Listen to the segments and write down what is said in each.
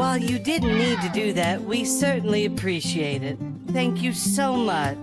While you didn't need to do that, we certainly appreciate it. Thank you so much.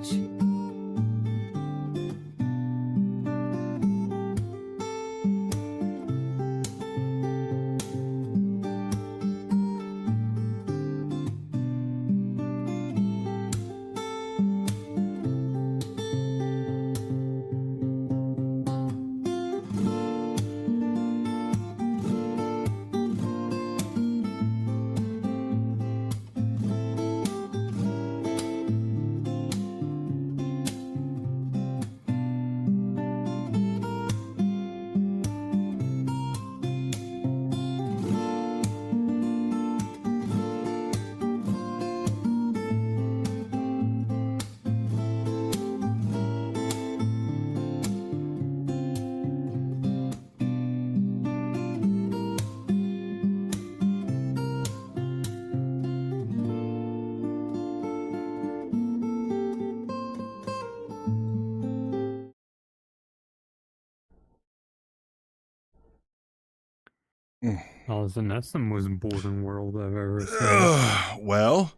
Listen, that's the most boring world I've ever seen. Well,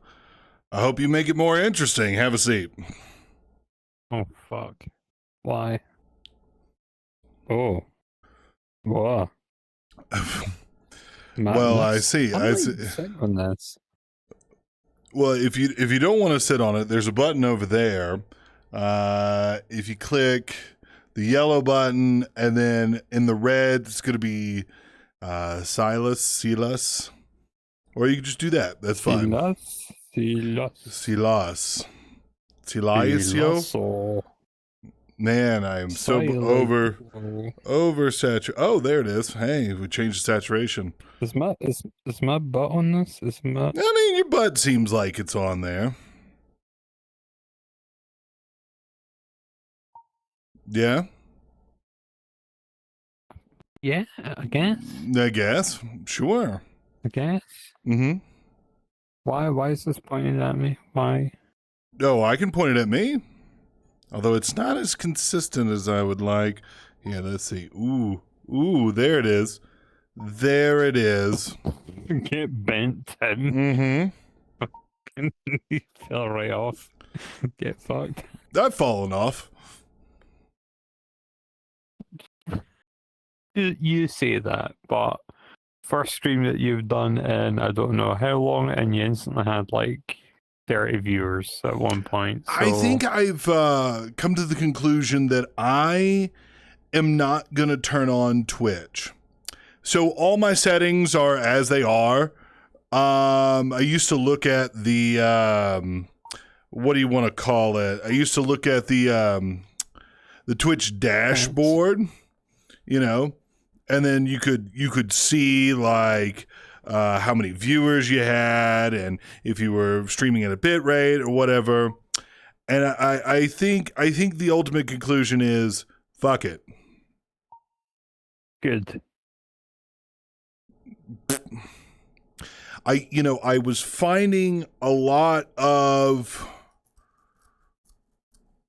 I hope you make it more interesting. Have a seat. Oh, fuck. Why? Oh. What? Well, I see. I'm I like see. sick on this. Well, if you don't want to sit on it, there's a button over there. If you click the yellow button, and then in the red, it's going to be Silas, or you can just do that. That's fine. Silas. Silasio. Man, I am so oversaturated. Oh, there it is. Hey, we changed the saturation. Is my butt on this? I mean, your butt seems like it's on there. Yeah? Yeah, I guess. I guess. Sure. I guess. Mm-hmm. Why is this pointed at me? Why? Oh, I can point it at me. Although it's not as consistent as I would like. Yeah, let's see. Ooh, there it is. There it is. Get bent, Tim. Mm-hmm. You fell right off. Get fucked. I've fallen off. You say that, but first stream that you've done in I don't know how long, and you instantly had like 30 viewers at one point. So... I think I've come to the conclusion that I am not going to turn on Twitch. So all my settings are as they are. I used to look at the, what do you want to call it? I used to look at the Twitch dashboard, and then you could see like how many viewers you had and if you were streaming at a bit rate or whatever. And I think the ultimate conclusion is fuck it. Good. I was finding a lot of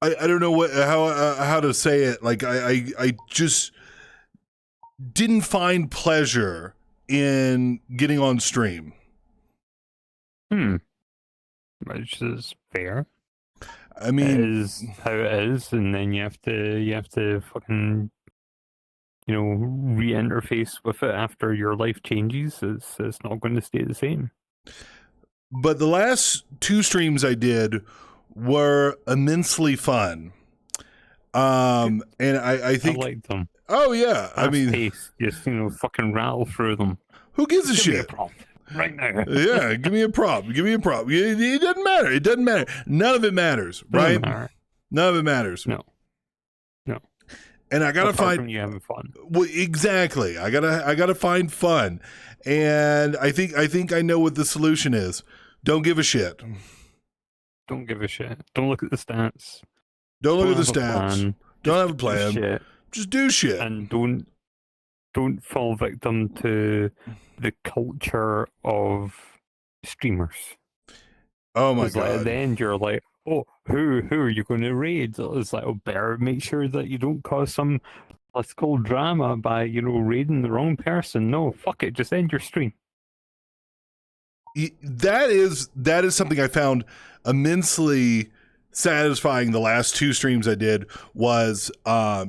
I don't know how to say it. Like I just didn't find pleasure in getting on stream. Which is fair. I mean, it is how it is, and then you have to fucking re-interface with it after your life changes. It's not going to stay the same. But the last two streams I did were immensely fun. And I think I liked them. Oh yeah, Fast pace, just fucking rattle through them. Who gives a Give shit? me a prompt right now. Yeah, give me a prop. It doesn't matter. It doesn't matter. None of it matters, right? None of it matters. No. And I gotta Apart find from you having fun. Well, exactly. I gotta find fun, and I think I know what the solution is. Don't give a shit. Don't give a shit. Don't look at the stats. Don't look at the stats. Don't have a plan. Shit. Just do shit. And don't fall victim to the culture of streamers. Oh my God. god. At the end you're like, oh, who are you going to raid? It's like, oh, better make sure that you don't cause some political drama by, raiding the wrong person. No, fuck it, just end your stream. that is something I found immensely satisfying. The last 2 streams I did was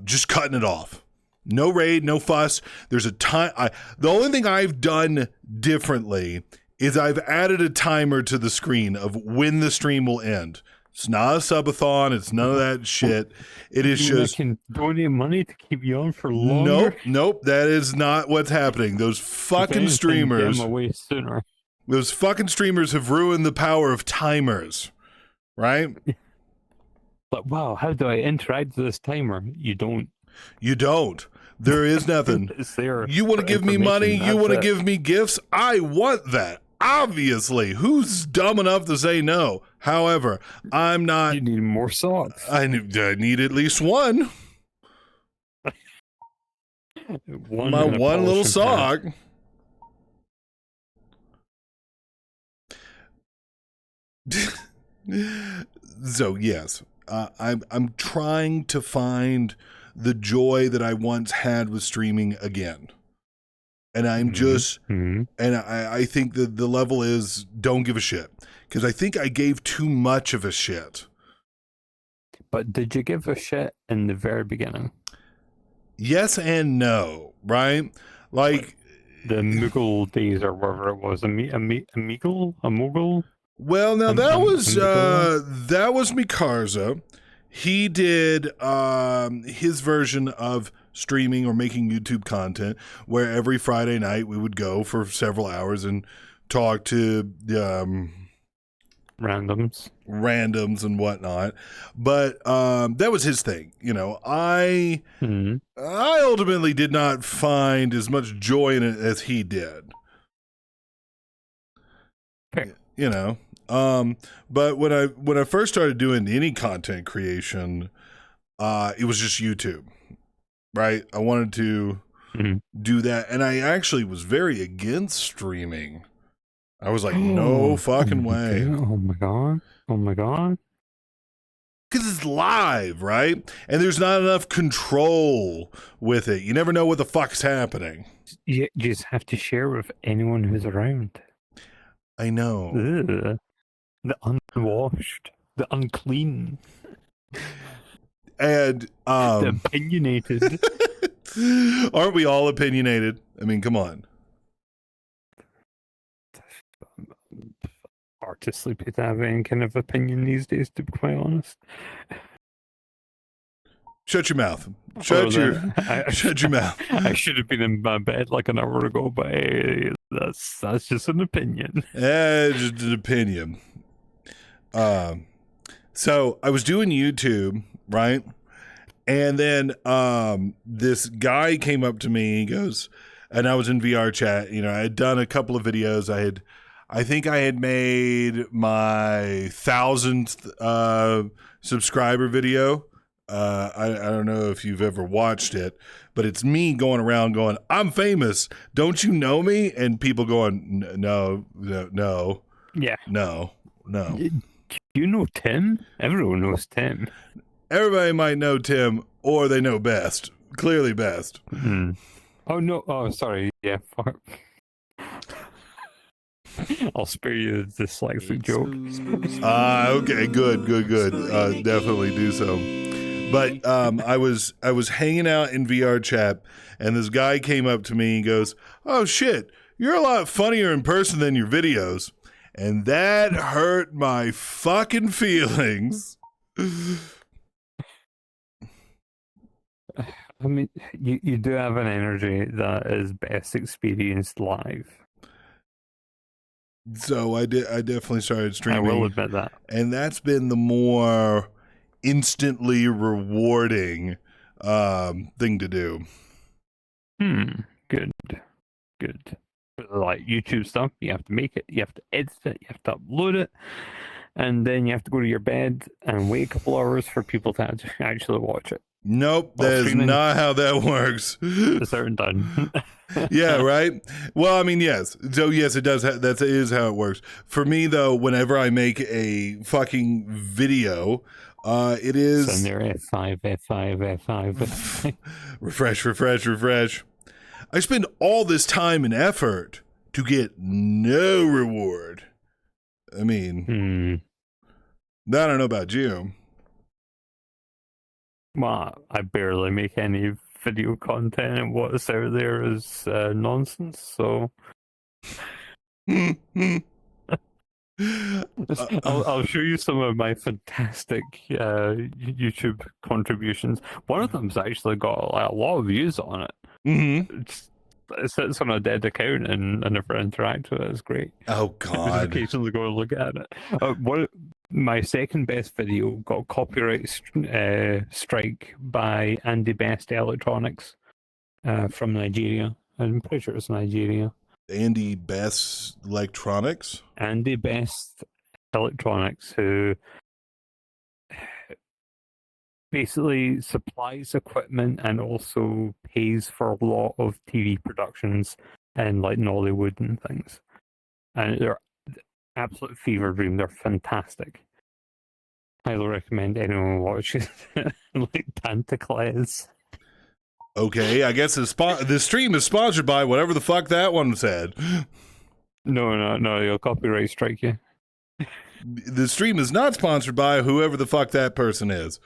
just cutting it off. No raid, no fuss. There's a time. The only thing I've done differently is I've added a timer to the screen of when the stream will end. It's not a subathon. It's none of that shit. It is just can donate money to keep you on for longer. Nope. That is not what's happening. Those fucking streamers. Get 'em away sooner. Those fucking streamers have ruined the power of timers, right? But wow, how do I interact with this timer? You don't. You don't. There is nothing. It's there. You want to for give me money? information, You want to that's it. give me gifts? I want that. Obviously. Who's dumb enough to say no? However, I'm not. You need more socks. I need at least one. One My and a one little polishing pad. sock. So yes, I'm trying to find the joy that I once had with streaming again, and I'm just Mhm. and I think that the level is don't give a shit, because I think I gave too much of a shit. But did you give a shit in the very beginning? Yes and no, right? Like, The Moogle days or whatever it was. A Moogle? well, now that was Amigo? that was Mikarza. He did his version of streaming or making YouTube content, where every Friday night we would go for several hours and talk to Randoms. randoms and whatnot. But that was his thing. You know, I Mhm. ultimately did not find as much joy in it as he did. Fair. You know, but when I first started doing any content creation, it was just YouTube, right? I wanted to Mhm. do that, and I actually was very against streaming. I was like, no fucking way, Oh my god. Oh my god. because it's live, right? And there's not enough control with it. You never know what the fuck's happening. You just have to share with anyone who's around. I know. Ugh. The unwashed. The unclean. And The opinionated. aren't we all opinionated? I mean, come on. Hard to sleep to have any kind of opinion these days, to be quite honest. Shut your mouth. Shut your mouth. I should have been in my bed like an hour ago, but hey, that's just an opinion. Just an opinion. So I was doing YouTube, right? And then this guy came up to me. He goes, and I was in VR chat. You know, I had done a couple of videos. I think I had made my 1,000th subscriber video. I don't know if you've ever watched it, but it's me going around going, I'm famous. Don't you know me? And people going, no. Yeah. No. You know Tim? Everyone knows Tim. Everybody might know Tim, or they know best. Clearly best. Hmm. Oh, no. Oh, sorry. Yeah. Fuck. I'll spare you the dyslexic joke. Okay, good. Definitely do so. But I was hanging out in VR chat, and this guy came up to me and goes, "Oh shit, you're a lot funnier in person than your videos," and that hurt my fucking feelings. I mean, you do have an energy that is best experienced live. So I definitely started streaming. I will admit that. And that's been the more instantly rewarding thing to do. Good. Like YouTube stuff, you have to make it, you have to edit it, you have to upload it, and then you have to go to your bed and wait a couple hours for people to actually watch it. Nope, While that is streaming. not how that works. It's certain done. Yeah, right. Well, I mean, yes. So yes, it does. That is how it works. For me, though, whenever I make a fucking video, it is Send there F5. refresh. I spend all this time and effort to get no reward. I mean, I don't know about you. Well, I barely make any video content, and what's out there is nonsense. So I'll show you some of my fantastic YouTube contributions. One of them's actually got like, a lot of views on it. Mm-hmm. It sits on a dead account and I never interact with it. It's great. Oh I just God. occasionally go and look at it. My second best video got copyright strike by Andy Best Electronics from Nigeria. I'm pretty sure it's Nigeria. Andy Best Electronics. Andy Best Electronics, who basically supplies equipment and also pays for a lot of TV productions and like Nollywood and things. And they're absolute fever dream. They're fantastic. Highly recommend anyone watch it. Like Tantacles. Okay, I guess the stream is sponsored by whatever the fuck that one said. No, you'll copyright strike you. The stream is not sponsored by whoever the fuck that person is.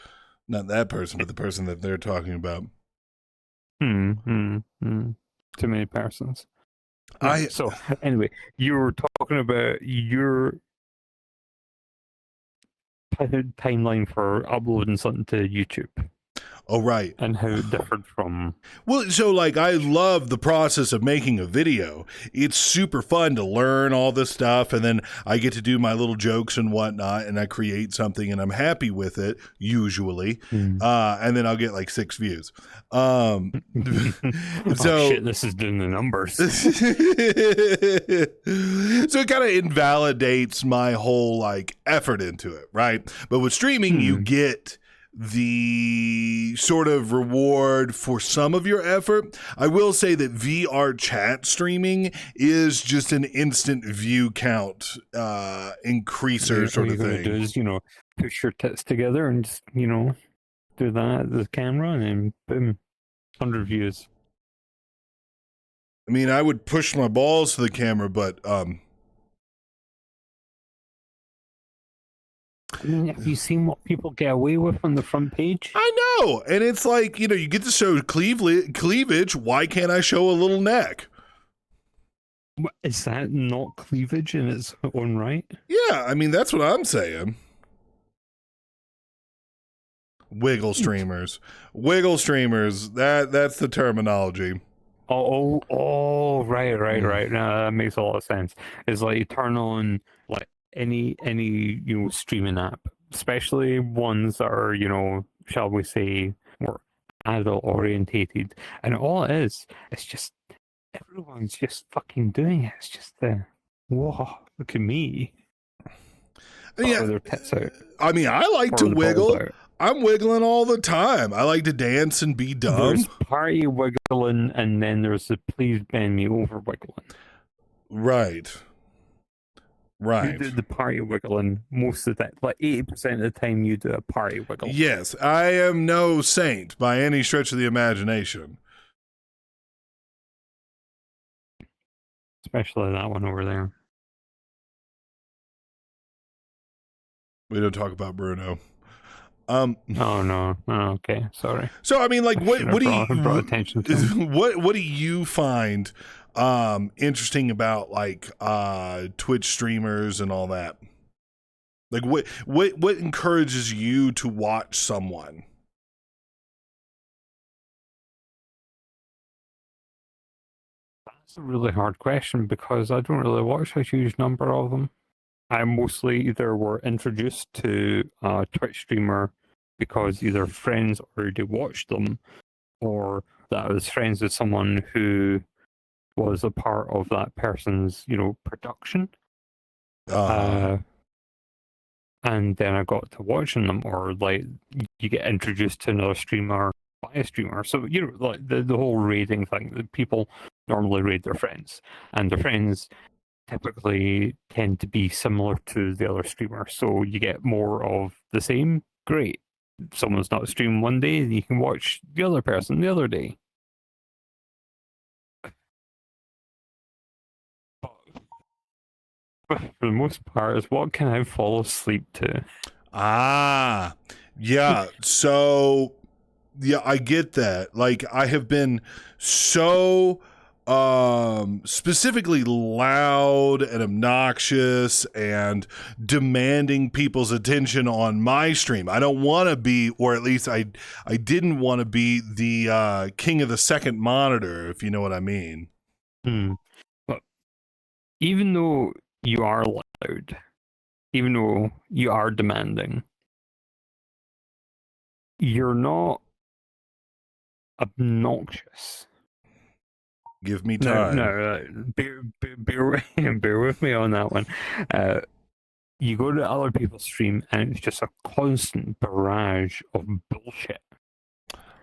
Not that person, but the person that they're talking about. Too many persons. I So anyway, you were talking about your timeline for uploading something to YouTube Oh, right. and how it differed from. Well, so like I love the process of making a video. It's super fun to learn all this stuff, and then I get to do my little jokes and whatnot, and I create something, and I'm happy with it usually. And then I'll get like 6 views. Oh, So shit, this is doing the numbers. so it kind of invalidates my whole like effort into it, right? But with streaming, you get the sort of reward for some of your effort. I will say that VR chat streaming is just an instant view count increaser sort of What you're gonna do thing. is, push your tits together and just, do that at the camera and then boom, 100 views. I mean, I would push my balls to the camera, but I mean, have you seen what people get away with on the front page? I know. And it's like, you get to show cleavage. Why can't I show a little neck? Is that not cleavage in its own right? Yeah, I mean, that's what I'm saying. Wiggle streamers. Wiggle streamers. That's the terminology. Right. Now that makes a lot of sense. It's like you turn on like any streaming app, especially ones that are, shall we say, more adult orientated. And all it is, it's just everyone's just fucking doing it. It's just whoa, look at me. Yeah. With their tits out. I mean, I like Or to the balls wiggle. out. I'm wiggling all the time. I like to dance and be dumb. There's party wiggling, and then there's the please bend me over wiggling. Right. The party wiggling most of the time, like 80% of the time, you do a party wiggle. Yes, I am no saint by any stretch of the imagination. Especially that one over there. We don't talk about Bruno. Oh no. Oh, okay, sorry. So I mean, like, what do you brought attention to him. what do you find interesting about like Twitch streamers and all that? Like, what encourages you to watch someone? That's a really hard question because I don't really watch a huge number of them. I mostly either were introduced to a Twitch streamer because either friends already watched them, or that I was friends with someone who was a part of that person's, production. And then I got to watching them, or like you get introduced to another streamer by a streamer. So like the whole raiding thing. That people normally raid their friends, and their friends typically tend to be similar to the other streamer. So you get more of the same. Great. Someone's not streaming one day, you can watch the other person the other day. for the most part, is what can I fall asleep to? Ah, yeah. So, yeah, I get that. Like, I have been so specifically loud and obnoxious and demanding people's attention on my stream. I don't want to be, or at least I didn't want to be the king of the second monitor, if you know what I mean. But even though you are loud, even though you are demanding, you're not obnoxious. Give me No, time. bear with me on that one. You go to other people's stream and it's just a constant barrage of bullshit.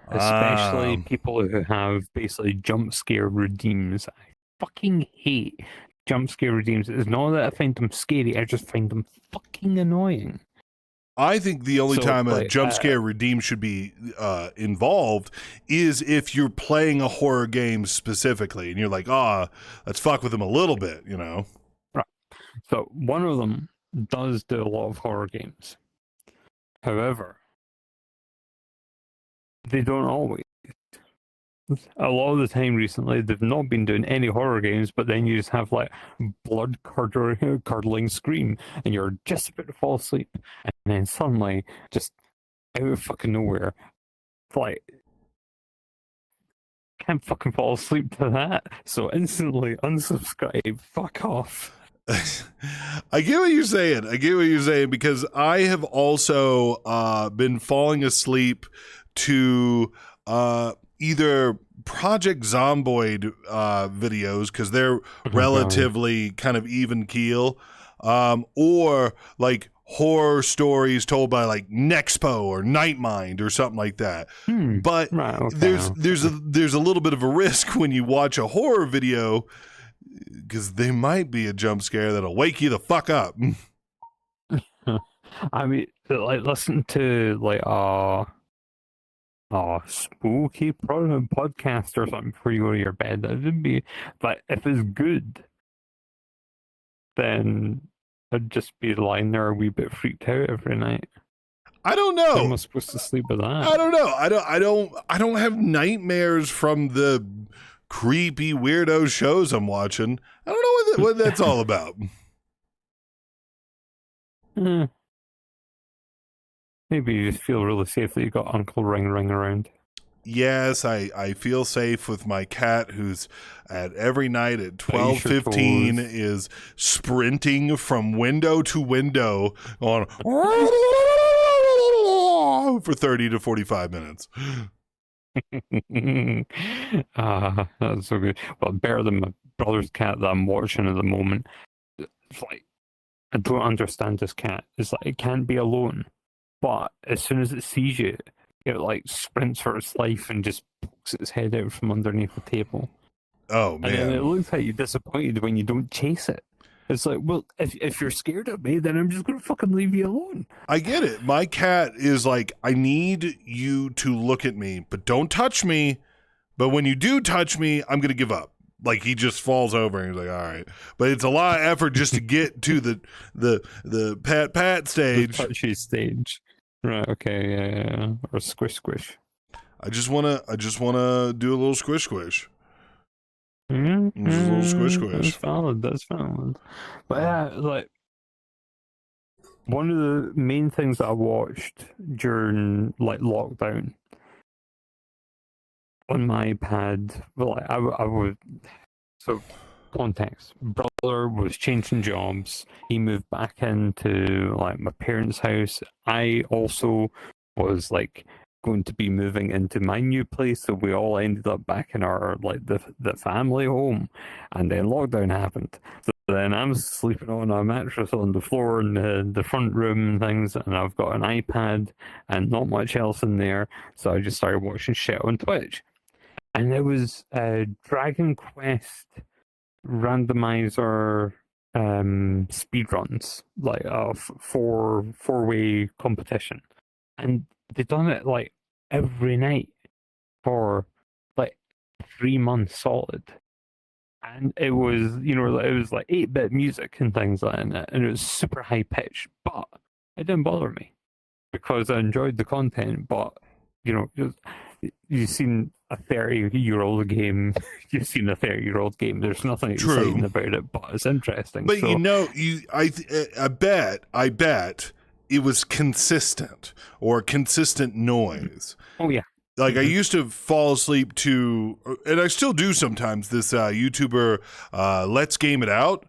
Especially people who have basically jump scare redeems. I fucking hate jump scare redeems. It's not that I find them scary, I just find them fucking annoying. I think the only time a jump scare redeem should be involved is if you're playing a horror game specifically and you're like, let's fuck with them a little bit, you know? Right. So one of them does do a lot of horror games. However, they don't always. A lot of the time recently, they've not been doing any horror games, but then you just have like blood curdling scream, and you're just about to fall asleep, and then suddenly, just out of fucking nowhere, like, can't fucking fall asleep to that, so instantly unsubscribe, fuck off. I get what you're saying. Because I have also been falling asleep to either Project Zomboid videos because they're relatively kind of even keel, or like horror stories told by like Nexpo or Nightmind or something like that. But there's a little bit of a risk when you watch a horror video because they might be a jump scare that'll wake you the fuck up. I mean, like, listen to like spooky podcast or something before you go to your bed. That would be, but if it's good, then I'd just be lying there a wee bit freaked out every night. I don't know. How am I supposed to sleep with that? I don't know. I don't have nightmares from the creepy weirdo shows I'm watching. I don't know what that's all about. Maybe you just feel really safe that you got Uncle Ring around. Yes, I feel safe with my cat who's at every night at 12:15 is sprinting from window to window on for 30 to 45 minutes. That's so good. Well, better than my brother's cat that I'm watching at the moment. It's like, I don't understand this cat. It's like it can't be alone, but as soon as it sees you, it like sprints for its life and just pokes its head out from underneath the table. Oh man! And then it looks like you're disappointed when you don't chase it. It's like, well, if you're scared of me, then I'm just gonna fucking leave you alone. I get it. My cat is like, I need you to look at me, but don't touch me. But when you do touch me, I'm gonna give up. Like he just falls over and he's like, all right. But it's a lot of effort just to get to the pat stage. The touchy stage. Right, okay, yeah. Or squish. I just wanna do a little squish. Just a little squish. That's valid. But yeah, like, one of the main things that I watched during like lockdown on my iPad, well, I would, so context, brother was changing jobs. He moved back into like my parents' house. I also was like going to be moving into my new place, so we all ended up back in our like the family home, and then lockdown happened. So then I'm sleeping on a mattress on the floor in the front room and things, and I've got an iPad and not much else in there, so I just started watching shit on Twitch. And it was Dragon Quest randomizer speedruns, like a four-way competition. And they've done it like every night for like 3 months solid. and it was, it was like 8-bit music and things like that, and it was super high pitched, but it didn't bother me because I enjoyed the content. But just, you've seen a 30-year-old game, you've seen a 30-year-old game. There's nothing exciting True. about it, but it's interesting. But so, I bet it was consistent or consistent noise. oh yeah, Like I used to fall asleep to, and I still do sometimes. This YouTuber, Let's Game It Out.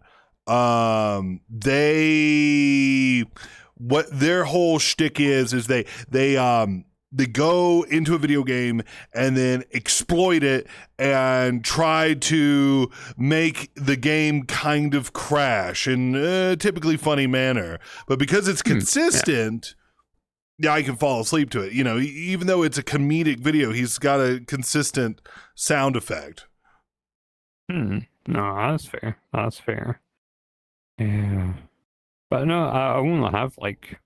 What their whole shtick is they go into a video game and then exploit it and try to make the game kind of crash in a typically funny manner. But because it's consistent, yeah, I can fall asleep to it. Even though it's a comedic video, he's got a consistent sound effect. No, that's fair. That's fair. Yeah. But no, I only have like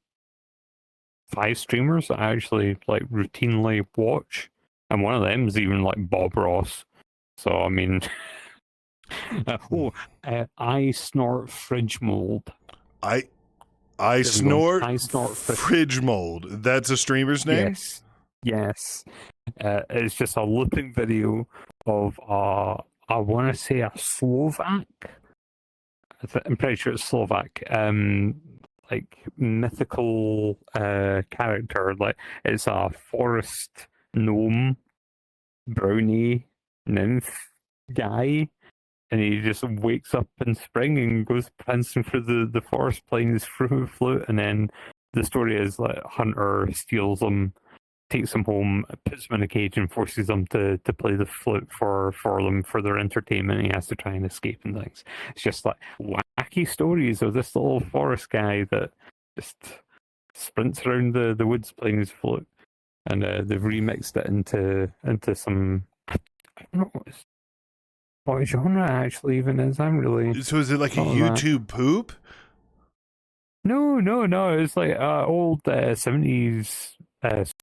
5 streamers that I actually like routinely watch, and one of them is even like Bob Ross. So I mean, I snort fridge mold. I I snort fridge. fridge mold. That's a streamer's name? Yes. It's just a looping video of I want to say a Slovak. I'm pretty sure it's Slovak. Like mythical character. Like it's a forest gnome, brownie nymph guy, and he just wakes up in spring and goes prancing through the forest playing his flute, and then the story is like Hunter steals him, takes him home, puts him in a cage, and forces them to play the flute for them for their entertainment. And he has to try and escape and things. It's just like wacky stories of this little forest guy that just sprints around the woods playing his flute. And they've remixed it into some, I don't know what genre actually even is. I'm really So is it like a YouTube poop? No. It's like old 70s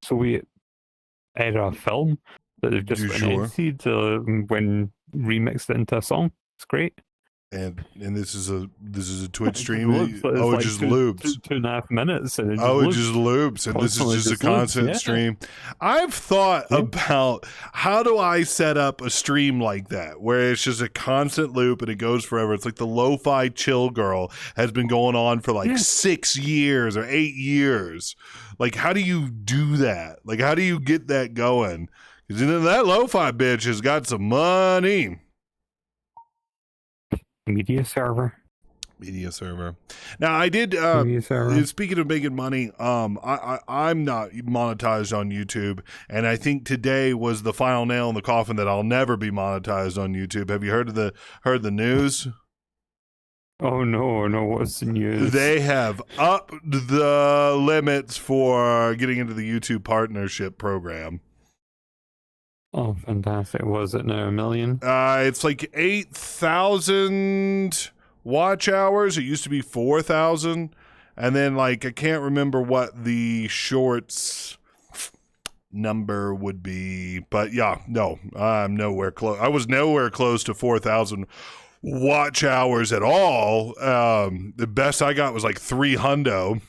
Soviet era film that they've just edited when remixed it into a song. It's great. And this is a Twitch stream. It like just loops. 2.5 minutes. And it just loops, and this is just a constant stream. I've thought about how do I set up a stream like that where it's just a constant loop and it goes forever. It's like the Lo-Fi Chill Girl has been going on for like 6 years or 8 years. Like, how do you do that? Like, how do you get that going? Because that Lo-Fi bitch has got some money. Media server. Now I did. Media server. Speaking of making money, I'm not monetized on YouTube, and I think today was the final nail in the coffin that I'll never be monetized on YouTube. Have you heard the news? Oh no! What's the news? They have upped the limits for getting into the YouTube partnership program. Oh, fantastic. Was it now 1 million? It's like 8,000 watch hours. It used to be 4,000. And then, like, I can't remember what the shorts number would be. But, yeah, no, I'm nowhere close. I was nowhere close to 4,000 watch hours at all. The best I got was like 300.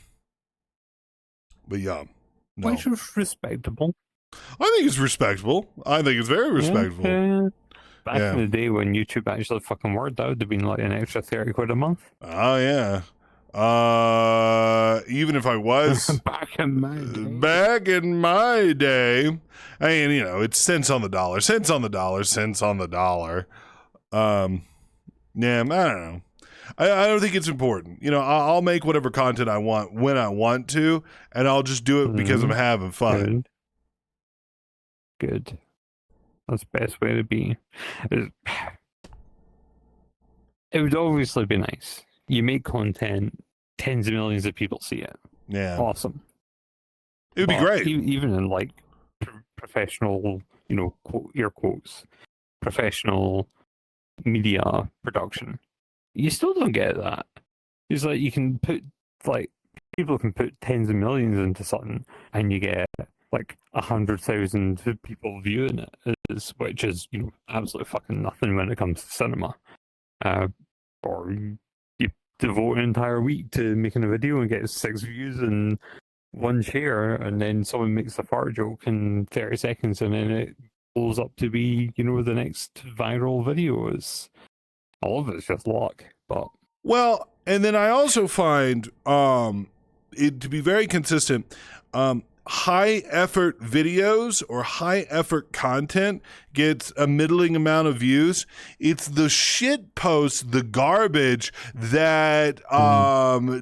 But, yeah, no. Which was respectable. I think it's respectable. I think it's very respectable. Back in the day when YouTube actually fucking worked, that would have been like an extra 30 quid a month. Oh, yeah. Even if I was back in my day, I mean, it's cents on the dollar. Yeah, I don't know. I don't think it's important. I'll make whatever content I want when I want to, and I'll just do it because I'm having fun. Good. That's the best way to be. It would obviously be nice. You make content, tens of millions of people see it. Yeah. Awesome. It would be great. Even in like professional, air quotes, professional media production, you still don't get that. It's like you can put, like, people can put tens of millions into something and you get like 100,000 people viewing it, which is absolutely fucking nothing when it comes to cinema. or you devote an entire week to making a video and get 6 views and 1 share, and then someone makes a fart joke in 30 seconds, and then it blows up to be, the next viral video. Is all of it's just luck, but Well, and then I also find it to be very consistent. High effort videos or high effort content gets a middling amount of views. It's the shit posts, the garbage that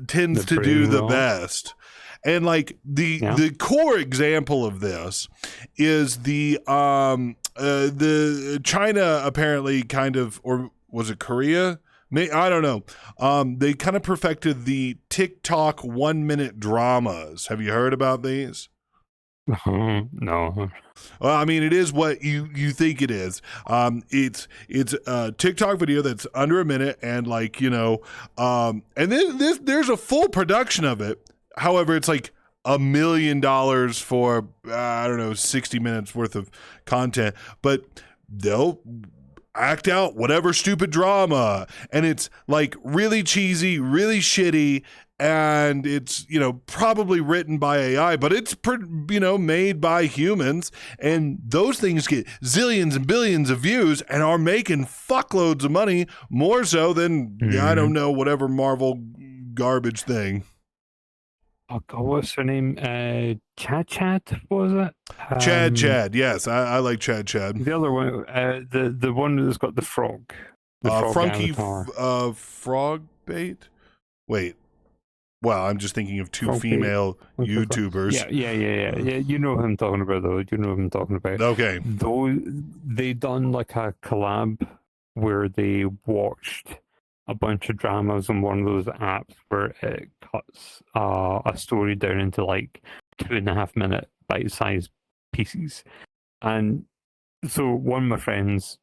tends to do the best. And like the core example of this is the China apparently kind of, or was it Korea? I don't know. They kind of perfected the TikTok 1-minute dramas. Have you heard about these? No. Well, I mean, it is what you think it is. It's a TikTok video that's under a minute, and like and then there's a full production of it. However, it's like $1 million for 60 minutes worth of content, but they'll act out whatever stupid drama, and it's like really cheesy, really shitty, and it's probably written by AI, but it's made by humans, and those things get zillions and billions of views and are making fuckloads of money, more so than I don't know, whatever Marvel garbage thing. Oh God, what's her name? Chad, was it? Chad. Yes, I like Chad. The other one, the one that's got the frog. Frunky frog bait. Wait. Well, I'm just thinking of two female YouTubers. Yeah. You know who I'm talking about, though. You know who I'm talking about. Okay. They done like a collab where they watched a bunch of dramas on one of those apps where it cuts a story down into like 2.5-minute bite-sized pieces. And so one of my friends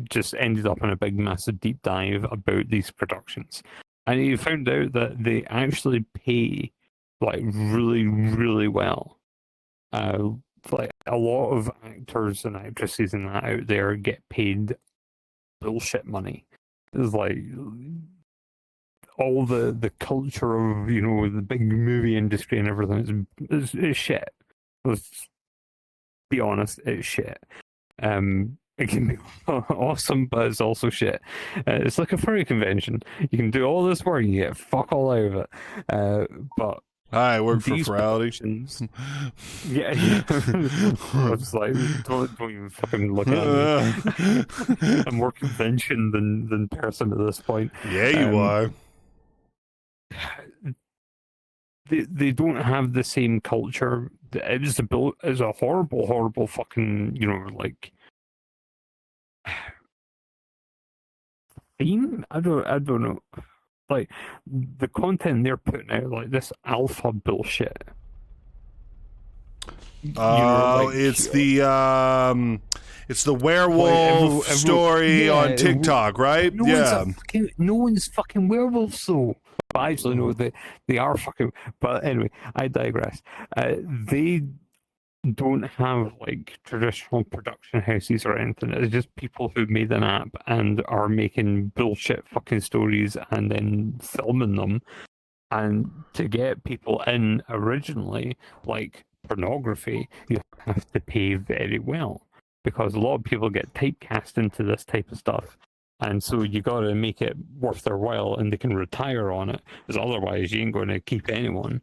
just ended up in a big, massive deep dive about these productions. And he found out that they actually pay like really, really well. Like a lot of actors and actresses and that out there get paid bullshit money. It's like all the culture of the big movie industry and everything is shit. Let's be honest, it's shit. It can be awesome, but it's also shit. It's like a furry convention. You can do all this work and you get fuck all out of it. But I work for Ferality. Yeah. I was like, don't even fucking look at me. I'm more convention than person at this point. Yeah, you are. They don't have the same culture. It's a horrible, horrible fucking, like theme. I don't know. Like the content they're putting out, like this alpha bullshit. It's the werewolf story on TikTok, right? No one's fucking werewolves, though. But actually, no, they are fucking. But anyway, I digress. They don't have like traditional production houses or anything. It's just people who made an app and are making bullshit fucking stories and then filming them. And to get people in originally, like pornography, you have to pay very well because a lot of people get typecast into this type of stuff. And so you got to make it worth their while and they can retire on it, because otherwise you ain't going to keep anyone.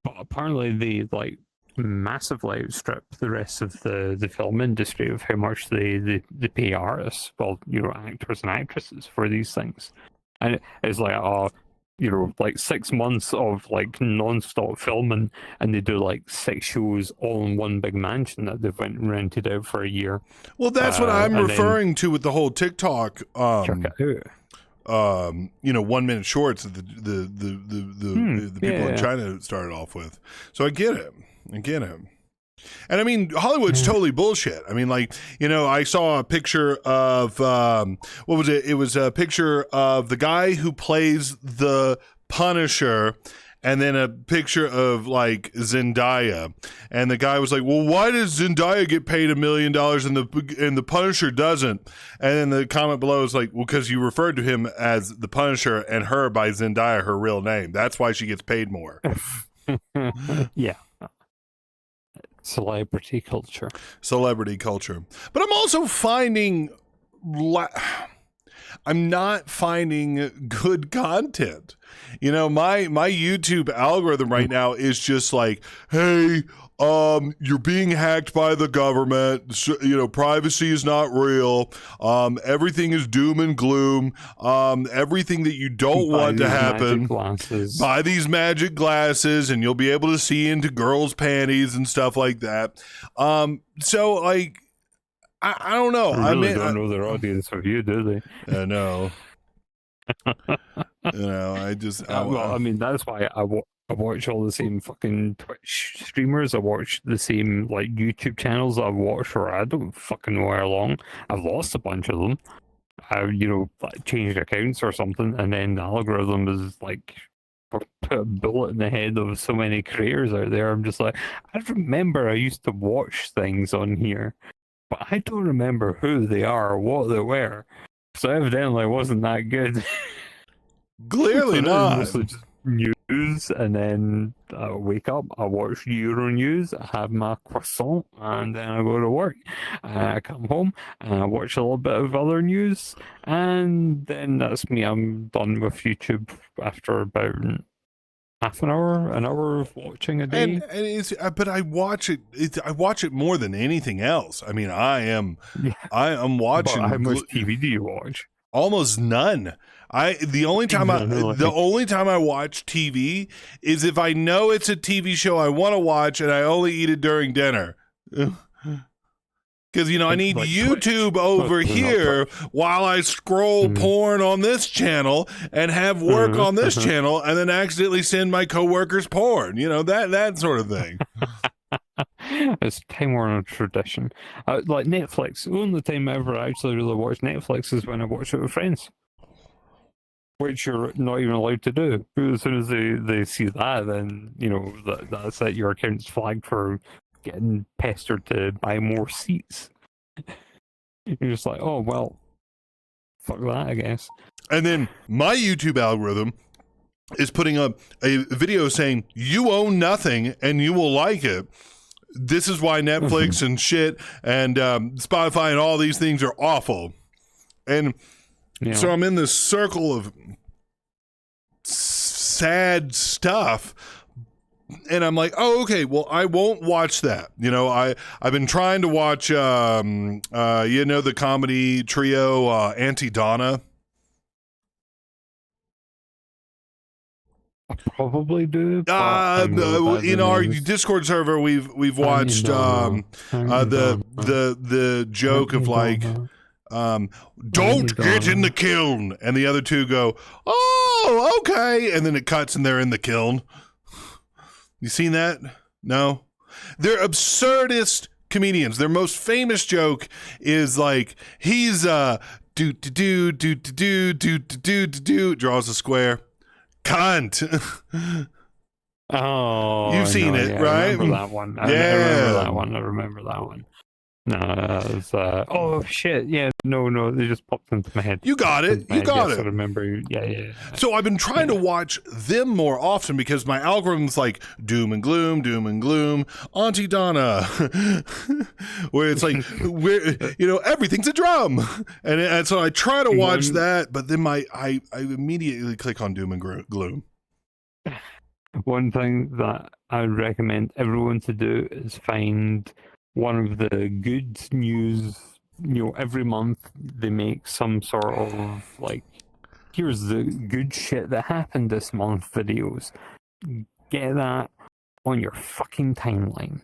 But apparently they like massively outstrip the rest of the film industry of how much they pay artists, actors and actresses for these things. And it's like, like 6 months of like non-stop filming, and they do like 6 shows all in one big mansion that they've rented out for a year. Well, that's what I'm referring to with the whole TikTok. Check it out. 1-minute shorts that the people in China started off with. So I get it. And I mean, Hollywood's totally bullshit. I mean, like, I saw a picture of, what was it? It was a picture of the guy who plays the Punisher, and then a picture of like Zendaya, and the guy was like, well, why does Zendaya get paid $1 million and the Punisher doesn't? And then the comment below is like, well, because you referred to him as the Punisher and her by Zendaya, her real name. That's why she gets paid more. Yeah. Celebrity culture. But I'm also finding I'm not finding good content. You know, my YouTube algorithm right now is just like, hey, you're being hacked by the government. So, you know, privacy is not real. Everything is doom and gloom. Everything that you don't want to happen. Buy these magic glasses, and you'll be able to see into girls' panties and stuff like that. So, like, I don't know. I really don't know their audience of you, do they? I know. You know, I mean, that's why I watch all the same fucking Twitch streamers. I watch the same like YouTube channels I've watched for I don't fucking know how long. I've lost a bunch of them. I've like changed accounts or something, and then the algorithm is like put a bullet in the head of so many creators out there. I'm just like, I remember I used to watch things on here, but I don't remember who they are or what they were. So evidently it wasn't that good. Clearly not. Mostly just news, and then I wake up, I watch Euronews, I have my croissant, and then I go to work. I come home, and I watch a little bit of other news, and then that's me. I'm done with YouTube after about half an hour of watching a day. And it's, but I watch it. I watch it more than anything else. I mean, I am watching. But how much TV do you watch? Almost none. The only time I watch TV is if I know it's a TV show I want to watch, and I only eat it during dinner. Because, I need like YouTube Twitch. Over here while I scroll porn on this channel and have work on this channel, and then accidentally send my coworkers porn. That sort of thing. It's time-worn tradition. Like Netflix. The only time I ever actually really watch Netflix is when I watch it with friends, which you're not even allowed to do. As soon as they see that, then, that's it. Your account's flagged for getting pestered to buy more seats. You're just like, oh, well, fuck that, I guess. And then my YouTube algorithm is putting up a video saying, you own nothing and you will like it. This is why Netflix and shit and Spotify and all these things are awful. And so I'm in this circle of sad stuff. And I'm like, oh, okay, well, I won't watch that. I've been trying to watch, the comedy trio Aunty Donna. I probably do. In our Discord server, we've watched the joke of like, don't get in the kiln, and the other two go, oh, okay, and then it cuts and they're in the kiln. You seen that? No? They're absurdist comedians. Their most famous joke is like, he's draws a square. Cunt. Oh, you've seen it, right? I remember that one. I remember that one. No, it was, oh shit! Yeah, no, they just popped into my head. You got it. You got it. I remember. Yeah. So I've been trying to watch them more often because my algorithm's like doom and gloom, Aunty Donna, where it's like everything's a drum, and so I try to watch that, but then I immediately click on doom and gloom. One thing that I would recommend everyone to do is find one of the good news. Every month they make some sort of like, here's the good shit that happened this month videos. Get that on your fucking timeline.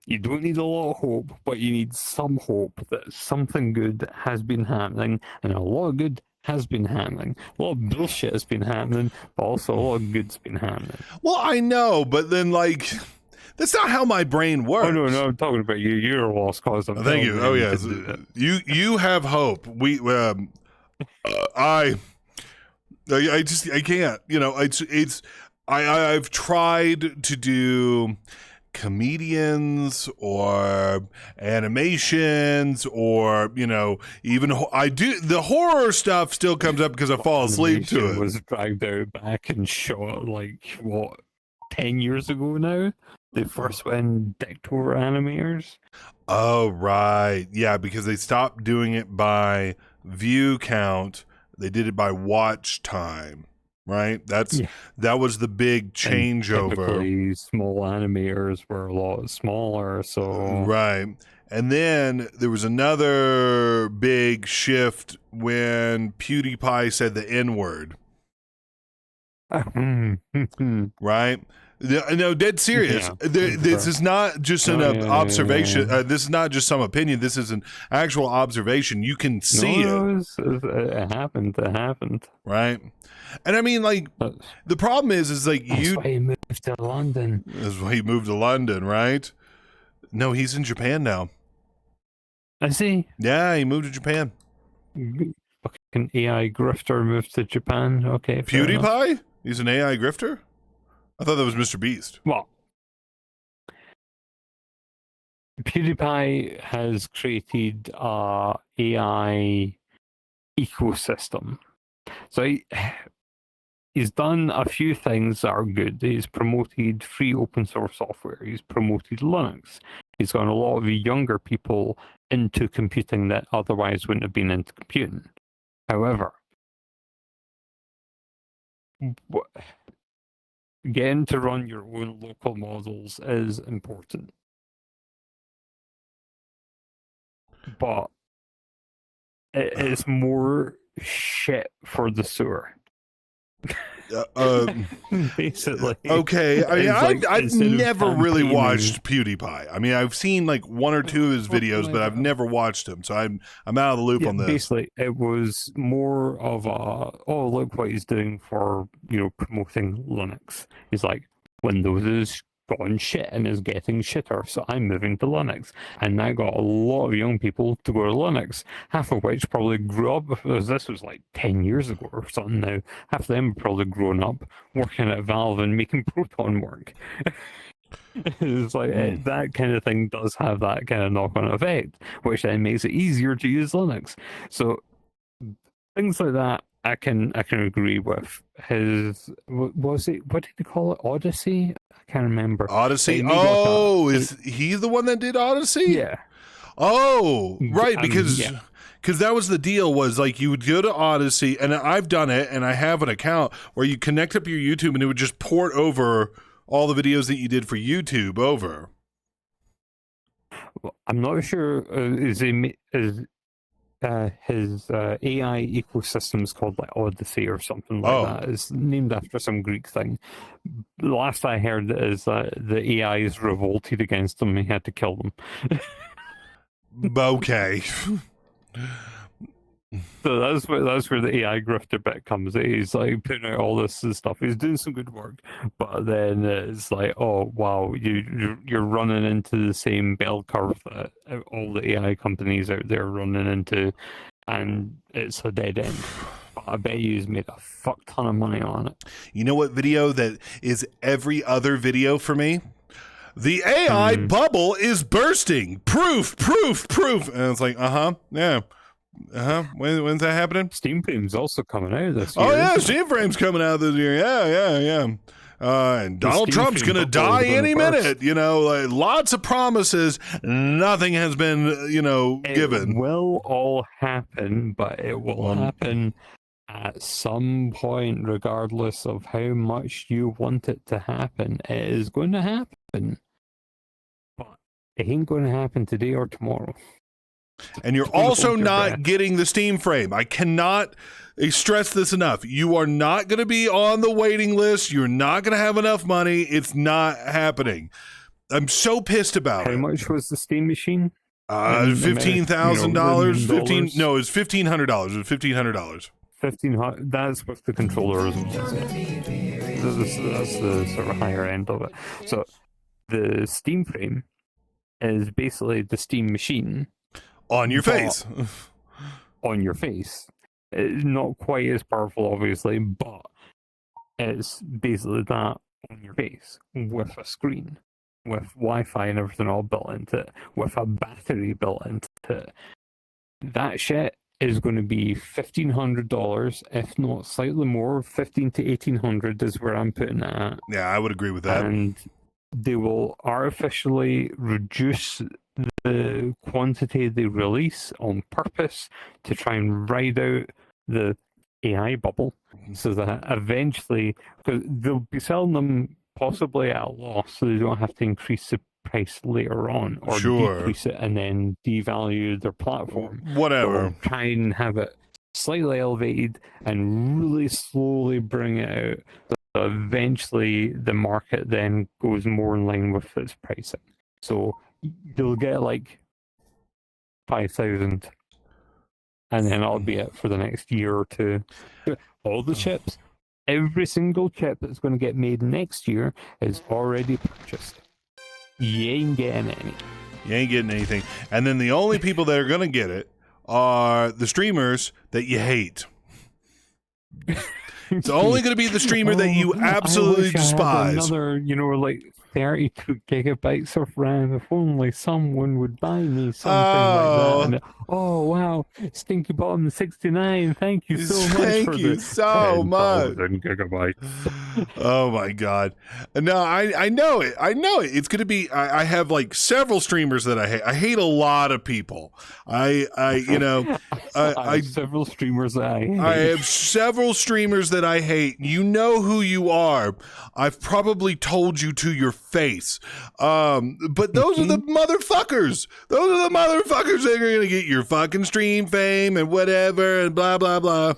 You don't need a lot of hope, but you need some hope that something good has been happening, and a lot of good has been happening. A lot of bullshit has been happening, but also a lot of good's been happening. Well, I know, but then like, that's not how my brain works. Oh no, I'm talking about you. You're a lost cause. Thank you. Oh yeah, you have hope. We I can't. I've tried to do comedians or animations or even I do the horror stuff still comes up because I fall asleep to Animation it. was dragged out back and shot like what 10 years ago now. They first went Dictover animators. Oh right, yeah, because they stopped doing it by view count. They did it by watch time. Right, that was the big changeover. Typically, small animators were a lot smaller, so Right. And then there was another big shift when PewDiePie said the N-word. Right? No, dead serious. Yeah. This is not just an Oh, yeah, observation. yeah. This is not just some opinion. This is an actual observation. You can see it. It happened. It happened. Right? And I mean, like, But the problem is like that's why he moved to London. That's why he moved to London, right? No, he's in Japan now. I see. Yeah, he moved to Japan. Fucking AI grifter moved to Japan. Okay. fair enough. PewDiePie? He's an AI grifter? I thought that was Mr. Beast. Well, PewDiePie has created a AI ecosystem. So he's done a few things that are good. He's promoted free open source software. He's promoted Linux. He's gotten a lot of younger people into computing that otherwise wouldn't have been into computing. However, getting to run your own local models is important. But it is more shit for the sewer. Basically. Okay, I mean, It's like, I've instead of never really campaigning- watched PewDiePie. I mean, I've seen like one or two of his videos, but I've never watched him, so I'm out of the loop Yeah, on this. basically, it was more of a, oh, look what he's doing for, promoting Linux. He's like, Windows is gone shit and is getting shitter, so I'm moving to Linux. And that got a lot of young people to go to Linux, half of which probably grew up, because this was like 10 years ago or something now. Half of them have probably grown up working at Valve and making Proton work. It's like that kind of thing does have that kind of knock-on effect, which then makes it easier to use Linux. So things like that, I can agree with. His what did he call it? Odyssey? I can't remember. Odyssey? He made like Oh, is he the one that did Odyssey? Yeah. Oh, right, I mean, because yeah. that was the deal, was like you would go to Odyssey, and I've done it, and I have an account where you connect up your YouTube, and it would just port over all the videos that you did for YouTube over. Well, I'm not sure. His AI ecosystem is called like Odyssey or something like that. It's named after some Greek thing. The last I heard is that the AIs revolted against him. He had to kill them. Okay. So that's where the AI grifter bit comes in. He's like putting out all this stuff. He's doing some good work, but then it's like, oh wow, you're running into the same bell curve that all the AI companies out there are running into, and it's a dead end. But I bet you've made a fuck ton of money on it. You know what video that is every other video for me? The AI bubble is bursting. Proof. And it's like, yeah. When's that happening? Steam Frame's also coming out this year. Oh yeah, Steam Frame's coming out this year. Yeah. And Donald Steam Trump's Frame gonna bubble is die gonna any burst. minute. Like lots of promises. Nothing has been, given. It will all happen, but it will happen at some point, regardless of how much you want it to happen. It is going to happen, but it ain't going to happen today or tomorrow. And you're Hold also your not breath. getting the Steam Frame. I cannot stress this enough. You are not going to be on the waiting list. You're not going to have enough money. It's not happening. I'm so pissed about How it. much was the Steam machine? $15,000. $15,000? No, it was $1,500. It was $1,500. 1,500. That's with the controller as well. That's the sort of higher end of it. So the Steam Frame is basically the Steam machine On your face. on your face. It's not quite as powerful, obviously, but It's basically that on your face with a screen, with Wi-Fi and everything all built into it, with a battery built into it. That shit is going to be $1,500, if not slightly more. 1,500 to 1,800 is where I'm putting it at. Yeah, I would agree with that. And they will artificially reduce the quantity they release on purpose to try and ride out the AI bubble, so that eventually, because they'll be selling them possibly at a loss, so they don't have to increase the price later on or decrease it and then devalue their platform. Whatever. They'll try and have it slightly elevated and really slowly bring it out. So eventually, the market then goes more in line with its pricing. So you'll get like 5,000, and then that'll be it for the next year or two. All the chips, every single chip that's going to get made next year is already purchased. You ain't getting any. You ain't getting anything. And then the only people that are going to get it are the streamers that you hate. It's only going to be the streamer that you absolutely I wish I had despise. another, like 32 gigabytes of RAM. If only someone would buy me something like that. And, oh wow, Stinky Bottom 69. Thank you so much. Thank you so much. 10,000 gigabytes. Oh my god. No, I know it. I know it. It's going to be. I have like several streamers that I hate. I hate a lot of people. I have several streamers that I hate. I have several streamers that I hate. You know who you are. I've probably told you to your face. But those are the motherfuckers. Those are the motherfuckers that are going to get your fucking stream fame and whatever and blah, blah, blah.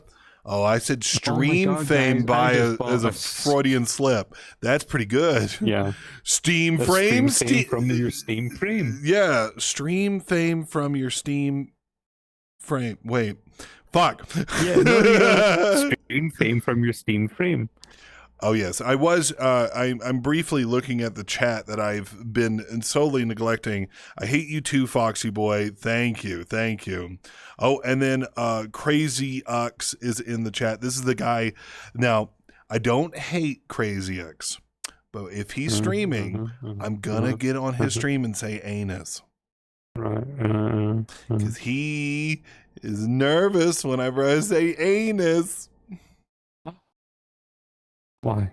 Oh, I said stream fame as a Freudian slip. That's pretty good. Yeah. Steam That's frame. Stream fame from your Steam frame. Yeah. Stream fame from your Steam frame. Wait. Fuck. Yeah, no, stream fame from your Steam frame. Oh yes, I was. I'm briefly looking at the chat that I've been solely neglecting. I hate you too, Foxy Boy. Thank you. Oh, and then Crazy Ux is in the chat. This is the guy. Now, I don't hate Crazy Ux, but if he's streaming, I'm gonna get on his stream and say anus. Right. Because he is nervous whenever I say anus. Why?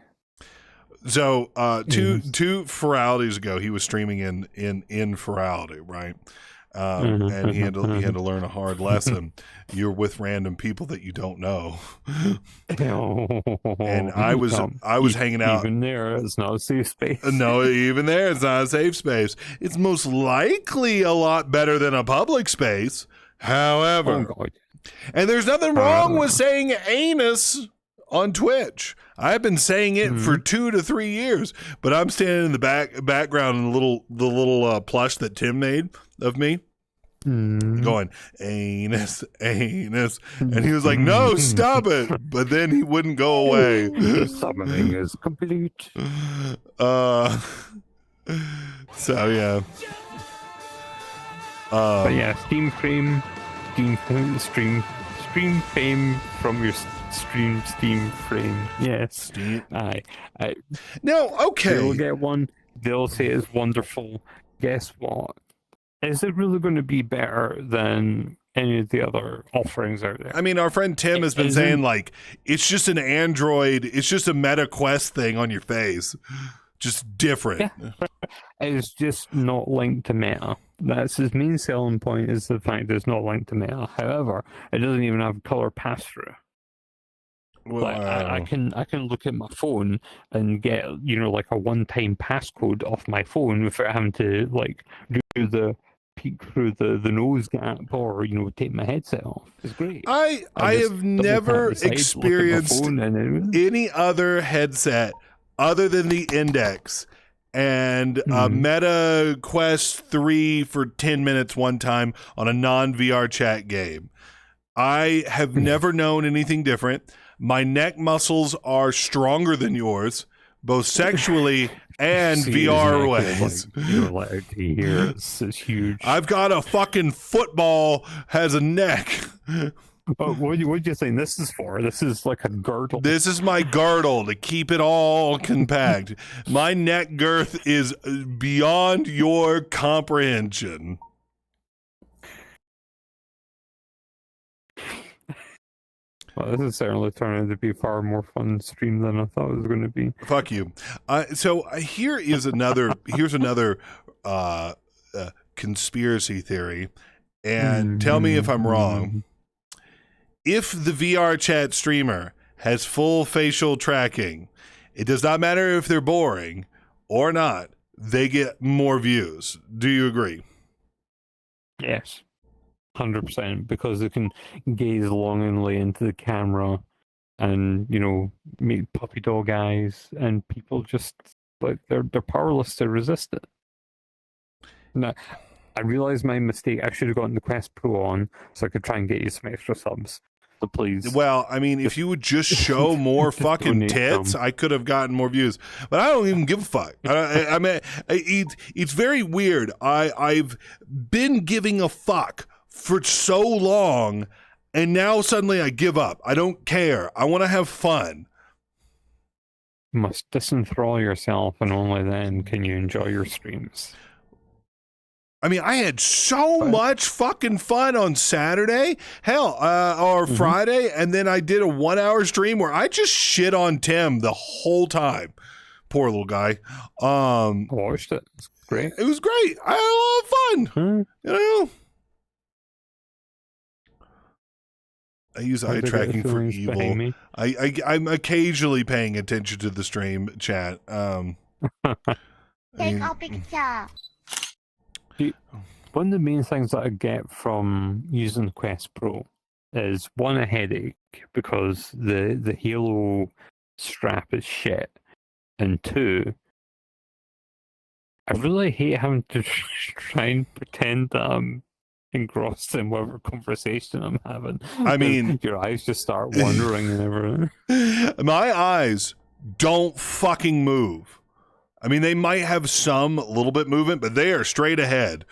So two Feralities ago, he was streaming in Ferality, right? And he had to learn a hard lesson. You're with random people that you don't know. And I was hanging out. Even there, it's not a safe space. No, even there, it's not a safe space. It's most likely a lot better than a public space. However, and there's nothing wrong with saying anus on Twitch. I've been saying it for 2 to 3 years, but I'm standing in the background in the little plush that Tim made of me, going anus, and he was like, "No, stop it!" But then he wouldn't go away. The summoning is complete. So yeah. But yeah, Steam fame from your Steam frame. Yes. Steam. No, okay. They'll get one. They'll say it's wonderful. Guess what? Is it really going to be better than any of the other offerings out there? I mean, our friend Tim has been saying, like, it's just an Android, it's just a Meta Quest thing on your face. Just different. Yeah. It's just not linked to Meta. That's his main selling point, is the fact that it's not linked to Meta. However, it doesn't even have color pass-through. Well, like, I can look at my phone and get, like a one-time passcode off my phone without having to, like, do the peek through the nose gap or, take my headset off. It's great. I have never experienced any other headset other than the Index and Meta Quest 3 for 10 minutes one time on a non-VR chat game. I have never known anything different. My neck muscles are stronger than yours, both sexually and VR ways. You're allowed to hear it's huge. I've got a fucking football has a neck. Oh, what are you saying this is for? This is like a girdle. This is my girdle to keep it all compact. My neck girth is beyond your comprehension. Well, this is certainly turning out to be far more fun stream than I thought it was going to be. Fuck you. So here's another conspiracy theory, and tell me if I'm wrong. If the VR chat streamer has full facial tracking, it does not matter if they're boring or not, they get more views. Do you agree? Yes. 100%, because they can gaze longingly into the camera and, you know, meet puppy dog eyes, and people just, like, they're powerless to resist it. Now, I realized my mistake. I should have gotten the Quest Pro on so I could try and get you some extra subs. So please. Well, I mean, if you would just show more fucking donate tits, some. I could have gotten more views. But I don't even give a fuck. I mean, it's very weird. I've been giving a fuck for so long, and now suddenly I give up. I don't care. I want to have fun. You must disenthrall yourself, and only then can you enjoy your streams. I mean, I had so much fucking fun on Saturday, or Friday, and then I did a 1 hour stream where I just shit on Tim the whole time. Poor little guy. I watched it. It's great. It was great. I had a lot of fun. You know, I use eye tracking for evil. I'm occasionally paying attention to the stream chat. Take a picture. One of the main things that I get from using the Quest Pro is, one, a headache because the Halo strap is shit, and two, I really hate having to try and pretend that I'm engrossed in whatever conversation I'm having. I mean, your eyes just start wandering and everything. My eyes don't fucking move. I mean, they might have some little bit movement, but they are straight ahead.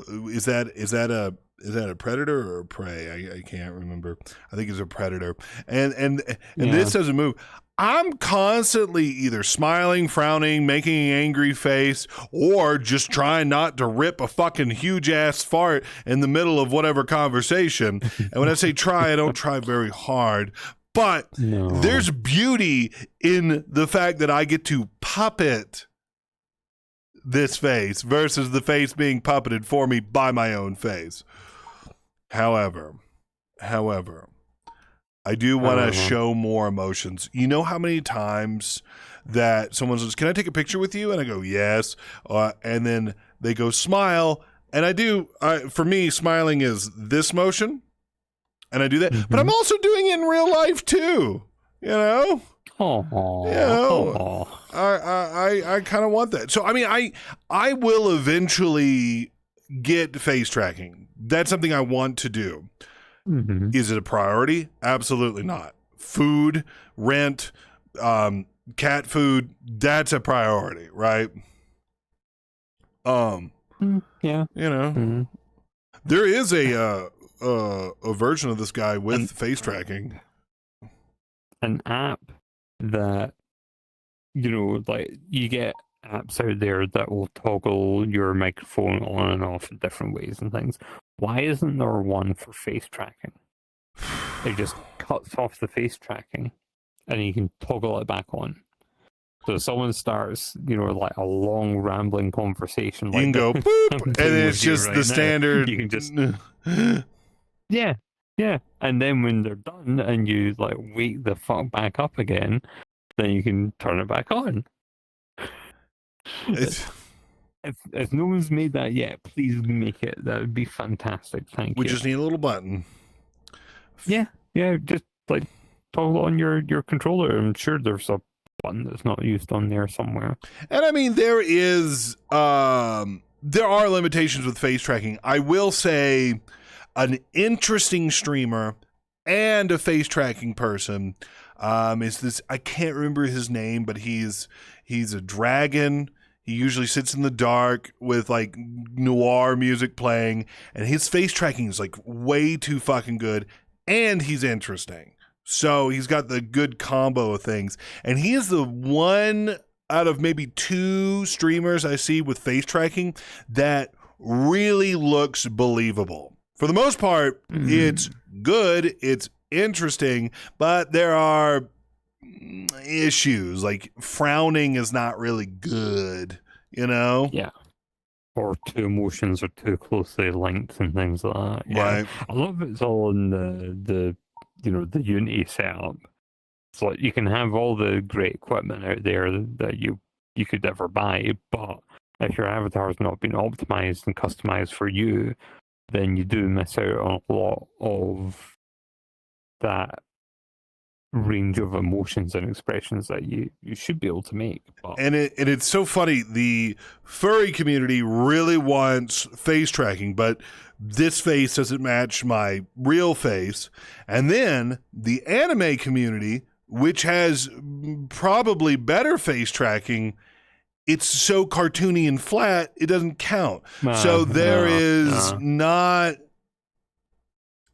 Is that a predator or a prey? I can't remember. I think it's a predator. And this doesn't move. I'm constantly either smiling, frowning, making an angry face, or just trying not to rip a fucking huge ass fart in the middle of whatever conversation. And when I say try, I don't try very hard. But there's beauty in the fact that I get to puppet this face versus the face being puppeted for me by my own face. However, I do want to show more emotions. You know how many times that someone says, "Can I take a picture with you?" And I go, "Yes." And then they go, "Smile." And I do. For me, smiling is this motion. And I do that. But I'm also doing it in real life too. You know? Oh, you know, I kind of want that. So I mean, I will eventually get face tracking. That's something I want to do. Is it a priority? Absolutely not. Food, rent, cat food, that's a priority, right? Yeah. You know, there is a version of this guy with face tracking. An app that, you know, like, you get apps out there that will toggle your microphone on and off in different ways and things. Why isn't there one for face tracking? It just cuts off the face tracking and you can toggle it back on. So if someone starts, you know, like a long rambling conversation, you can go boop, and it's just the standard. You can just yeah. And then when they're done and you like wake the fuck back up again, then you can turn it back on. If no one's made that yet, please make it. That would be fantastic. Thank you. We just need a little button. Yeah. Just like toggle on your controller. I'm sure there's a button that's not used on there somewhere. And I mean, there are limitations with face tracking. I will say, an interesting streamer and a face tracking person is this. I can't remember his name, but he's a dragon. He usually sits in the dark with like noir music playing, and his face tracking is like way too fucking good. and he's interesting. So he's got the good combo of things. And he is the one out of maybe 2 streamers I see with face tracking that really looks believable. For the most part, it's good, it's interesting, but there are issues. Like frowning is not really good, you know? Yeah. Or 2 emotions are too closely linked and things like that. Yeah. Right. A lot of it's all in the the Unity setup. So you can have all the great equipment out there that you could ever buy, but if your avatar has not been optimized and customized for you, then you do miss out on a lot of that range of emotions and expressions that you should be able to make. But And it's so funny. The furry community really wants face tracking, but this face doesn't match my real face. And then the anime community, which has probably better face tracking, it's so cartoony and flat, it doesn't count. So there is not.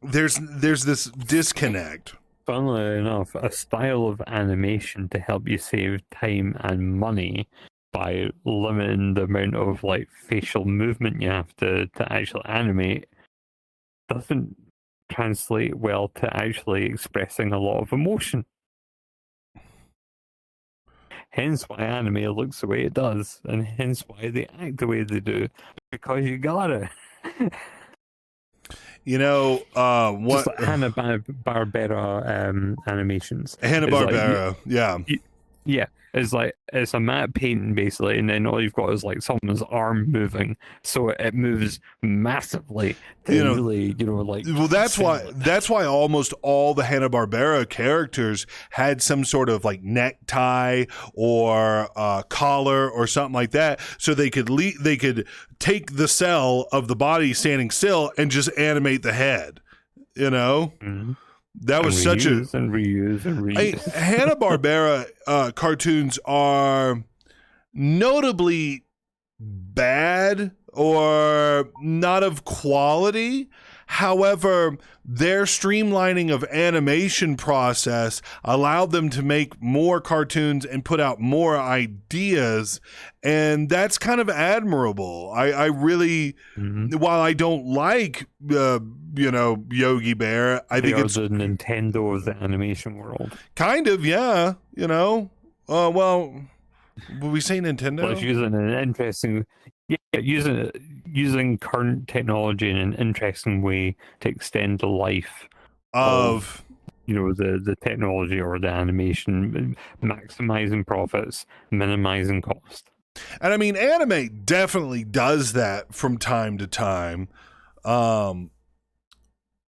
There's this disconnect. funnily enough, a style of animation to help you save time and money by limiting the amount of like facial movement you have to actually animate doesn't translate well to actually expressing a lot of emotion. Hence why anime looks the way it does, and hence why they act the way they do, because you gotta. You know, what Just like Hanna-Barbera animations. Hanna-Barbera, yeah. Yeah, it's like it's a matte painting basically, and then all you've got is like someone's arm moving, so it moves massively to really, like. Well, that's why almost all the Hanna-Barbera characters had some sort of like necktie or collar or something like that, so they could take the cell of the body standing still and just animate the head. You know. Mm-hmm. That was such a reuse. Hanna-Barbera cartoons are notably bad or not of quality. However, their streamlining of animation process allowed them to make more cartoons and put out more ideas, and that's kind of admirable. I really, while I don't like, Yogi Bear, I think it's the Nintendo of the animation world. Kind of, yeah. Well, will we say Nintendo? Well, it's using an interesting, using current technology in an interesting way to extend the life of the technology or the animation, maximizing profits, minimizing cost. And I mean, anime definitely does that from time to time.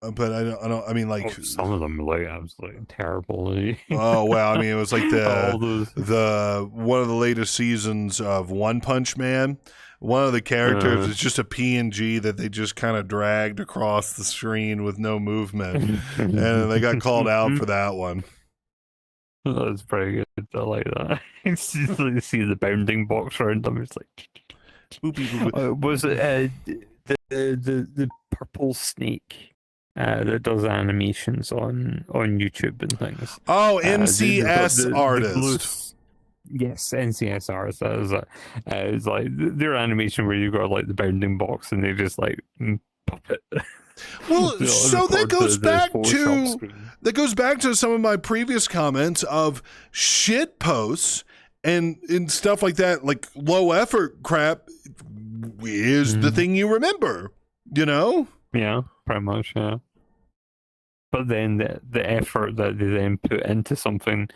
But I don't. I mean, like some of them are like absolutely terrible. Oh well, I mean, it was like those... the one of the latest seasons of One Punch Man. One of the characters is just a PNG that they just kind of dragged across the screen with no movement, and they got called out for that one. That's pretty good. I like that. You see the bounding box around them. It's like, boopy, boopy. Was it the purple snake? That does animations on YouTube and things. Oh, NCS artist. Yes, NCS artist. That is it's like their animation where you got like the bounding box and they just like puppet. Well, so that goes back to some of my previous comments of shit posts and stuff like that, like low effort crap is the thing you remember, Yeah, pretty much, yeah. But then the effort that they then put into something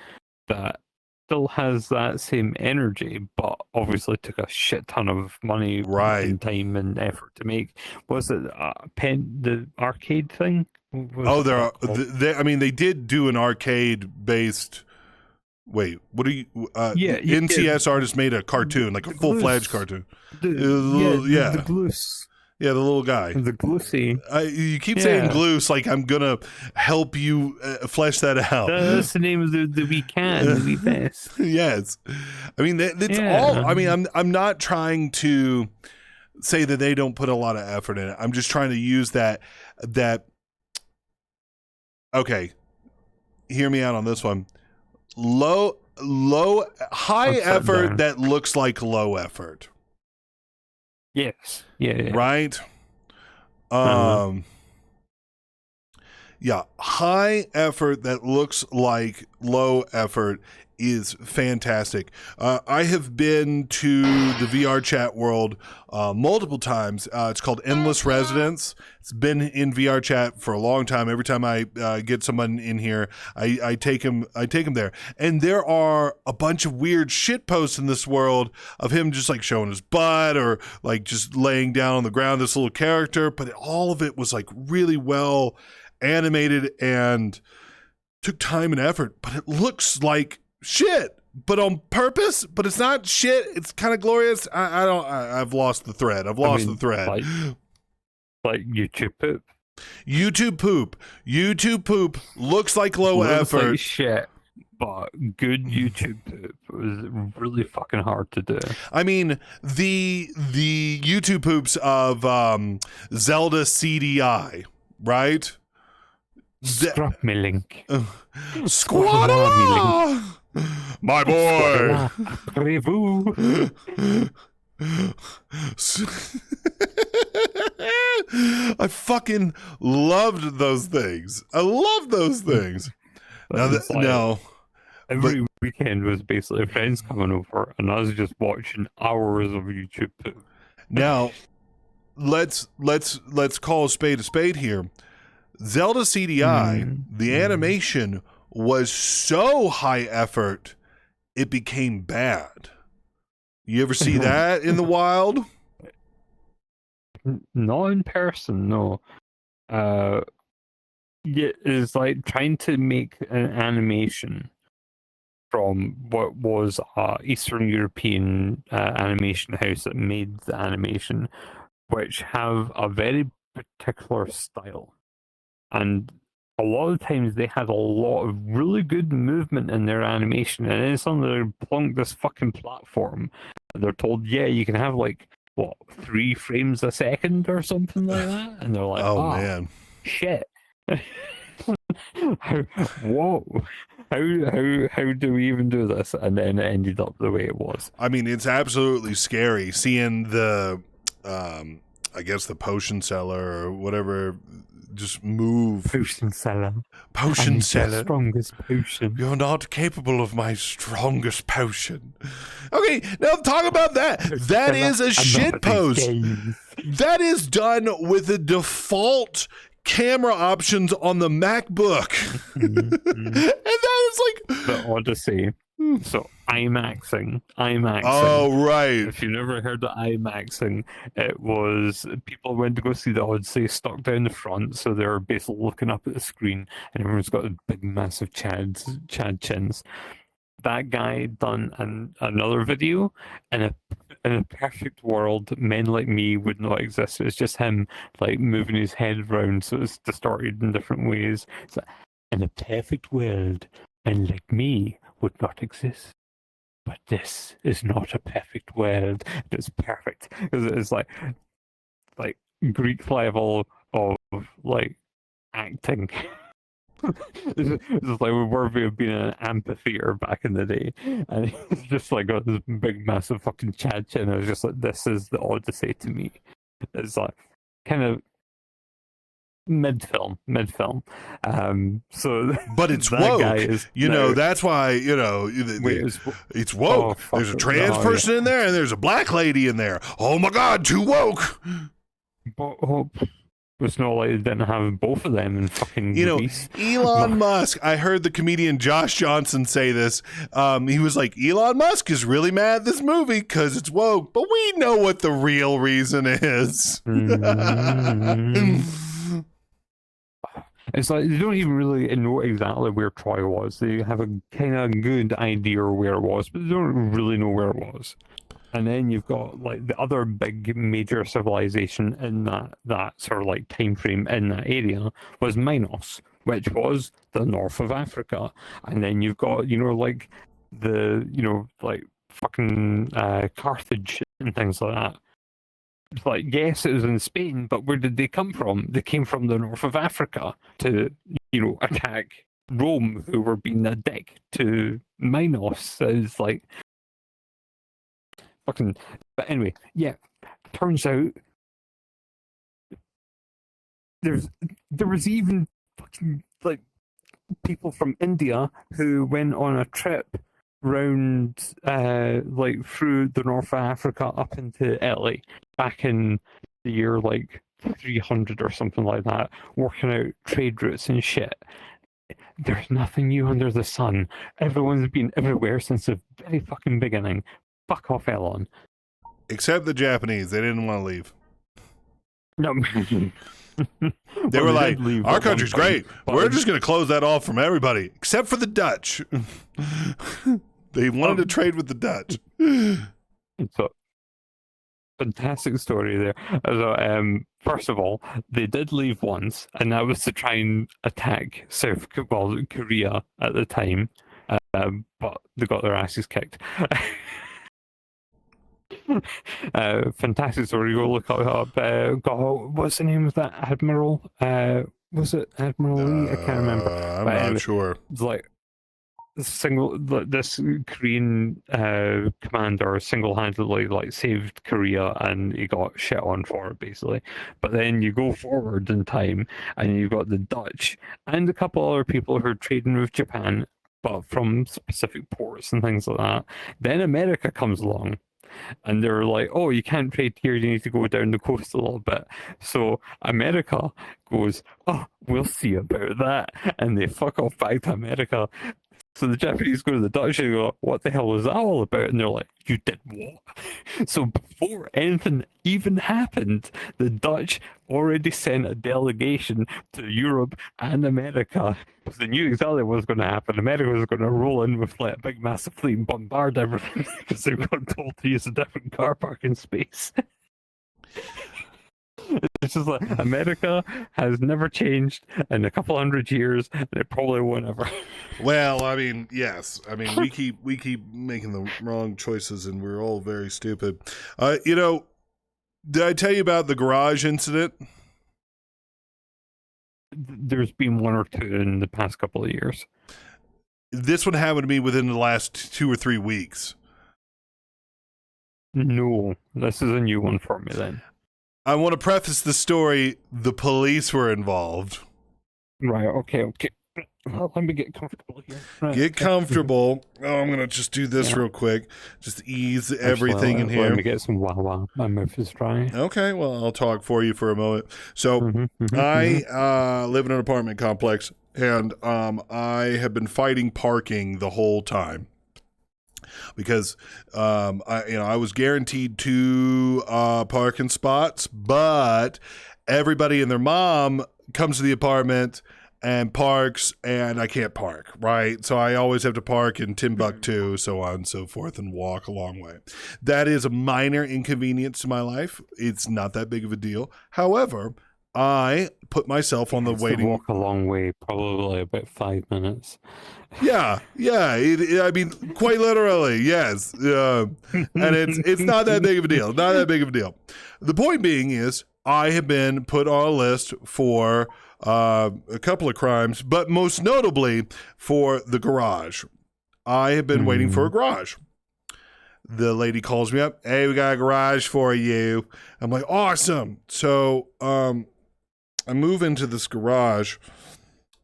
that still has that same energy, but obviously took a shit ton of money, and time, and effort to make. Was it the arcade thing? They did do an arcade-based. Wait, what are you? NCS artist made a cartoon, like a full-fledged cartoon. The Gloose. Yeah, the little guy. The Gloosey. You keep saying Gloose like I'm going to help you flesh that out. That's the name of the wee can, the wee best. Yes. I mean, that's all. I mean, I'm not trying to say that they don't put a lot of effort in it. I'm just trying to use that okay, hear me out on this one. High Upside effort down. that looks like low effort, Yes. Yeah. right? Uh-huh. Yeah, high effort that looks like low effort is fantastic. I have been to the VR chat world multiple times. It's called Endless Residence. It's been in VR chat for a long time. Every time I get someone in here, I take him there. And there are a bunch of weird shit posts in this world of him just like showing his butt or like just laying down on the ground, this little character. But all of it was like really well animated and took time and effort, but it looks like shit, but on purpose. But it's not shit. It's kind of glorious. I've lost the thread. The thread. Like YouTube poop. YouTube poop looks like low Looks effort. like shit, but good YouTube poop was really fucking hard to do. I mean, the YouTube poops of Zelda CDI, right? Scrap me link. Squadala! My boy! Prévu. I fucking loved those things. I love those things. No. Every weekend was basically friends coming over, and I was just watching hours of YouTube poop. Now, let's call a spade here. Zelda CDI, the animation was so high effort, it became bad. You ever see that in the wild? Not in person, no. Yeah, it's like trying to make an animation from what was a Eastern European animation house that made the animation, which have a very particular style. And a lot of times they had a lot of really good movement in their animation, and then suddenly they're plunked this fucking platform. And they're told, yeah, you can have like, what, 3 frames a second or something like that? And they're like, oh man. Shit. Whoa. How do we even do this? And then it ended up the way it was. I mean, it's absolutely scary seeing the, I guess the potion seller or whatever just move. Potion seller. Potion seller. Strongest potion. You're not capable of my strongest potion. Okay, now talk about that. That is a shit post. That is done with the default camera options on the MacBook. And that is like the Odyssey. So IMAXing. Oh, right. If you've never heard of IMAXing, it was people went to go see the Odyssey stuck down the front, so they're basically looking up at the screen, and everyone's got big, massive Chad chins. That guy done another video, and in a perfect world, men like me would not exist. It's just him like moving his head around, so it's distorted in different ways. So, in a perfect world, men like me would not exist. But this is not a perfect world. It's perfect because it's like Greek level of like acting. It's like we were being an amphitheater back in the day, and it's just like got this big, massive fucking Chad chin. I was just like, this is the Odyssey to me. It's like kind of mid-film. So, but it's that woke. Guy is that's why it's woke. Oh, there's a trans person in there, and there's a black lady in there. Oh my god, too woke. But it's not like they didn't have both of them in fucking movies. Elon Musk, I heard the comedian Josh Johnson say this. He was like, Elon Musk is really mad at this movie because it's woke, but we know what the real reason is. It's like they don't even really know exactly where Troy was. They have a kind of good idea where it was, but they don't really know where it was. And then you've got like the other big major civilization in that sort of like time frame in that area was Minos, which was the north of Africa. And then you've got like the like fucking Carthage and things like that. It's like, yes, it was in Spain, but where did they come from? They came from the north of Africa to attack Rome, who were being a dick to Minos. It's like fucking. But anyway, yeah. Turns out there was even fucking like people from India who went on a trip round like through the North of Africa up into Italy back in the year like 300 or something like that, working out trade routes and shit. There's nothing new under the sun. Everyone's been everywhere since the very fucking beginning. Fuck off, Elon. Except the Japanese. They didn't want to leave. No. They were like, our country's great. But We're just going to close that off from everybody, except for the Dutch. They wanted to trade with the Dutch. So, fantastic story there. So, first of all, they did leave once, and that was to try and attack Korea at the time, but they got their asses kicked. Fantastic story. Go look it up. What's the name of that admiral? Was it Admiral Lee? I can't remember. I'm But not anyway, sure. It's like this Korean commander single-handedly like saved Korea, and he got shit on for it basically. But then you go forward in time, and you've got the Dutch and a couple other people who are trading with Japan, but from specific ports and things like that. Then America comes along. And they're like, oh, you can't trade here, you need to go down the coast a little bit. So America goes, oh, we'll see about that. And they fuck off back to America. So the Japanese go to the Dutch and go, what the hell was that all about? And they're like, you did what? So before anything even happened, the Dutch already sent a delegation to Europe and America. Because they knew exactly what was going to happen. America was going to roll in with like a big massive fleet and bombard everything because they got told to use a different car parking space. It's just like America has never changed in a couple hundred years, and it probably won't ever. Well, I mean, yes. I mean, we keep making the wrong choices, and we're all very stupid. Did I tell you about the garage incident? There's been one or two in the past couple of years. This one happened to me within the last 2 or 3 weeks. No, this is a new one for me then. I want to preface the story. The police were involved. Right, okay. Well, let me get comfortable here. Right. Get comfortable. Oh, I'm going to just do this real quick. Just ease everything in here. Let me get some Wawa. My mouth is dry. Okay, well, I'll talk for you for a moment. So, I live in an apartment complex, and I have been fighting parking the whole time. Because I was guaranteed 2 parking spots, but everybody and their mom comes to the apartment and parks, and I can't park, right? So I always have to park in Timbuktu, so on and so forth, and walk a long way. That is a minor inconvenience to my life. It's not that big of a deal. However, I put myself on the waiting. Walk a long way, probably about 5 minutes. Yeah. I mean, quite literally, yes. And it's not that big of a deal. Not that big of a deal. The point being is, I have been put on a list for a couple of crimes, but most notably for the garage. I have been waiting for a garage. The lady calls me up. Hey, we got a garage for you. I'm like, awesome. So I move into this garage,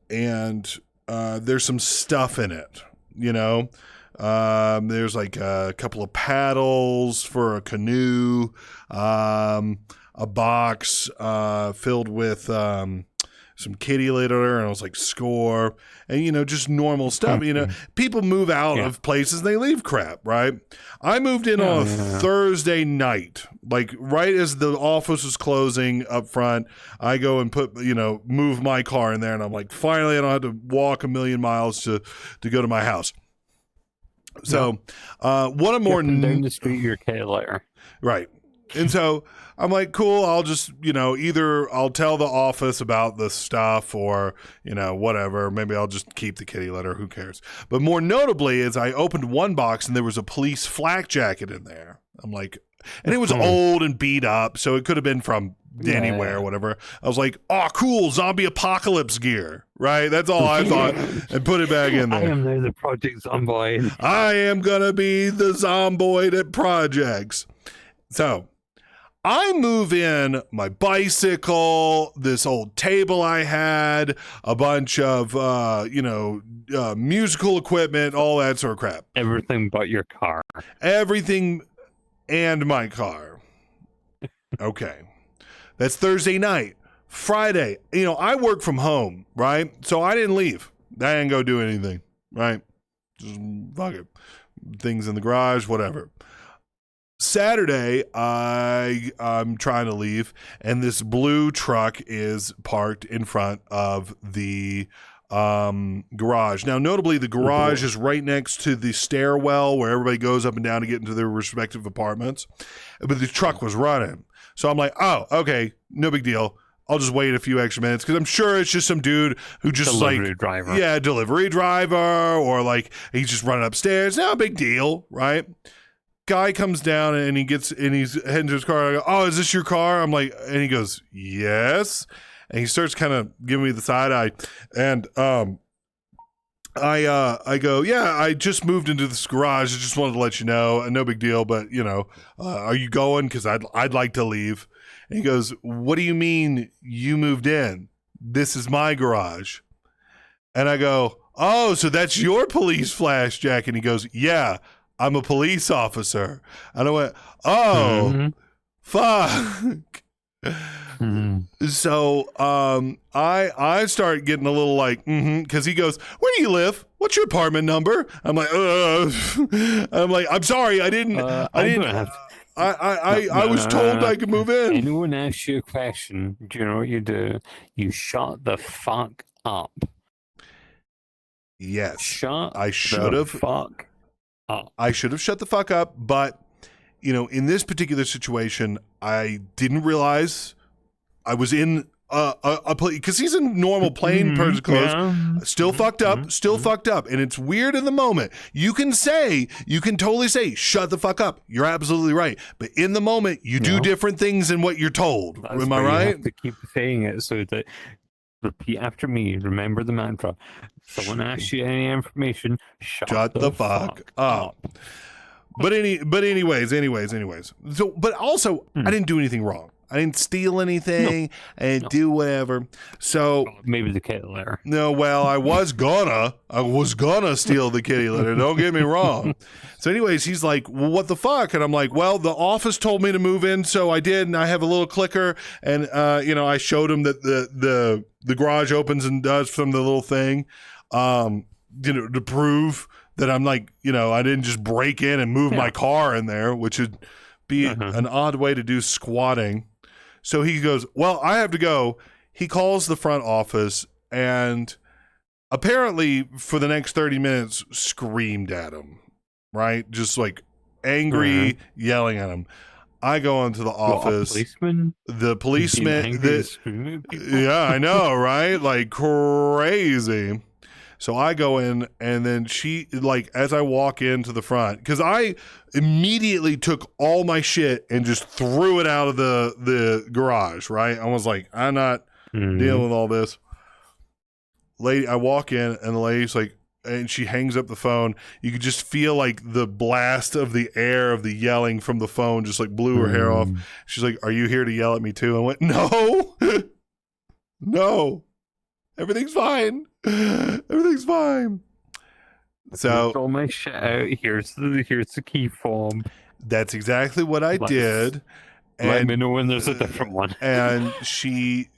and there's some stuff in it, there's like a couple of paddles for a canoe, a box filled with some kitty litter, and I was like, score, and just normal stuff. People move out of places and they leave crap, right? I moved in on a Thursday night, like right as the office was closing up front. I go and move my car in there, and I'm like, finally I don't have to walk a million miles to go to my house. So what a more down the street your kitty litter. Right. And so I'm like, cool, I'll just, either I'll tell the office about the stuff or, whatever. Maybe I'll just keep the kitty litter. Who cares? But more notably is I opened one box and there was a police flak jacket in there. I'm like, and it was old and beat up. So it could have been from anywhere Yeah. or whatever. I was like, oh, cool, zombie apocalypse gear, right? That's all I thought, and put it back in I there. am now the Project Zomboid. I am gonna be the zomboid at projects. So I move in my bicycle, this old table I had, a bunch of musical equipment, all that sort of crap. Everything but your car. Everything and my car. Okay. That's Thursday night. Friday, I work from home, right? So I didn't leave. I didn't go do anything, right? Just fuck it. Things in the garage, whatever. Saturday, I'm trying to leave, and this blue truck is parked in front of the garage. Now, notably, the garage is right next to the stairwell where everybody goes up and down to get into their respective apartments. But the truck was running. So I'm like, oh, okay, no big deal. I'll just wait a few extra minutes because I'm sure it's just some dude who just Delivery driver. Yeah, delivery driver, or like he's just running upstairs. No big deal, right? Guy comes down and he's heading to his car. I go, oh, is this your car? I'm like, and he goes, yes. And he starts kind of giving me the side eye. And I go, yeah, I just moved into this garage. I just wanted to let you know. No big deal, but are you going? Because I'd like to leave. And he goes, what do you mean you moved in? This is my garage. And I go, oh, so that's your police flash, Jack. And he goes, yeah, I'm a police officer. And I went, oh, fuck. So I start getting a little like, because he goes, where do you live? What's your apartment number? I'm like, I'm sorry, I didn't. I was told I could move in. Anyone asks you a question, do you know what you do? You shut the fuck up. Yes. I should have. Fuck up. I should have shut the fuck up, but in this particular situation, I didn't realize I was in a plane because he's in normal plain person clothes. Yeah. Still fucked up, and it's weird in the moment. You can totally say, "Shut the fuck up." You're absolutely right, but in the moment, you do different things than what you're told. That's Am I why right? You have to keep saying it so that repeat after me. Remember the mantra. Someone asks you any information, shut the fuck up. But anyways. So, but also, I didn't do anything wrong. I didn't steal anything. I didn't do whatever. So maybe the kitty litter. No, well, I was gonna steal the kitty litter. Don't get me wrong. So anyways, he's like, well, what the fuck? And I'm like, well, the office told me to move in, so I did, and I have a little clicker, and I showed him that the garage opens and does from the little thing, to prove that I'm like, I didn't just break in and move my car in there, which would be an odd way to do squatting. So he goes, well, I have to go. He calls the front office and apparently for the next 30 minutes screamed at him, right? Just like angry, yelling at him. I go into the office. The policeman. Yeah, I know, right? Like crazy. So I go in, and then she, like, as I walk into the front, because I immediately took all my shit and just threw it out of the garage, right? I was like, I'm not dealing with all this. Lady, I walk in, and the lady's like, and she hangs up the phone. You could just feel like the blast of the air of the yelling from the phone just like blew her hair off. She's like, are you here to yell at me too? I went, no, no, everything's fine. Everything's fine. So all my shit out. Here's the key form. That's exactly what I did. And let me know when there's a different one. And she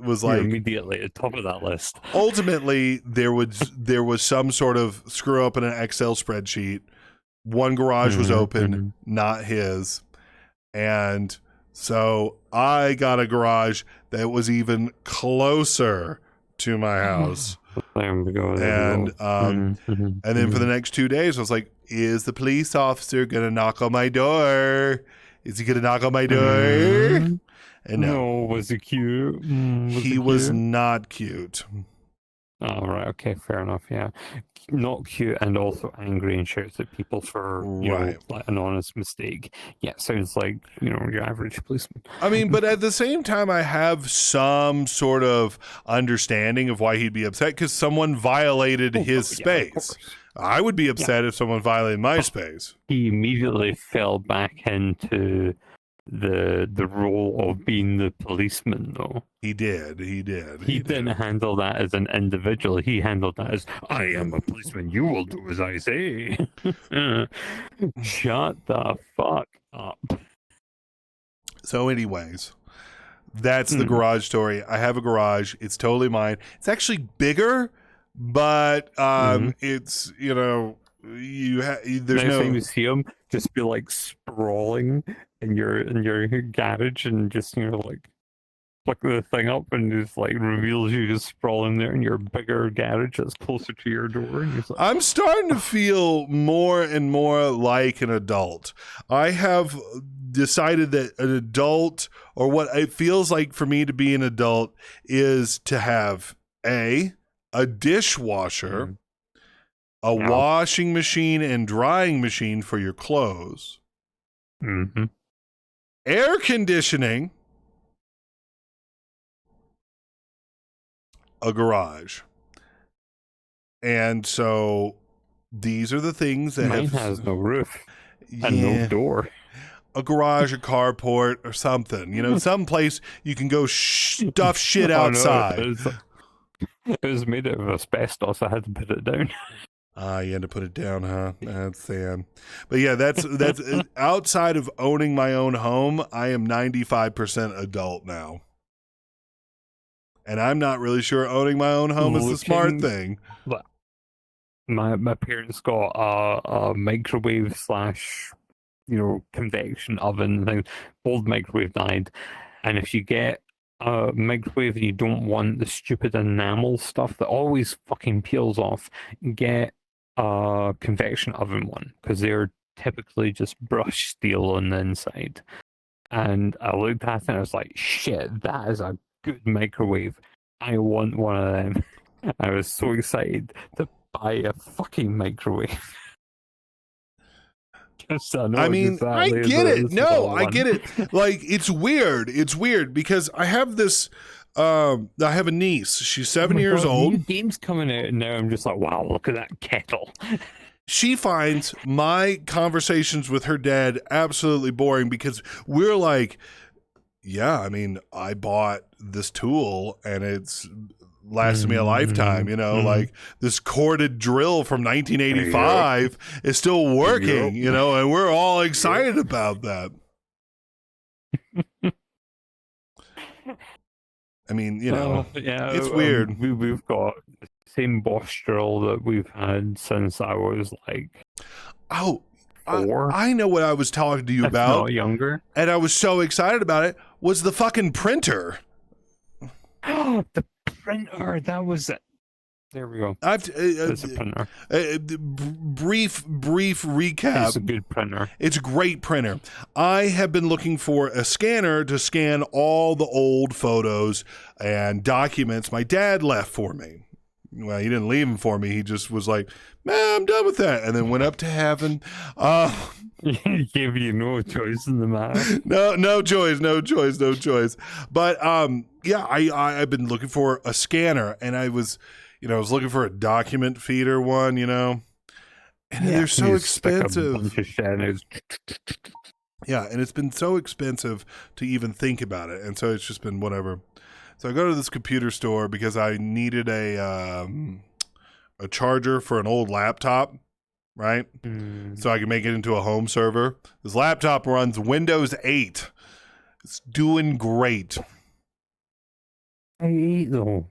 was like, you're immediately at the top of that list. Ultimately, there was some sort of screw up in an Excel spreadsheet. One garage was open, not his, and so I got a garage that was even closer to my house. There we go. And then for the next 2 days, I was like, is the police officer gonna knock on my door? Is he gonna knock on my door? And no, was he cute? He was not cute. Oh, right. Okay, fair enough. Yeah. Not cute and also angry and shouts at people for, Right. like an honest mistake. Yeah, sounds like, your average policeman. I mean, but at the same time, I have some sort of understanding of why he'd be upset because someone violated his Yeah, of space. course. I would be upset if someone violated my space. He immediately fell back into the role of being the policeman, though. He did. He did. He didn't handle that as an individual. He handled that as, I am a policeman. You will do as I say. Shut the fuck up. So, anyways, that's the garage story. I have a garage. It's totally mine. It's actually bigger, but it's there's Next no. time you see him, just be like sprawling in your garage, and just like flick the thing up, and just like reveals you just sprawling there in your bigger garage that's closer to your door. And he's like, I'm starting to feel more and more like an adult. I have decided that an adult, or what it feels like for me to be an adult, is to have a dishwasher, a Yeah. washing machine and drying machine for your clothes, air conditioning, a garage. And so these are the things that mine have has no roof and no door. a garage, a carport, or something. Some place you can go stuff shit Oh, no, outside. it was made out of asbestos. I had to put it down. You had to put it down, huh? That's sad. But yeah, that's outside of owning my own home, I am 95% adult now. And I'm not really sure owning my own home is the smart thing. My parents got a microwave / convection oven thing. Old microwave died, and if you get a microwave and you don't want the stupid enamel stuff that always fucking peels off, get a convection oven one, because they're typically just brushed steel on the inside. And I looked at it and I was like, shit, that is a good microwave. I want one of them. I was so excited to buy a fucking microwave. I mean, I get it. No, I get it. Like, it's weird. It's weird because I have this. I have a niece. She's 7 years old. New games coming out, and now I'm just like, wow, look at that kettle. She finds my conversations with her dad absolutely boring because we're like, yeah, I mean, I bought this tool and it's lasted me a lifetime, like this corded drill from 1985 is still working, and we're all excited about that. I mean, it's weird. We've got the same Bosch drill that we've had since I was like 4. I know what I was talking to you If about. not younger. And I was so excited about it, was the fucking printer. The printer, that was it. There we go. It's a printer. Brief recap. It's a good printer. It's a great printer. I have been looking for a scanner to scan all the old photos and documents my dad left for me. Well, he didn't leave them for me. He just was like, man, I'm done with that. And then went up to heaven. He gave you no choice in the matter. No choice. But I've been looking for a scanner, and I was looking for a document feeder one, and they're so expensive. Yeah, and it's been so expensive to even think about it, and so it's just been whatever. So I go to this computer store because I needed a charger for an old laptop, right? So I can make it into a home server. This laptop runs Windows 8. It's doing great. I hate though.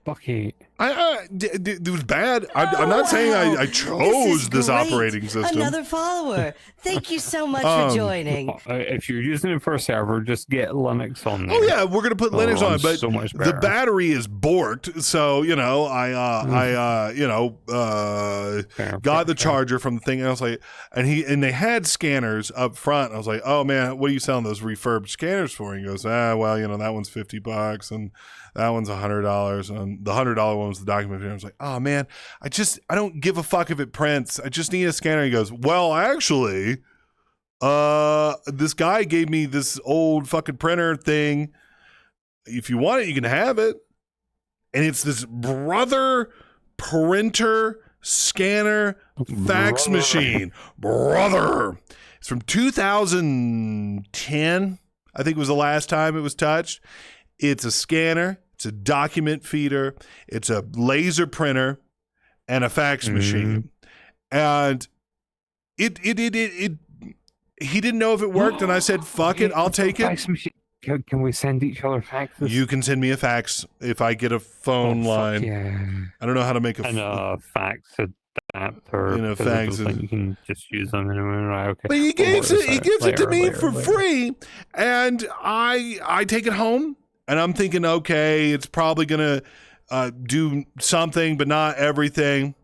Fuck it. It was bad. I'm not saying I chose this great. operating system. Another follower. Thank you so much for joining. If you're using it for a server, just get Linux on there. Oh yeah, we're gonna put Linux on it, but so much the better. battery is borked. So got the charger from the thing. And I was like, and they had scanners up front. I was like, oh man, what are you selling those refurbed scanners for? And he goes, well, that one's $50 and that one's $100, and the $100 one was the document feeder. I was like, oh man, I don't give a fuck if it prints. I just need a scanner. He goes, well, actually, this guy gave me this old fucking printer thing. If you want it, you can have it. And it's this Brother printer scanner fax machine. Brother. It's from 2010. I think was the last time it was touched. It's a scanner. It's a document feeder. It's a laser printer and a fax machine. And it he didn't know if it worked, and I said, fuck it, I'll take it. Can we send each other faxes? You can send me a fax if I get a phone line. Yeah. I don't know how to make a fax adapter. You know, fax. You can just use them anyway. Right? Okay. But he gives it to me for free, and I take it home, and I'm thinking, okay, it's probably gonna do something, but not everything.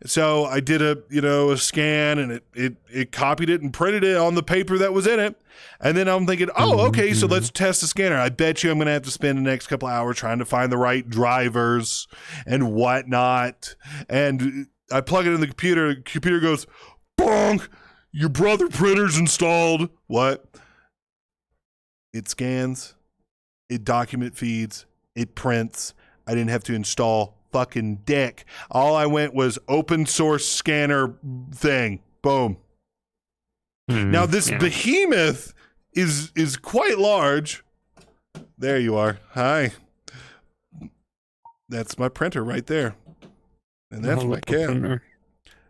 So I did a scan, and it copied it and printed it on the paper that was in it. And then I'm thinking, oh, okay, so let's test the scanner. I bet you I'm going to have to spend the next couple of hours trying to find the right drivers and whatnot. And I plug it in the computer. The computer goes, bonk, your Brother printer's installed. What? It scans. It document feeds. It prints. I didn't have to install fucking dick. All I went was open source scanner thing. Boom. Now this behemoth is quite large. There you are. Hi. That's my printer right there. And that's my cat. Printer.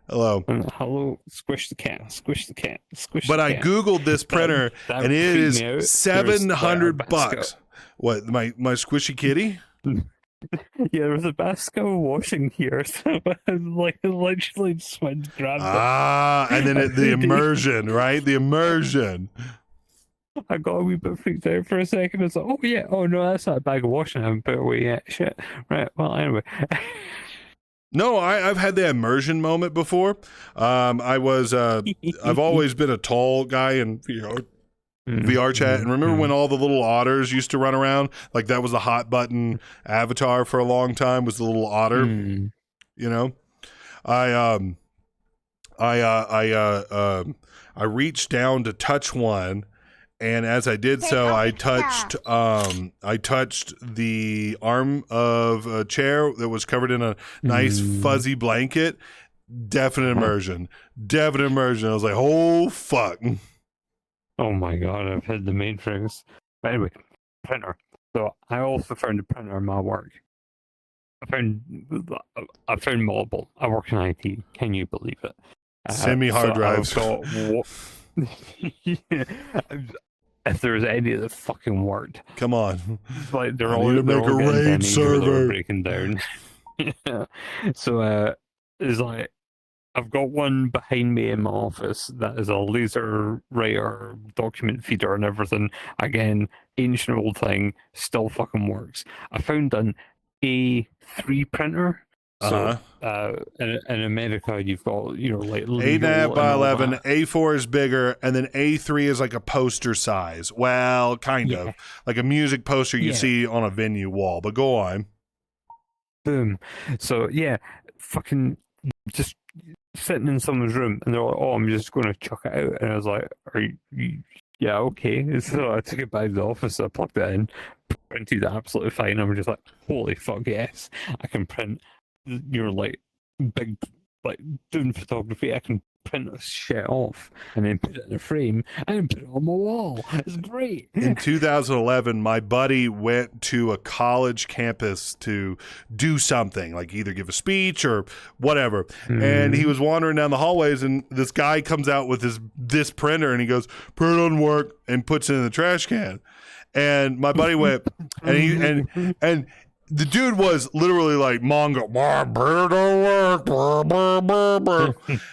Hello. Hello. Squish the cat. Squish the cat. Squish but the I cat. Googled this printer and it is $700. What, my squishy kitty? Yeah, there was a Basco washing here, so I literally just went and grabbed it. And then the immersion, right? The immersion. I got a wee bit freaked out for a second. It's like, oh yeah, oh no, that's not a bag of washing. I haven't put it away yet. Shit. Right. Well, anyway. No, I've had the immersion moment before. I've always been a tall guy in VR chat, and remember when all the little otters used to run around? Like that was the hot button avatar for a long time, was the little otter. You know, I reached down to touch one, and as I did so, I touched the arm of a chair that was covered in a nice fuzzy blanket. Definite immersion. I was like, oh fuck. Oh my god, I've hit the matrix. But anyway, printer. So I also found a printer in my work. I found multiple. I work in IT. Can you believe it? Send me hard drives. If there's any that fucking worked. Come on. Like they're I all need to make a RAID server. Breaking down. So it's like I've got one behind me in my office that is a laser writer, document feeder and everything. Again, ancient old thing, still fucking works. I found an A3 printer. So in America, you've got, like 8.5 by 11. A4 is bigger, and then A3 is like a poster size. Well, kind of like a music poster you see on a venue wall. But go on. Boom. So fucking just sitting in someone's room, and they're like, "Oh, I'm just going to chuck it out," and I was like, "Are you? Yeah, okay." So I took it back to the office. I plugged it in, printed it absolutely fine. I'm just like, "Holy fuck, yes! I can print." Like big, like doing photography. I can print this shit off and then put it in a frame and then put it on my wall. It's great. In 2011, my buddy went to a college campus to do something, like either give a speech or whatever. And he was wandering down the hallways, and this guy comes out with this printer, and he goes, "Print doesn't work," and puts it in the trash can. And my buddy went, and the dude was literally like Mongo,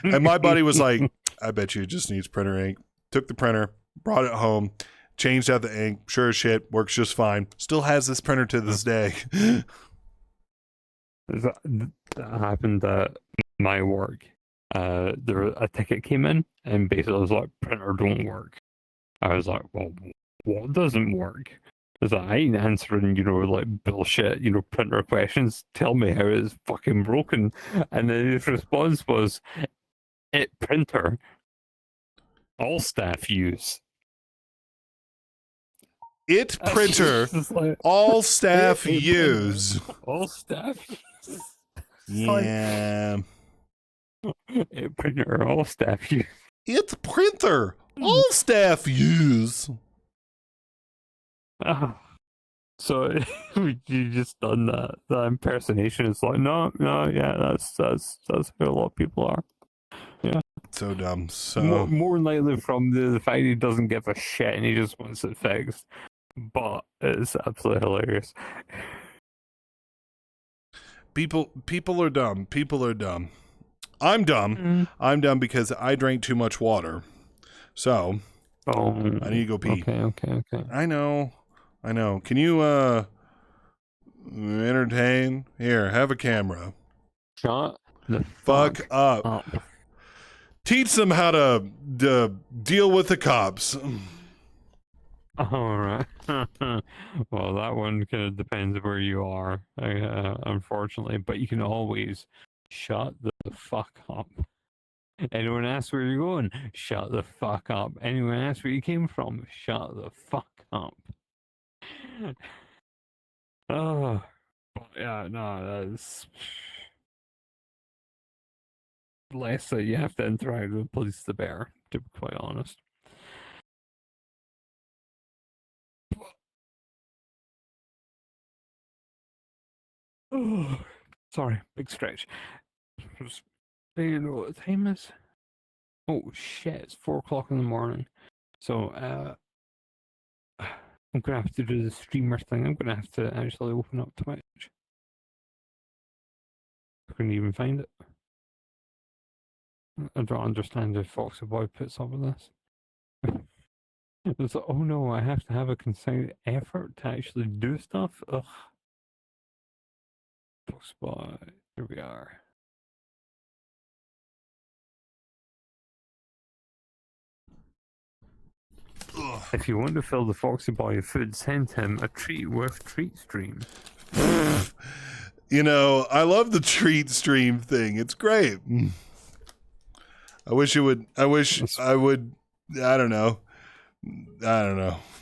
and my buddy was like, "I bet you it just needs printer ink." Took the printer, brought it home, changed out the ink. Sure as shit, works just fine. Still has this printer to this day. That happened at my work. A ticket came in, and basically it was like, "Printer don't work." I was like, "Well, what doesn't work?" It's like, I ain't answering, like bullshit, printer questions. Tell me how it's fucking broken. And then his response was, "It printer. All staff use." It printer. It's like, All staff It use. all staff use. Yeah. It printer. All staff use. It's printer. All staff use. Ah. So you just done that impersonation. It's like no, yeah, that's how a lot of people are. So dumb. So More likely from the fact he doesn't give a shit and he just wants it fixed. But it's absolutely hilarious. people are dumb. People are dumb. I'm dumb. I'm dumb because I drank too much water. So Oh, I need to go pee. Okay. I know. Can you entertain? Here, have a camera. Shut the Fuck up. up. Teach them how to deal with the cops. All right. Well, that one kind of depends where you are, unfortunately. But you can always shut the fuck up. Anyone asks where you're going? Shut the fuck up. Anyone asks where you came from? Shut the fuck up. Oh, yeah, no, that's less that you have to interact with police the better, to be quite honest. Oh, sorry, big stretch. Do you know what the time is? Oh shit, it's 4 o'clock in the morning. So, I'm gonna have to do the streamer thing. I'm gonna have to actually open up Twitch. I couldn't even find it. I don't understand how Foxy Boy puts up with this. It's like, oh no, I have to have a concerted effort to actually do stuff. Ugh. Foxy Boy, here we are. Ugh. If you want to fill the Foxy Boy with food, send him a treat with treat stream. I love the treat stream thing. It's great. I wish I would. I don't know.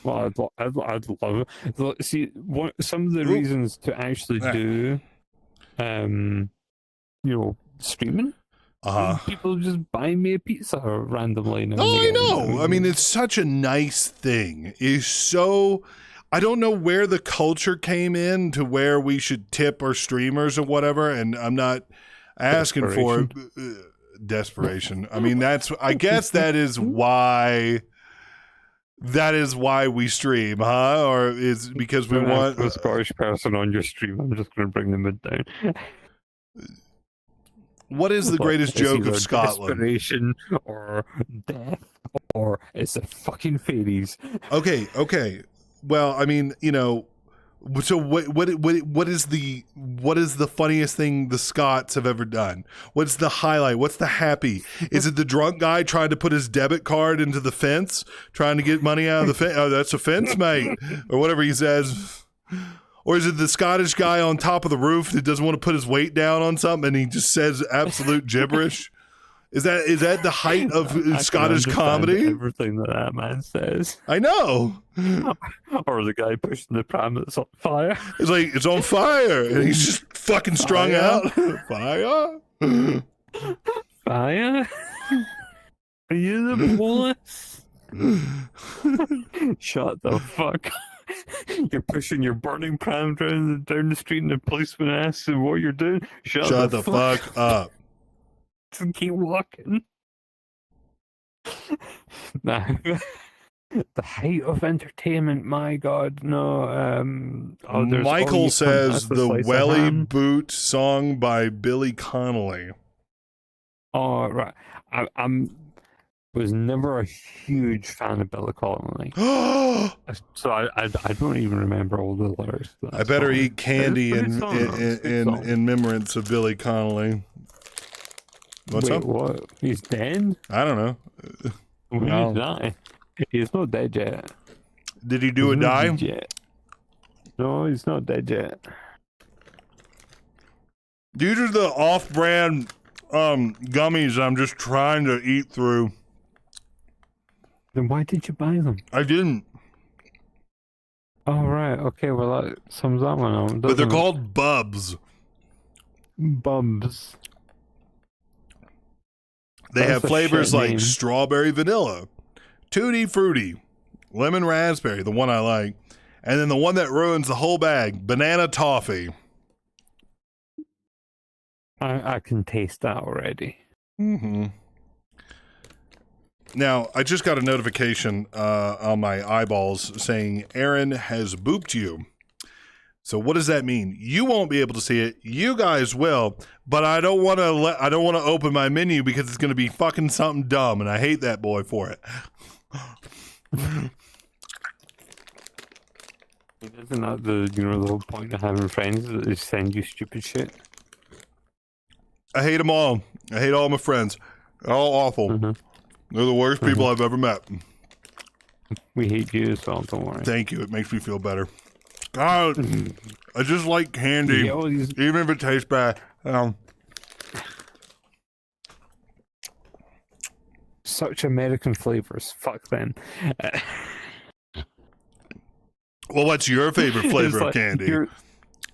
Well, I'd love it. See, some of the reasons to actually do, streaming. People just buy me a pizza randomly. Oh, I know. I mean, it's such a nice thing. It's so. I don't know where the culture came in to where we should tip our streamers or whatever, and I'm not asking for desperation. I mean, I guess that is why we stream, huh? Or is because we want a Scottish person on your stream. I'm just going to bring them down. What is the greatest joke of Scotland? Desperation or death, or it's the fucking fairies. Okay. Well, I mean, so what is the funniest thing the Scots have ever done? What's the highlight? What's the happy? Is it the drunk guy trying to put his debit card into the fence, trying to get money out of the fence? Oh, that's a fence, mate, or whatever he says. Or is it the Scottish guy on top of the roof that doesn't want to put his weight down on something and he just says absolute gibberish? Is that the height of Scottish comedy? Everything that man says. I know. Or the guy pushing the pram that's on fire. It's like, it's on fire. And he's just fucking strung out. Fire? Fire? Are you the police? Shut the fuck up. You're pushing your burning pram down the street and the policeman asks you what you're doing. Shut the fuck up. Just keep walking. Nah. The height of entertainment, my god, no. Michael says the Welly Boot song by Billy Connolly. Oh, right. I'm was never a huge fan of Billy Connolly. So I don't even remember all the lyrics. I better eat candy in remembrance of Billy Connolly. What's up? What? He's dead? I don't know. When did he die? He's not dead yet. Did he do a die? Yet. No, he's not dead yet. These are the off-brand gummies I'm just trying to eat through. Then why did you buy them? I didn't. Oh, right. Okay, well, that sums that one up. But they're doesn't it? called Bubs. Bubs. They That's have a flavors shit like name. strawberry vanilla, tutti fruity, lemon raspberry, the one I like, and then the one that ruins the whole bag, banana toffee. I can taste that already. Mm-hmm. Now, I just got a notification on my eyeballs saying Aaron has booped you. So what does that mean? You won't be able to see it. You guys will, but I don't want to open my menu because it's going to be fucking something dumb, and I hate that boy for it. Isn't that the whole point of having friends is they send you stupid shit? I hate them all. I hate all my friends. They're all awful. Mm-hmm. They're the worst people I've ever met. We hate you as well, don't worry. Thank you. It makes me feel better. God, I just like candy, Yeah, all these- even if it tastes bad. Such American flavors. Fuck them. Well, what's your favorite It's flavor of like, candy?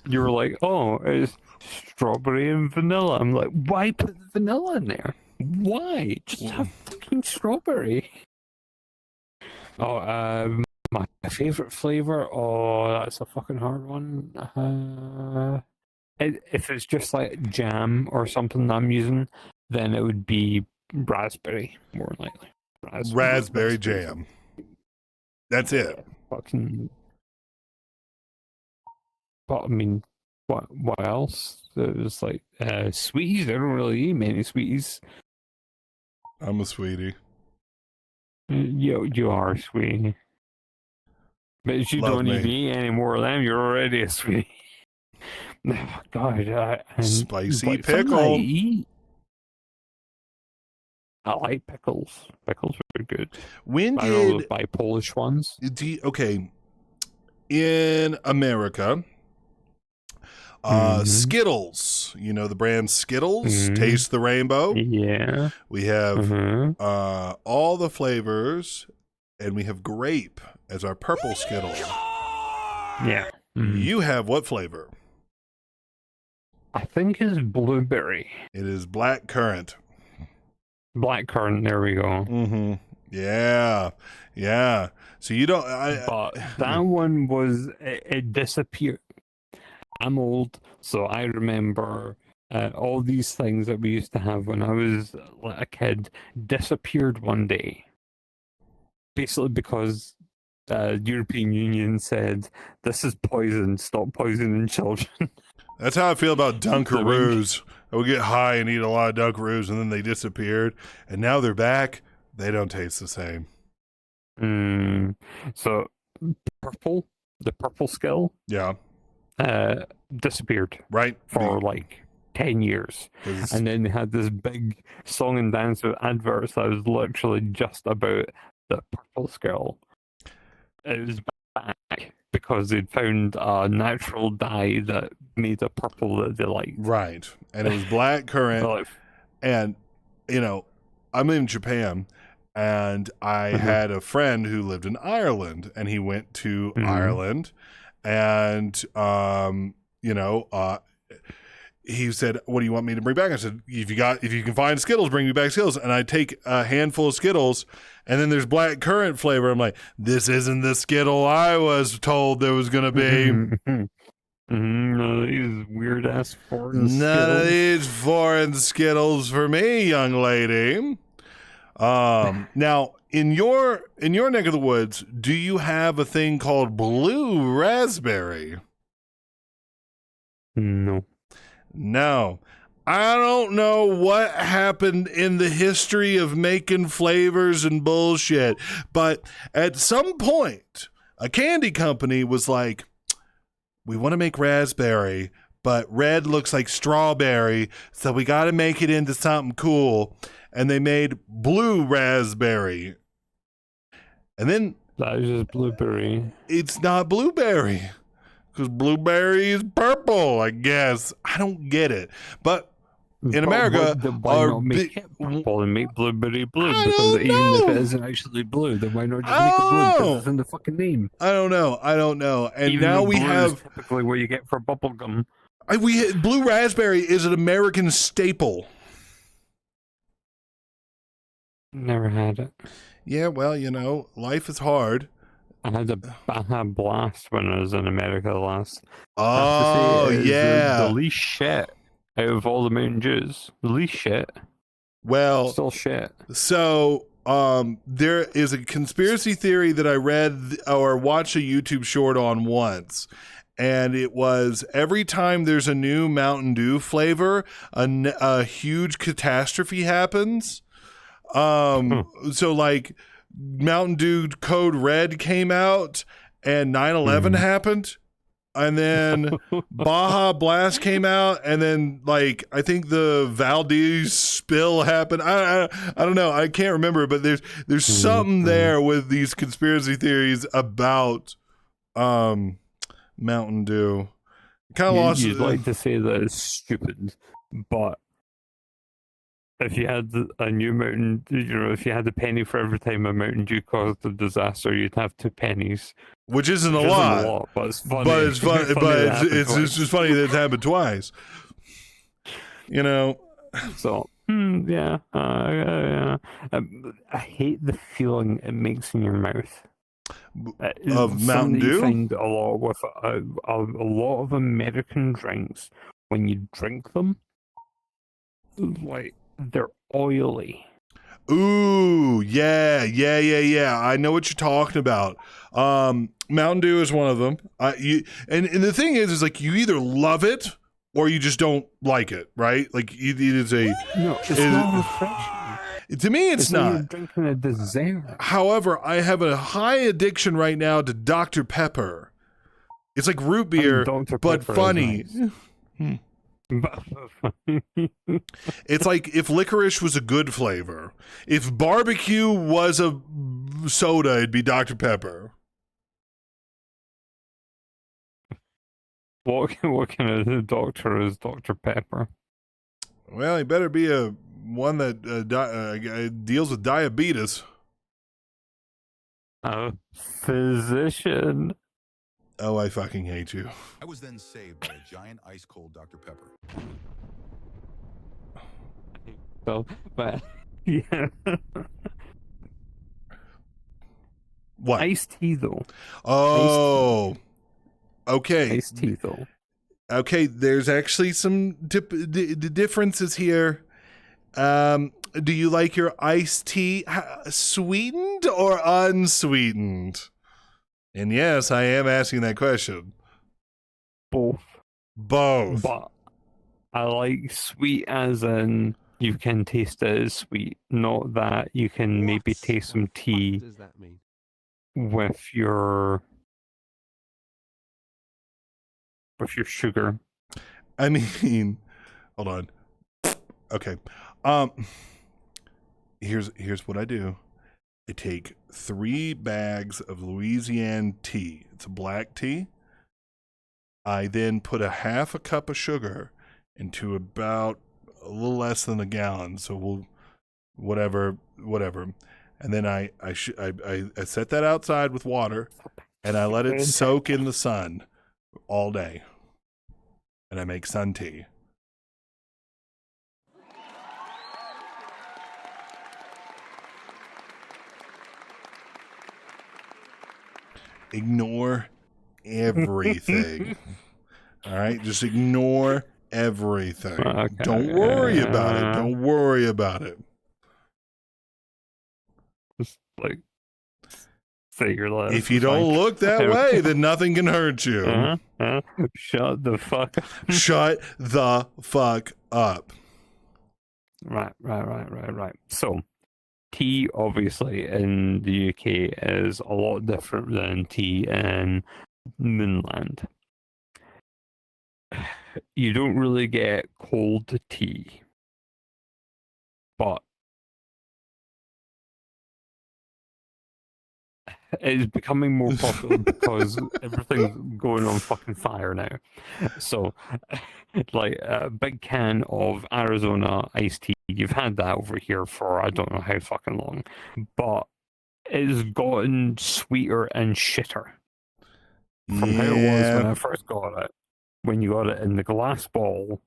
You're like, oh, it's strawberry and vanilla. I'm like, why put the vanilla in there? Why? Just have fucking strawberry. Oh, my favorite flavor. Oh, that's a fucking hard one. If it's just like jam or something that I'm using, then it would be raspberry, more than likely. Raspberry jam. That's it. Fucking. But I mean, what else? There's like sweeties. I don't really eat many sweeties. I'm a sweetie. You are a sweetie. But if you Love don't me. even eat any more of them, you're already a sweetie. Oh, God, and, Spicy like, something pickle. I eat. I like pickles. Pickles are good. When I don't did buy Polish ones. okay? In America, Mhm. Skittles. You know the brand Skittles. Mhm. Taste the rainbow. Yeah. We have Mhm. all the flavors, and we have grape as our purple Skittle. Yeah. Mhm. You have what flavor? I think it's blueberry. It is black currant. Blackcurrant, there we go. Mm-hmm. Yeah. Yeah. So you don't But that one was, it disappeared. I'm old, so I remember all these things that we used to have when I was a kid disappeared one day. Basically because the European Union said, this is poison, stop poisoning children. That's how I feel about Dunkaroos. I would get high and eat a lot of Dunkaroos, and then they disappeared. And now they're back. They don't taste the same. So the purple skill, Yeah. disappeared Right? for like 10 years. 'Cause- And then they had this big song and dance with adverts that was literally just about the purple skill. It was back because they'd found a natural dye that made a purple that they liked. right. And it was black currant. They're like, And, you know, I'm in Japan, and I Mhm. had a friend who lived in Ireland, and he went to Mhm. Ireland, and, he said, what do you want me to bring back? I said, if you can find Skittles, bring me back Skittles. And I take a handful of Skittles, and then there's black currant flavor. I'm like, this isn't the Skittle I was told there was going to be. None of these weird ass foreign None of Skittles. these foreign Skittles for me, young lady. Now, in your neck of the woods, do you have a thing called blue raspberry? No. No. I don't know what happened in the history of making flavors and bullshit, but at some point, a candy company was like, we want to make raspberry, but red looks like strawberry, so we got to make it into something cool. And they made blue raspberry. And then That is just blueberry. it's not blueberry Because blueberry is purple, I guess. I don't get it. But in But America, why our not make bi- it purple and make blueberry blue? I Because don't even if it know. isn't actually blue, then why not just I make it blue? don't Because know. it's in the fucking name. I don't know. And Even now though we blue is have typically what you get for bubblegum. blue raspberry is an American staple. Never had it. Yeah, well, life is hard. I had a blast when I was in America last. Oh, I have to say, it is the yeah. least shit out of all the Mountain Dews. The least shit. Well, Still shit. so there is a conspiracy theory that I read or watched a YouTube short on once. And it was every time there's a new Mountain Dew flavor, a huge catastrophe happens. So like Mountain Dew Code Red came out and 9/11 happened. And then Baja Blast came out, and then like I think the Valdez spill happened. I don't know. I can't remember, but there's something there with these conspiracy theories about Mountain Dew. Kind of lost. You'd like to say that it's stupid, but if you had a new Mountain, if you had a penny for every time a Mountain Dew caused a disaster, you'd have 2 pennies. Which isn't a Which isn't lot. a lot, but it's funny. But it's fun. But it's twice. just funny that it's happened twice. So yeah, yeah. I hate the feeling it makes in your mouth. Of Mountain Dew? You find a lot with a lot of American drinks when you drink them, like they're oily. Ooh, yeah. I know what you're talking about. Mountain Dew is one of them. And the thing is like you either love it or you just don't like it, right? Like it is a No, it's not refreshing. to me, it's like not. you're drinking a dessert. However, I have a high addiction right now to Dr. Pepper. It's like root beer, Dr. but Pepper is funny. nice. It's like if licorice was a good flavor. If barbecue was a soda, it'd be Dr. Pepper. What kind of doctor is Dr. Pepper? Well, he better be one that deals with diabetes. A physician. Oh, I fucking hate you. I was then saved by a giant ice cold Dr. Pepper. So, but yeah. What? Iced tea though. Oh. Okay. Iced tea though. Okay, there's actually some differences here. Do you like your iced tea sweetened or unsweetened? And yes, I am asking that question. Both. Both. But I like sweet as in you can taste it as sweet, not that you can maybe taste some tea What does that mean? with your sugar. I mean, hold on. Okay. Here's what I do. I take 3 bags of Louisiana tea. It's a black tea. I then put a half a cup of sugar into about a little less than a gallon. So we'll whatever. And then I set that outside with water and I let it soak in the sun all day. And I make sun tea. Ignore everything. All right? Just ignore everything. Okay. Don't worry about it. Don't worry about it. Just like say your last. If you don't look that way, then nothing can hurt you. Shut the fuck up. Shut the fuck up. Right. So, tea obviously in the UK is a lot different than tea in mainland. You don't really get cold tea, but it's becoming more popular because everything's going on fucking fire now. So, like a big can of Arizona iced tea, you've had that over here for I don't know how fucking long, but it's gotten sweeter and shitter from how it was when I first got it. When you got it in the glass ball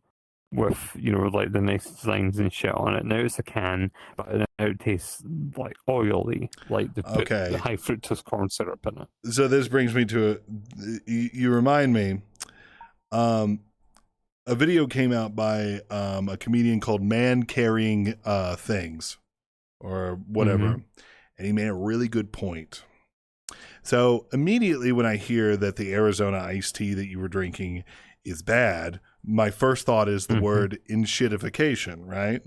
with, you know, like the nice designs and shit on it. Now it's a can, but now it tastes like oily, like the high fructose corn syrup in it. So this brings me to you remind me, a video came out by a comedian called Man Carrying Things or whatever, and he made a really good point. So immediately when I hear that the Arizona iced tea that you were drinking is bad, my first thought is the word enshittification, right?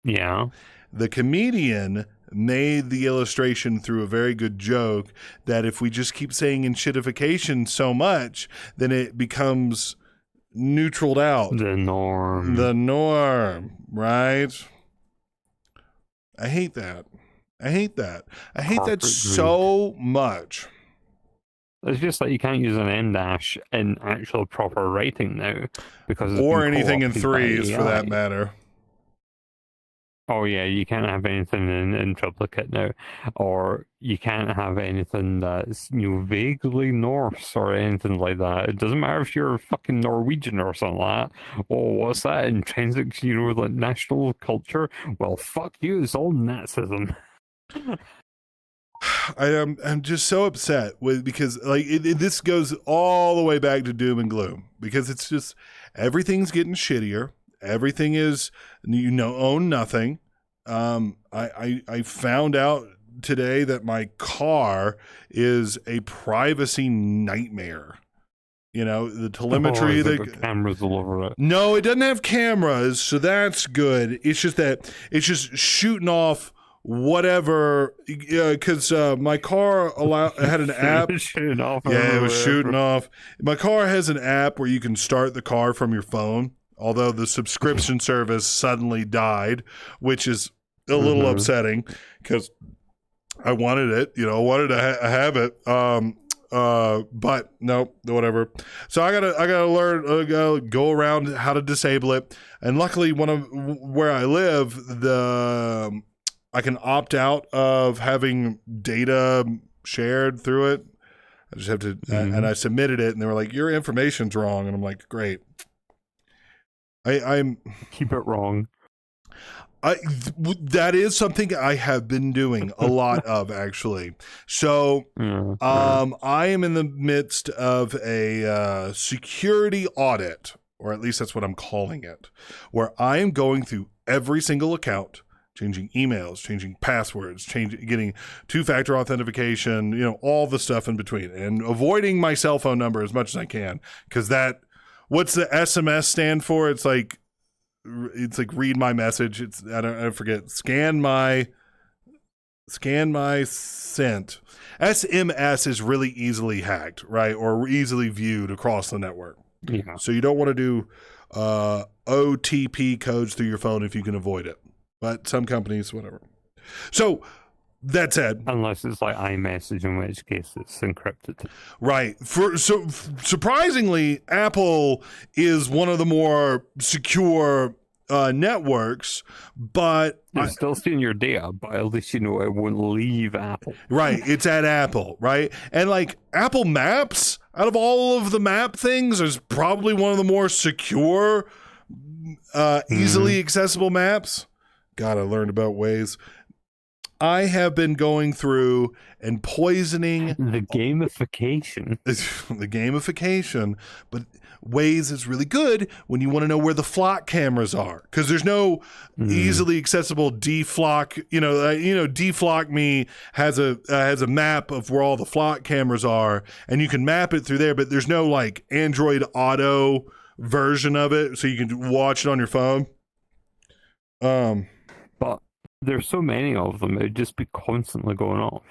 Yeah. The comedian made the illustration through a very good joke that if we just keep saying enshittification so much, then it becomes neutraled out. The norm. The norm, right? I hate that. I hate that. I hate that so much. It's just like you can't use an M dash in actual proper writing now because or anything in threes for that matter. Oh yeah, you can't have anything in triplicate now, or you can't have anything that's, you know, vaguely Norse or anything like that. It doesn't matter if you're fucking Norwegian or something like that. Oh, what's that? Intrinsic, you know, like national culture? Well, fuck you. It's all Nazism. I'm just so upset because like this goes all the way back to doom and gloom because it's just everything's getting shittier. Everything is, you know, own nothing. I found out today that my car is a privacy nightmare. You know, the telemetry the cameras all over it. No, it doesn't have cameras, so that's good. It's just that it's just shooting off whatever, because my car had an app. It was shooting off. Yeah, it was shooting off. My car has an app where you can start the car from your phone, although the subscription service suddenly died, which is a little upsetting because I wanted it. You know, I wanted to have it. But no, whatever. So I gotta learn, go around how to disable it. And luckily, where I live, I can opt out of having data shared through it. I just have to, and I submitted it, and they were like, "Your information's wrong," and I'm like, "Great." I'm keep it wrong. That is something I have been doing a lot of, actually. So, I am in the midst of a security audit, or at least that's what I'm calling it, where I am going through every single account, changing emails, changing passwords, getting two-factor authentication, you know, all the stuff in between, and avoiding my cell phone number as much as I can, because what's the SMS stand for? It's like read my message. I forget. Scan my sent. SMS is really easily hacked, right? Or easily viewed across the network. Yeah. So you don't want to do OTP codes through your phone if you can avoid it. But some companies, whatever. So that said, unless it's like iMessage, in which case it's encrypted. Right. Surprisingly, Apple is one of the more secure networks, but you're still seeing your data, but at least you know it won't leave Apple. Right. It's at Apple, right? And like Apple Maps, out of all of the map things, is probably one of the more secure, easily accessible maps. God, I learned about Waze. I have been going through and poisoning the gamification. The gamification, but Waze is really good when you want to know where the flock cameras are, because there's no easily accessible deflock. Deflock Me has a map of where all the flock cameras are, and you can map it through there. But there's no like Android Auto version of it, so you can watch it on your phone. But there's so many of them, it'd just be constantly going off.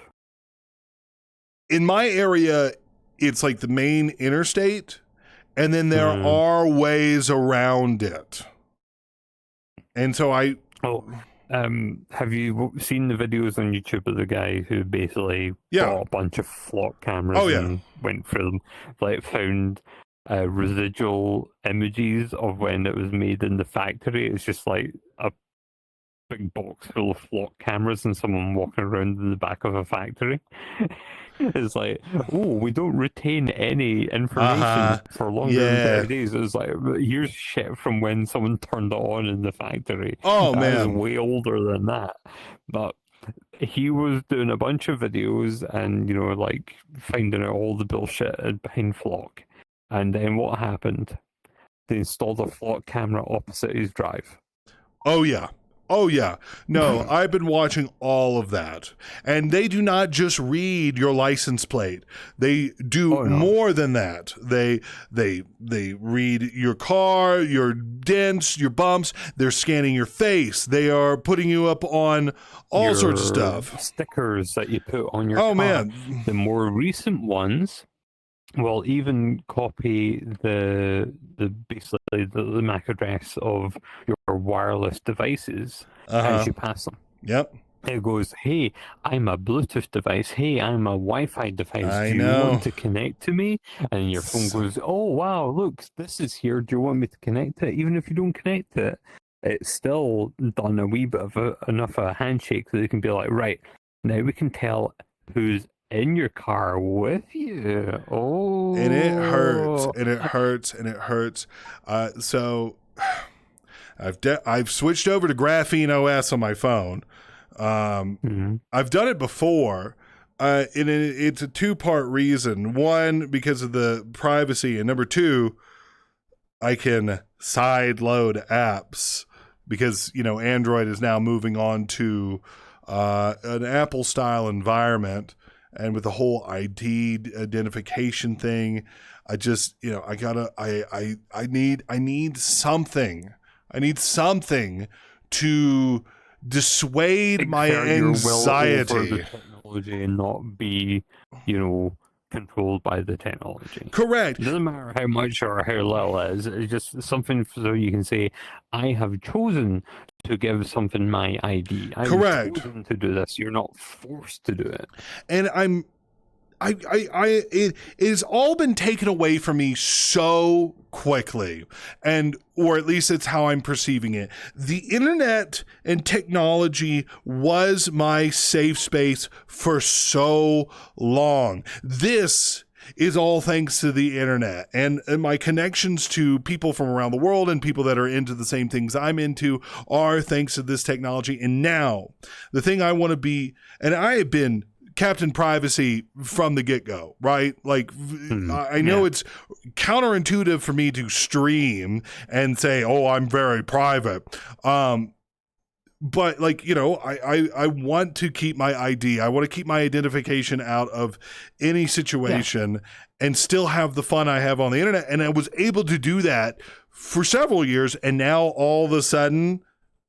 In my area, it's like the main interstate, and then there are ways around it. And so Have you seen the videos on YouTube of the guy who basically Yeah. bought a bunch of flock cameras Oh, yeah. and went through them, like found residual images of when it was made in the factory? It's just like a big box full of flock cameras and someone walking around in the back of a factory. It's like, oh, we don't retain any information for longer than 30 days. It's like, here's shit from when someone turned it on in the factory. Oh, That is man. way older than that. But he was doing a bunch of videos and, you know, like finding out all the bullshit behind Flock. And then what happened? They installed a Flock camera opposite his drive. Oh, yeah. Oh, yeah. No, I've been watching all of that. And they do not just read your license plate. They do more than that. They read your car, your dents, your bumps. They're scanning your face. They are putting you up on all sorts of stuff. Stickers that you put on your car. Oh, man. The more recent ones will even copy the basically the MAC address of your wireless devices as you pass them. Yep. It goes, hey, I'm a Bluetooth device. Hey, I'm a Wi-Fi device. Do you want to connect to me? And your phone goes, oh, wow, look, this is here. Do you want me to connect to it? Even if you don't connect to it, it's still done a wee bit of enough a handshake so they can be like, right, now we can tell who's in your car with you. Oh. And it hurts, and it hurts, and it hurts. So I've switched over to Graphene OS on my phone. I've done it before. And it's a two-part reason. One, because of the privacy, and number two, I can side load apps because, you know, Android is now moving on to an Apple style environment. And with the whole ID identification thing, I just, you know, I need something. I need something to dissuade my anxiety. Well over the technology and not be, you know, controlled by the technology. Correct. It doesn't matter how much or how little it is. It's just something so you can say, I have chosen to give something my ID. I've chosen to do this. You're not forced to do it. And it has all been taken away from me so quickly, or at least it's how I'm perceiving it. The internet and technology was my safe space for so long. This is all thanks to the internet and my connections to people from around the world and people that are into the same things I'm into are thanks to this technology. And now the thing I want to be, and I have been Captain Privacy from the get-go, right? Like, I know it's counterintuitive for me to stream and say, oh, I'm very private. But, like, you know, I want to keep my ID. I want to keep my identification out of any situation and still have the fun I have on the internet. And I was able to do that for several years. And now all of a sudden,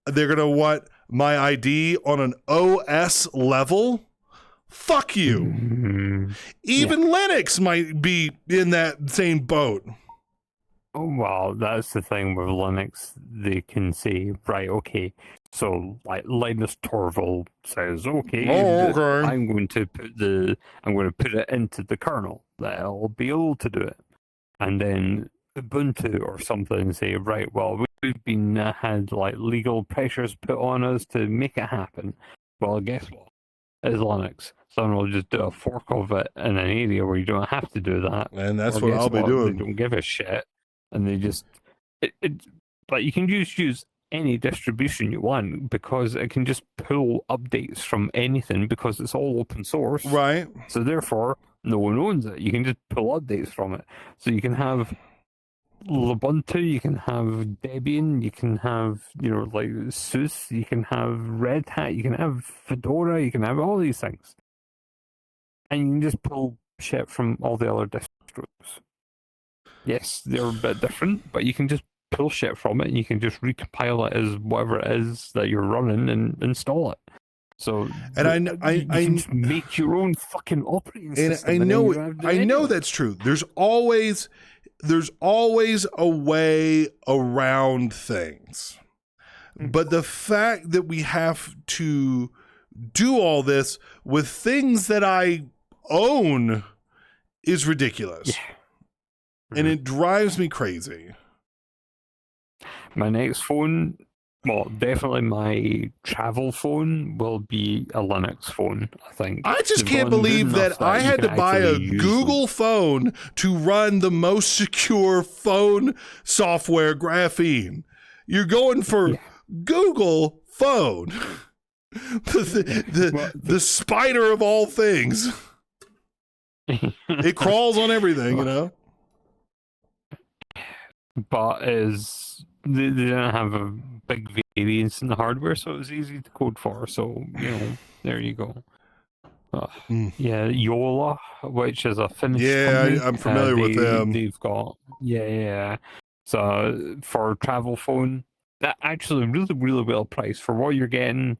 they're going to want my ID on an OS level. Fuck you. Even Linux might be in that same boat. Oh, well, that's the thing with Linux. They can say, right, okay. So, like Linus Torvald says, okay, I'm going to put it into the kernel. That'll be able to do it. And then Ubuntu or something say, right, well, we've been had like legal pressures put on us to make it happen. Well, guess what? It's Linux. Someone will just do a fork of it in an area where you don't have to do that. And that's what I'll be doing. They don't give a shit. And they just... But you can just use any distribution you want because it can just pull updates from anything because it's all open source. Right. So therefore, no one owns it. You can just pull updates from it. So you can have Ubuntu, you can have Debian, you can have, you know, like SUSE, you can have Red Hat, you can have Fedora, you can have all these things. And you can just pull shit from all the other distros. Yes, they're a bit different, but you can just pull shit from it and you can just recompile it as whatever it is that you're running and install it. So and you can just make your own fucking operating system. And I know that's true. There's always a way around things. But the fact that we have to do all this with things that I own is ridiculous. Yeah. And it drives me crazy. My next phone, well, definitely my travel phone will be a Linux phone, I think. I just They've can't gone good believe enough that I you had to can buy a actually use Google phone to run the most secure phone software, Graphene. You're going for Yeah. Google phone. the spider of all things. them. It crawls on everything, you know? But they didn't have a big variance in the hardware, so it was easy to code for. So, there you go. Yeah, Yola, which is a Finnish company. I'm familiar with them. They've got so for travel phone, that actually really, really well priced for what you're getting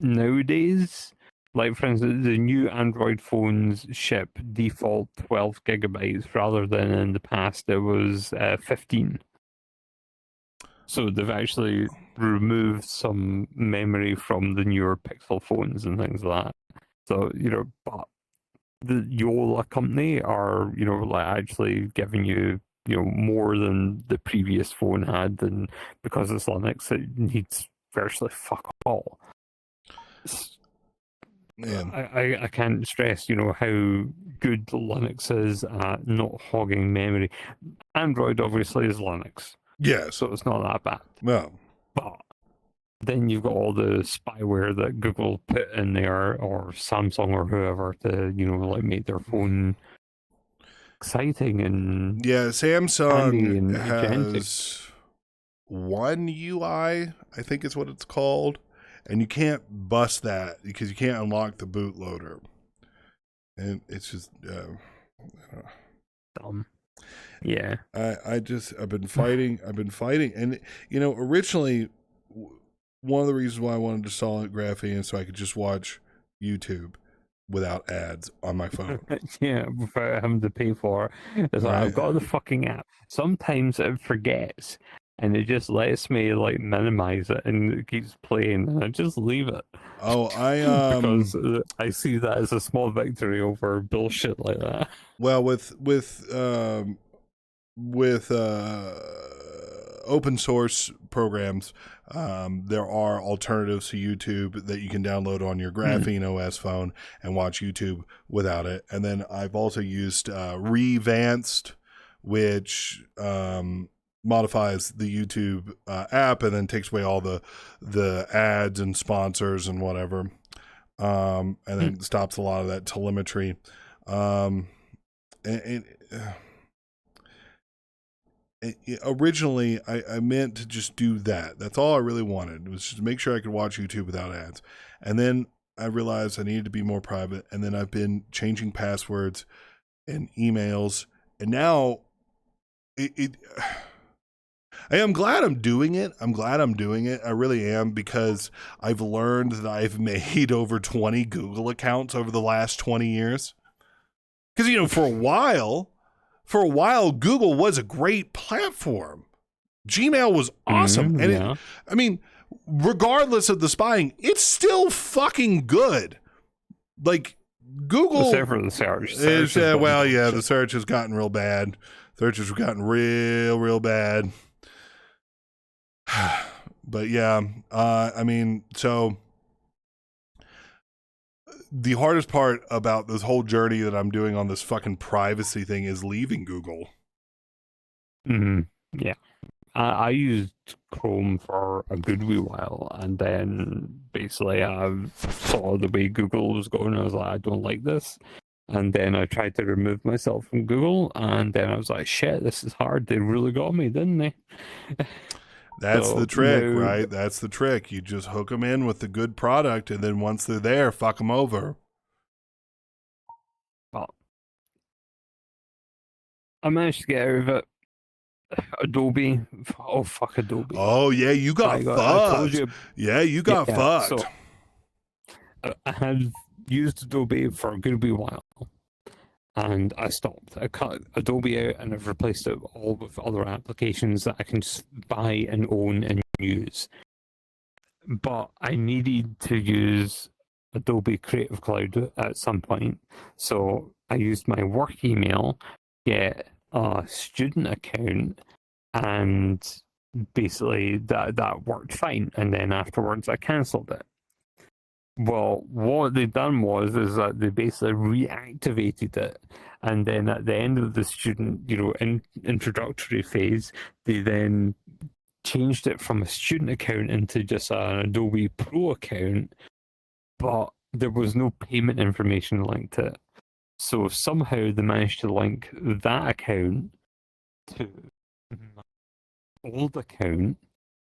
nowadays. Like, for instance, the new Android phones ship default 12 gigabytes rather than in the past it was 15. So they've actually removed some memory from the newer Pixel phones and things like that. So, but the Yola company are, like actually giving you, more than the previous phone had, and because it's Linux, it needs virtually fuck all. Man. I can't stress, how good Linux is at not hogging memory. Android obviously is Linux, Yes. so it's not that bad. No. But then you've got all the spyware that Google put in there, or Samsung or whoever, to like make their phone exciting and Yeah, handy Samsung and has One UI, I think is what it's called. And you can't bust that because you can't unlock the bootloader. And it's just dumb. Yeah. I've been fighting. And, originally, one of the reasons why I wanted to install Graphene so I could just watch YouTube without ads on my phone. Yeah, without having to pay for it. It's like, Right. I've got the fucking app. Sometimes it forgets and it just lets me minimize it and it keeps playing and I just leave it. Oh, because I see that as a small victory over bullshit like that. Well, with open source programs, there are alternatives to YouTube that you can download on your Graphene OS phone and watch YouTube without it. And then I've also used Revanced, which modifies the YouTube app and then takes away all the ads and sponsors and whatever, and then stops a lot of that telemetry. Originally, I meant to just do that. That's all I really wanted, was just to make sure I could watch YouTube without ads. And then I realized I needed to be more private. And then I've been changing passwords and emails. And now I'm glad I'm doing it. I really am, because I've learned that I've made over 20 Google accounts over the last 20 years. Because, for a while, Google was a great platform. Gmail was awesome. And regardless of the spying, it's still fucking good. Like, Google... Except for the search. The search has gotten real bad. Searches have gotten real bad. But yeah, so... The hardest part about this whole journey that I'm doing on this fucking privacy thing is leaving Google. Yeah. I used Chrome for a good wee while, and then basically I saw the way Google was going. I was like, I don't like this. And then I tried to remove myself from Google, and then I was like, shit, this is hard. They really got me, didn't they? That's the trick, right? That's the trick. You just hook them in with the good product, and then once they're there, fuck them over. Well, I managed to get out of it. Adobe. Oh, fuck Adobe. Oh, yeah, you got fucked. I told you. Yeah, you got fucked. So, I had used Adobe for a good wee while. And I stopped. I cut Adobe out and I've replaced it all with other applications that I can just buy and own and use. but I needed to use Adobe Creative Cloud at some point. So I used my work email, get a student account, and basically that worked fine. And then afterwards I cancelled it. Well, what they done was is that they basically reactivated it, and then at the end of the student, introductory phase, they then changed it from a student account into just an Adobe Pro account, but there was no payment information linked to it. So somehow they managed to link that account to my old account,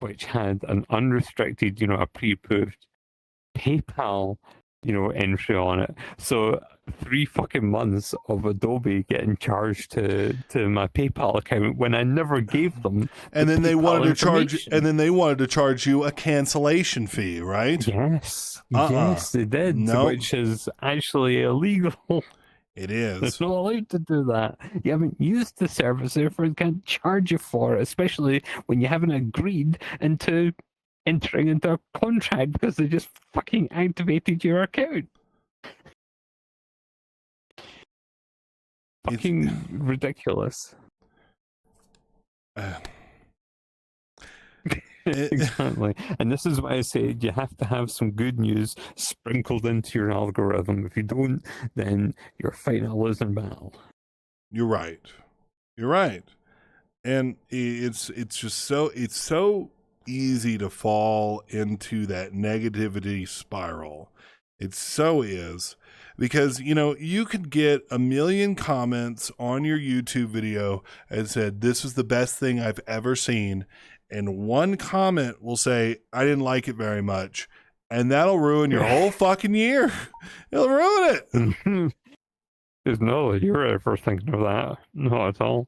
which had an unrestricted, a pre-approved PayPal, entry on it. So 3 fucking months of Adobe getting charged to my PayPal account when I never gave them. And then they PayPal wanted to charge, information. and then they wanted to charge you a cancellation fee, right? Yes, Uh-uh. yes, they did, Nope. which is actually illegal. It It's is. not allowed to do that. You haven't used the service, therefore it can't charge you for it, especially when you haven't agreed into entering into a contract because they just fucking activated your account. Fucking ridiculous. Uh, Exactly. And this is why I say you have to have some good news sprinkled into your algorithm. If you don't, then you're fighting a losing battle. You're right. You're right. And it's just so easy to fall into that negativity spiral. It so is, because you could get a million comments on your YouTube video and said this is the best thing I've ever seen, and one comment will say I didn't like it very much, and that'll ruin your whole fucking year. It'll ruin it. There's no, you're ever thinking of that. Not at all.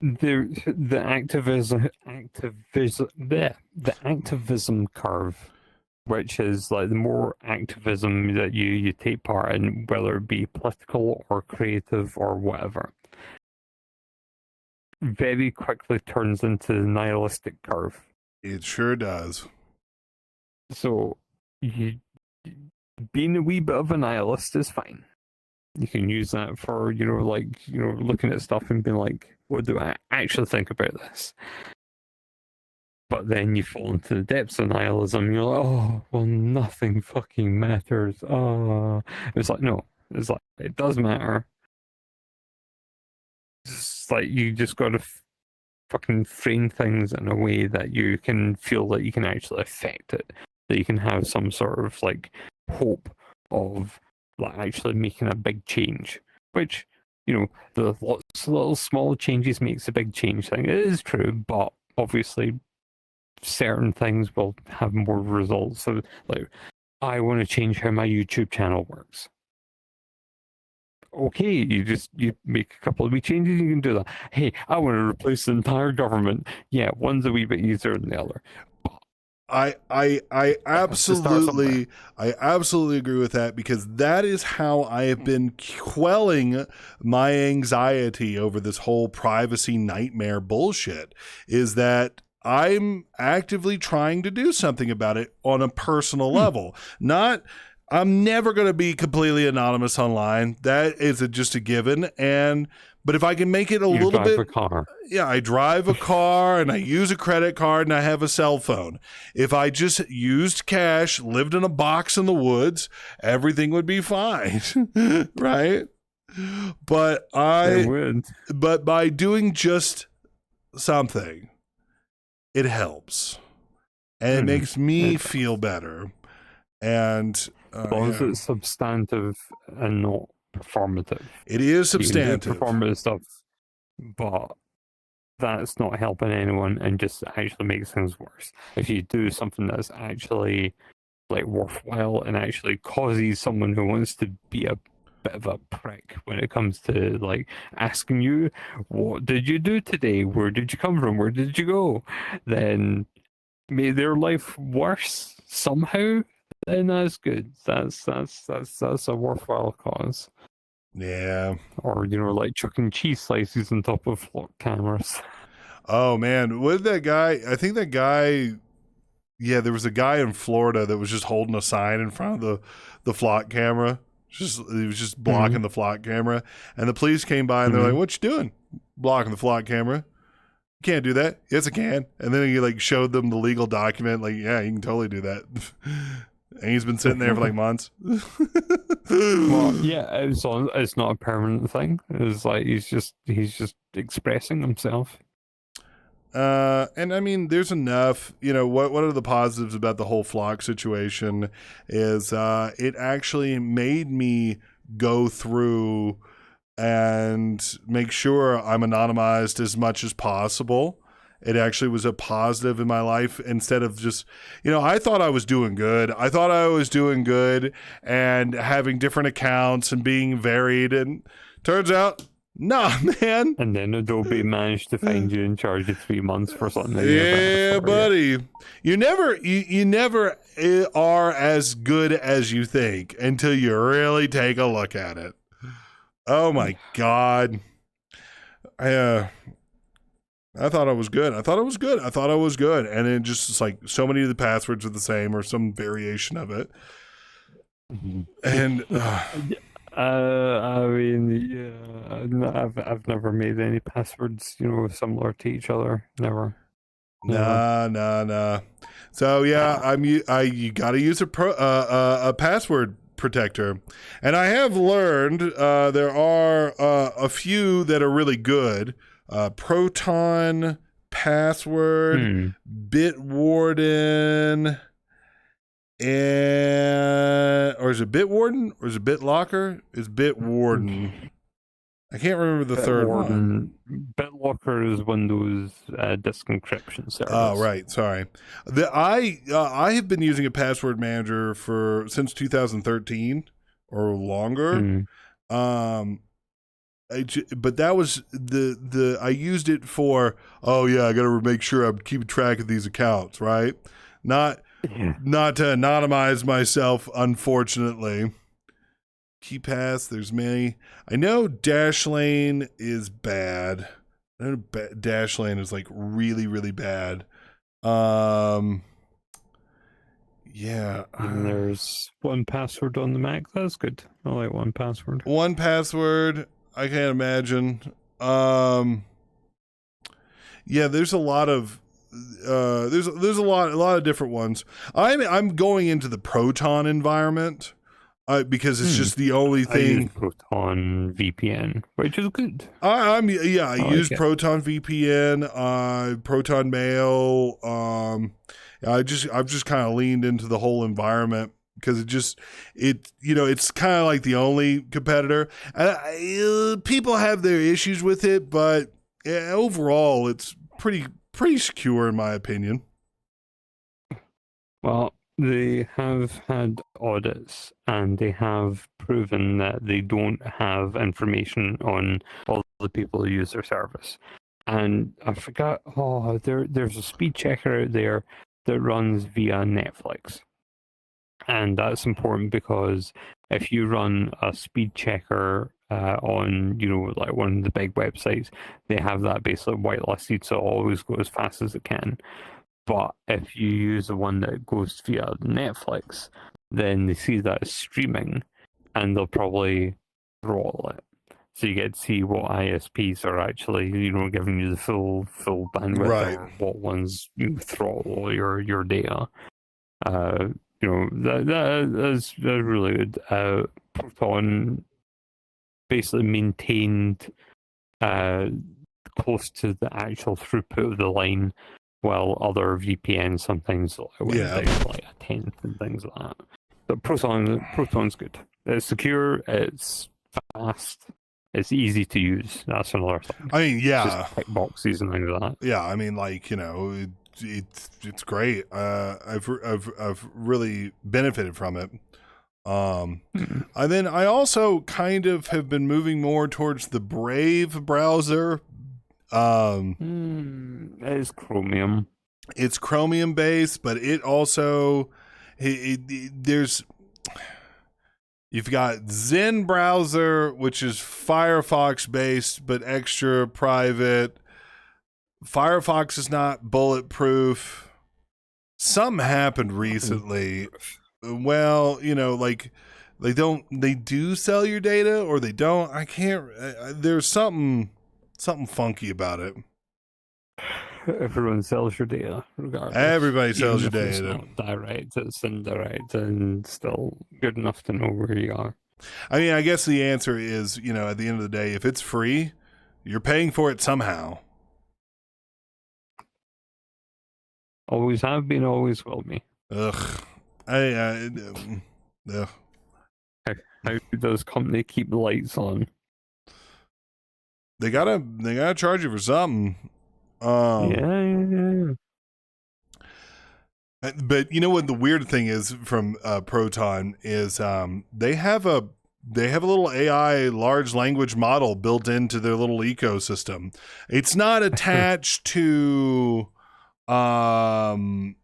They're the activism curve, which is like the more activism that you take part in, whether it be political or creative or whatever, very quickly turns into the nihilistic curve. It sure does. So being a wee bit of a nihilist is fine. You can use that for, looking at stuff and being like, what do I actually think about this? But then you fall into the depths of nihilism and you're like, oh, well, nothing fucking matters. Oh, it's like, no, it's like, it does matter. It's like, you just got to fucking frame things in a way that you can feel that you can actually affect it, that you can have some sort of hope of actually making a big change, which the lots of little small changes makes a big change thing. It is true, but obviously certain things will have more results. So I want to change how my YouTube channel works. Okay, you make a couple of wee changes, you can do that. Hey, I want to replace the entire government. Yeah, one's a wee bit easier than the other. I absolutely agree with that, because that is how I have been quelling my anxiety over this whole privacy nightmare bullshit, is that I'm actively trying to do something about it on a personal level. I'm never going to be completely anonymous online. That is just a given. But if I can make it a little bit, a car. Yeah, I drive a car and I use a credit card and I have a cell phone. If I just used cash, lived in a box in the woods, everything would be fine, right? But but by doing just something, it helps, and it makes me feel better. And as long as it's substantive and not performative. It is substantive. You can do performative stuff, but that's not helping anyone and just actually makes things worse. If you do something that's actually worthwhile and actually causes someone who wants to be a bit of a prick when it comes to asking you, what did you do today? Where did you come from? Where did you go? Then make their life worse somehow. Then that's good. That's a worthwhile cause. Yeah. Or, like chucking cheese slices on top of flock cameras. Oh man, what did that guy? I think that guy. Yeah, there was a guy in Florida that was just holding a sign in front of the flock camera. He was just blocking the flock camera, and the police came by and they're like, "What you doing? Blocking the flock camera? You can't do that." Yes, I can. And then he like showed them the legal document. Like, yeah, you can totally do that. And he's been sitting there for like months. Well, yeah, it's not a permanent thing. It's like he's just expressing himself. And I mean, there's enough. What are the positives about the whole flock situation? Is it actually made me go through and make sure I'm anonymized as much as possible. It actually was a positive in my life instead of just, I thought I was doing good. And having different accounts and being varied. And turns out, nah, man. And then Adobe managed to find you and charge you 3 months for something. That Yeah, buddy. You never are as good as you think until you really take a look at it. Oh my God. I thought I was good. And it just like so many of the passwords are the same or some variation of it. And I mean, yeah, I've never made any passwords, similar to each other. Never. Nah. So yeah, you got to use a password protector, and I have learned there are a few that are really good. Proton, Password, Bitwarden, or is it Bitwarden or is it BitLocker? It's Bitwarden. I can't remember the third one. BitLocker is Windows disk encryption service. Oh, right. Sorry. I have been using a password manager since 2013 or longer. But that was I used it for, I got to make sure I'm keeping track of these accounts, right? Not to anonymize myself, unfortunately. KeePass, there's many. I know Dashlane is bad. I know Dashlane is like really, really bad. Yeah. And there's 1Password on the Mac. That's good. I like 1Password. 1Password. I can't imagine. Yeah, there's a lot of there's a lot of different ones. I'm going into the Proton environment because it's just the only thing. I use Proton VPN, which is good. I use Proton VPN, Proton Mail. I've just kind of leaned into the whole environment. Because it's kind of like the only competitor. People have their issues with it, but overall, it's pretty secure in my opinion. Well, they have had audits, and they have proven that they don't have information on all the people who use their service. And I forgot. There's a speed checker out there that runs via Netflix. And that's important because if you run a speed checker on, like one of the big websites, they have that basically whitelisted, so it'll always go as fast as it can. But if you use the one that goes via Netflix, then they see that as streaming, and they'll probably throttle it. So you get to see what ISPs are actually, giving you the full bandwidth, right, or what ones throttle your data. That's really good. Proton basically maintained close to the actual throughput of the line, while other VPNs sometimes went down to like a tenth and things like that. But Proton's good. It's secure. It's fast. It's easy to use. That's another thing. I mean, yeah, just tick boxes and things like that. Yeah, I mean, like it's great. I've really benefited from it. And then I also kind of have been moving more towards the Brave browser. It's Chromium. It's Chromium based, but it also there's You've got Zen browser, which is Firefox based but extra private. Firefox is not bulletproof. Something happened recently. Well, like they do sell your data or they don't. I can't. There's something funky about it. Everyone sells your data, regardless. Everybody sells your Even if it's data. not direct, it's indirect, and still good enough to know where you are. I mean, I guess the answer is, at the end of the day, if it's free, you're paying for it somehow. Always have been, always will be. Ugh. Ugh. How does company keep the lights on? They gotta charge you for something. Yeah. But you know what the weird thing is from Proton is they have a little AI large language model built into their little ecosystem. It's not attached to their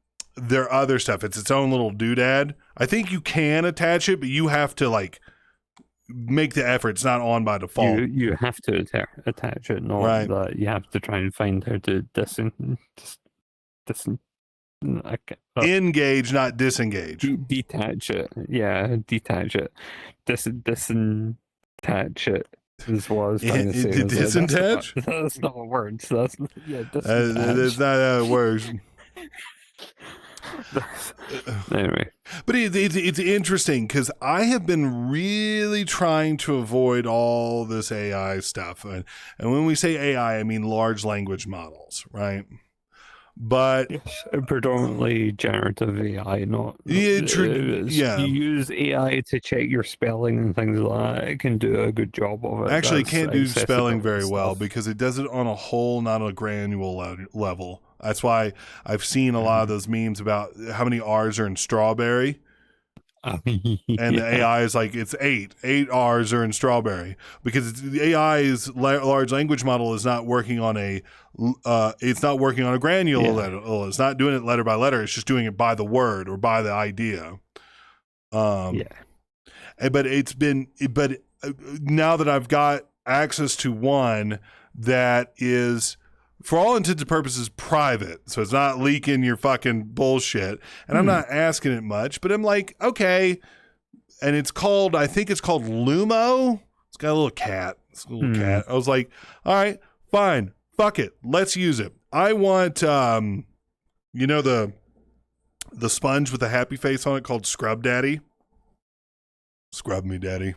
other stuff. It's its own little doodad. I think you can attach it, but you have to like make the effort. It's not on by default. You have to attach it, not Right. that you have to try and find how to Engage, not disengage. detach it. Yeah, detach it. Disentach it is what I was trying to say. Disentach? That's not a word. So that's That's disentach. not how it works. Anyway, But it's interesting because I have been really trying to avoid all this AI stuff. And when we say AI, I mean large language models, right? But yes, predominantly generative AI, not Yeah, You use AI to check your spelling and things like that. It can do a good job of it. actually, it That's can't do spelling very accessibility well stuff. because it does it on a whole, not a granular level. That's why I've seen a lot of those memes about how many R's are in strawberry. And the AI is like, it's eight R's are in strawberry because the AI's large language model is not working on it's not working on a granular letter. It's not doing it letter by letter. It's just doing it by the word or by the idea. But now that I've got access to one that is, for all intents and purposes, private. So it's not leaking your fucking bullshit. And I'm not asking it much, but I'm like, okay. And I think it's called Lumo. It's got a little cat. It's a little cat. I was like, all right, fine. Fuck it. Let's use it. I want, the sponge with the happy face on it called Scrub Daddy. Scrub me, daddy.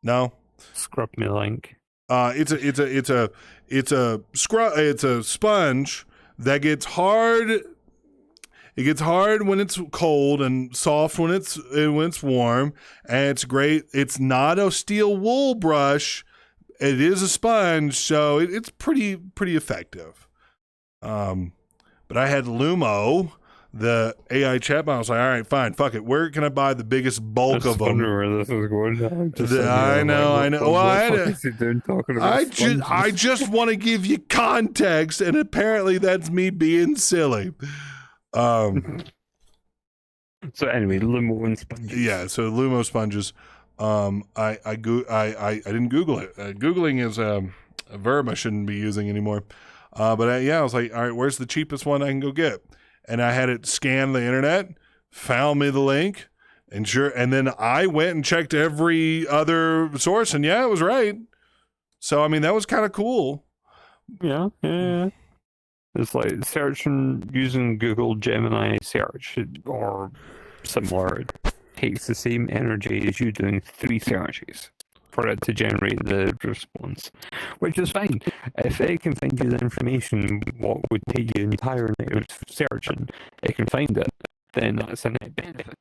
No? Scrub me link. It's a sponge that gets hard. It gets hard when it's cold and soft when it's warm, and it's great. It's not a steel wool brush. It is a sponge, so it's pretty effective. But I had Lumo, the AI chatbot. I was like, all right, fine, fuck it. Where can I buy the biggest bulk of them? I wonder where this is going. I know. Well, I just want to give you context, and apparently that's me being silly. So anyway, Lumo and sponges. Yeah. So Lumo sponges. I didn't Google it. Googling is a verb I shouldn't be using anymore. But I was like, all right, where's the cheapest one I can go get? And I had it scan the internet, found me the link, and then I went and checked every other source, and yeah, it was right. So I mean, that was kind of cool. Yeah. It's like searching using Google Gemini search or similar. It takes the same energy as you doing 3 searches for it to generate the response, which is fine. If it can find you the information, what would take you an entire night of searching, it can find it, then that's a net benefit.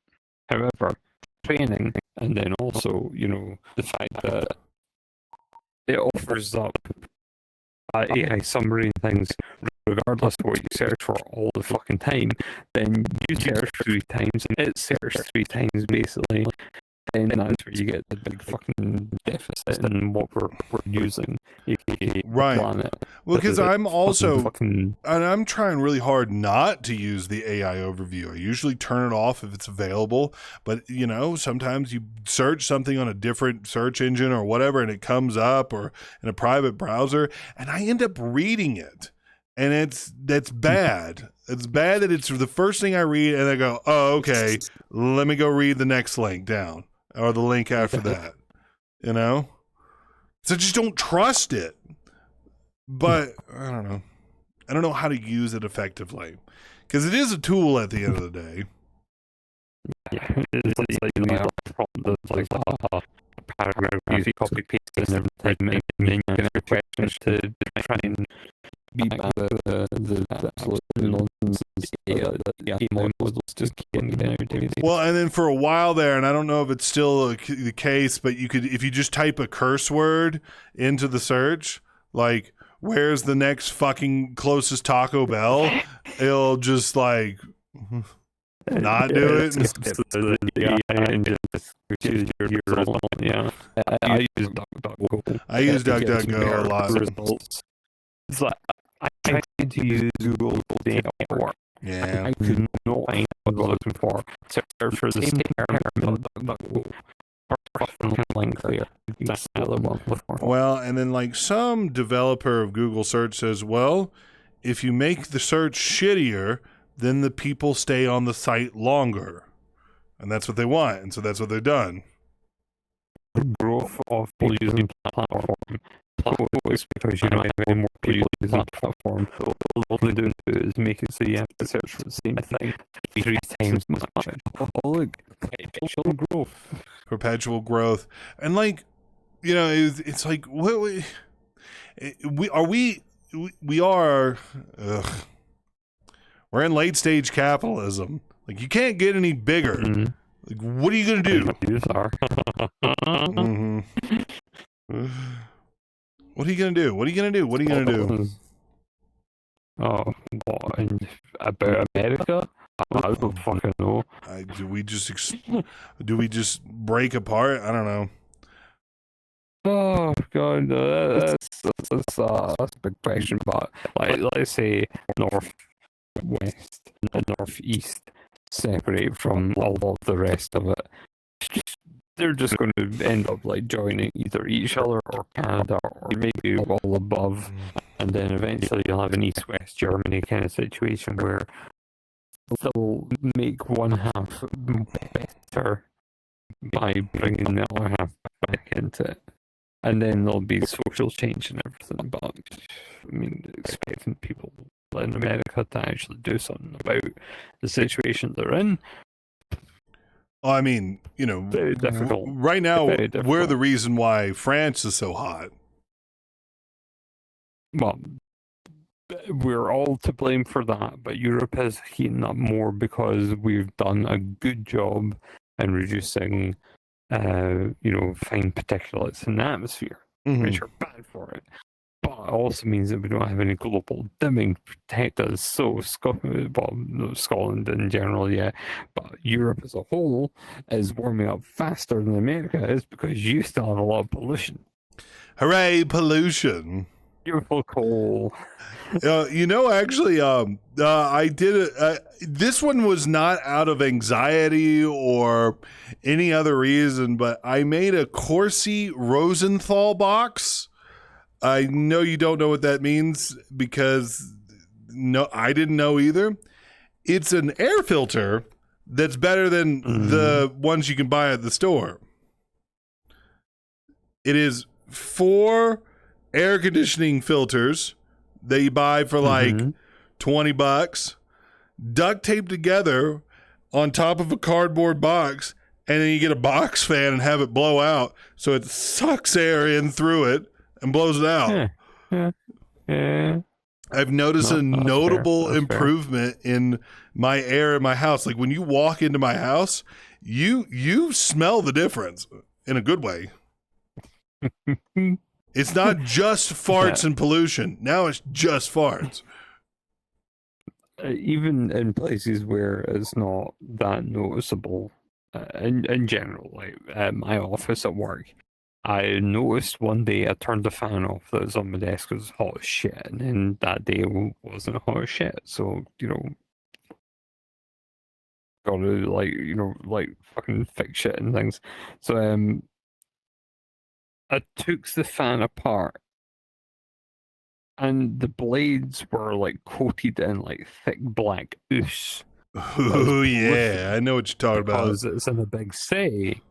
However, training, and then also, the fact that it offers up AI summary and things, regardless of what you search for all the fucking time, then you search 3 times and it searches 3 times basically, then that's where you get the big fucking deficit in what we're using, aka Right. planet. Well, because I'm also, fucking and I'm trying really hard not to use the AI overview. I usually turn it off if it's available, but sometimes you search something on a different search engine or whatever, and it comes up, or in a private browser, and I end up reading it, and that's bad. It's bad that it's the first thing I read, and I go, oh, okay, let me go read the next link down, or the link after that, So I just don't trust it. But I don't know. I don't know how to use it effectively, because it is a tool at the end of the day. yeah, it's like the problem that's like paragraph you copy paste and everything, and then you get questions to try and beat back the absolute nonsense that AI models just can't get out. Well, and then for a while there, and I don't know if it's still the case, but you could, if you just type a curse word into the search, like, where's the next fucking closest Taco Bell, it'll just like not do it. I use DuckDuckGo. I use DuckDuckGo a lot. Results. It's like I tried to use Google Data Work. Yeah. I could not find what I was looking for. Search for the same term in DuckDuckGo. Link there. That's another one before. Well, and then like some developer of Google search says, well, if you make the search shittier, then the people stay on the site longer. And that's what they want. And so that's what they've done. Growth of people using the platform plateaus because you don't have any more people using the platform. So all they do is make it so you have to search for the same thing 3 times as much. Oh, look, perpetual growth. Perpetual growth. And like, it's like, we are, we're in late stage capitalism. Like, you can't get any bigger. Mm-hmm. Like, what are you going to do? Mm-hmm. What are you going to do? What are you going to do? What are you going to do? Oh, what? About America? I don't fucking know. Do we just break apart? I don't know. Oh god, that's a big question. But like, let's say northwest and northeast separate from all of the rest of it. They're just going to end up like joining either each other or Canada or maybe all above, and then eventually you'll have an East-West Germany kind of situation where they'll make one half better by bringing the other half back into it. And then there'll be social change and everything. But I mean, expecting people in America to actually do something about the situation they're in. Well, I mean, very difficult. Right now, Very difficult. we're the reason why France is so hot. Well, we're all to blame for that, but Europe is heating up more because we've done a good job in reducing, fine particulates in the atmosphere, which are bad for it. But it also means that we don't have any global dimming to protect us. So Scotland in general, yeah, but Europe as a whole is warming up faster than America is because you still have a lot of pollution. Hooray, pollution! Beautiful coal. Actually, I did it. This one was not out of anxiety or any other reason, but I made a Corsi Rosenthal box. I know you don't know what that means because I didn't know either. It's an air filter that's better than the ones you can buy at the store. It is 4 air conditioning filters that you buy for like $20, duct taped together on top of a cardboard box, and then you get a box fan and have it blow out so it sucks air in through it and blows it out. Yeah. I've noticed a notable improvement in my air in my house. Like when you walk into my house, you smell the difference in a good way. It's not just farts and pollution. Now it's just farts. Even in places where it's not that noticeable, in general, like at my office at work, I noticed one day I turned the fan off that was on my desk because it was hot as shit, and then that day wasn't hot as shit. So, gotta like fucking fix shit and things. So I took the fan apart, and the blades were like coated in like thick black ooze. Oh yeah, I know what you're talking about. Because it's in a big city.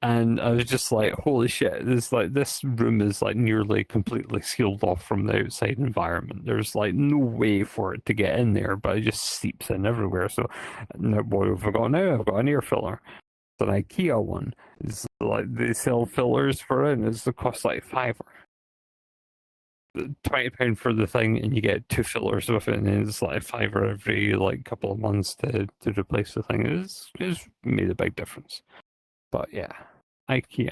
And I was just like, holy shit, this room is like nearly completely sealed off from the outside environment. There's like no way for it to get in there, but it just seeps in everywhere. So now what have I got now? I've got an air filler. It's an IKEA one. It's like they sell fillers for it, and it costs like £5. £20 for the thing, and you get 2 fillers with it, and it's like £5 every like couple of months to replace the thing. It's made a big difference. But yeah, IKEA.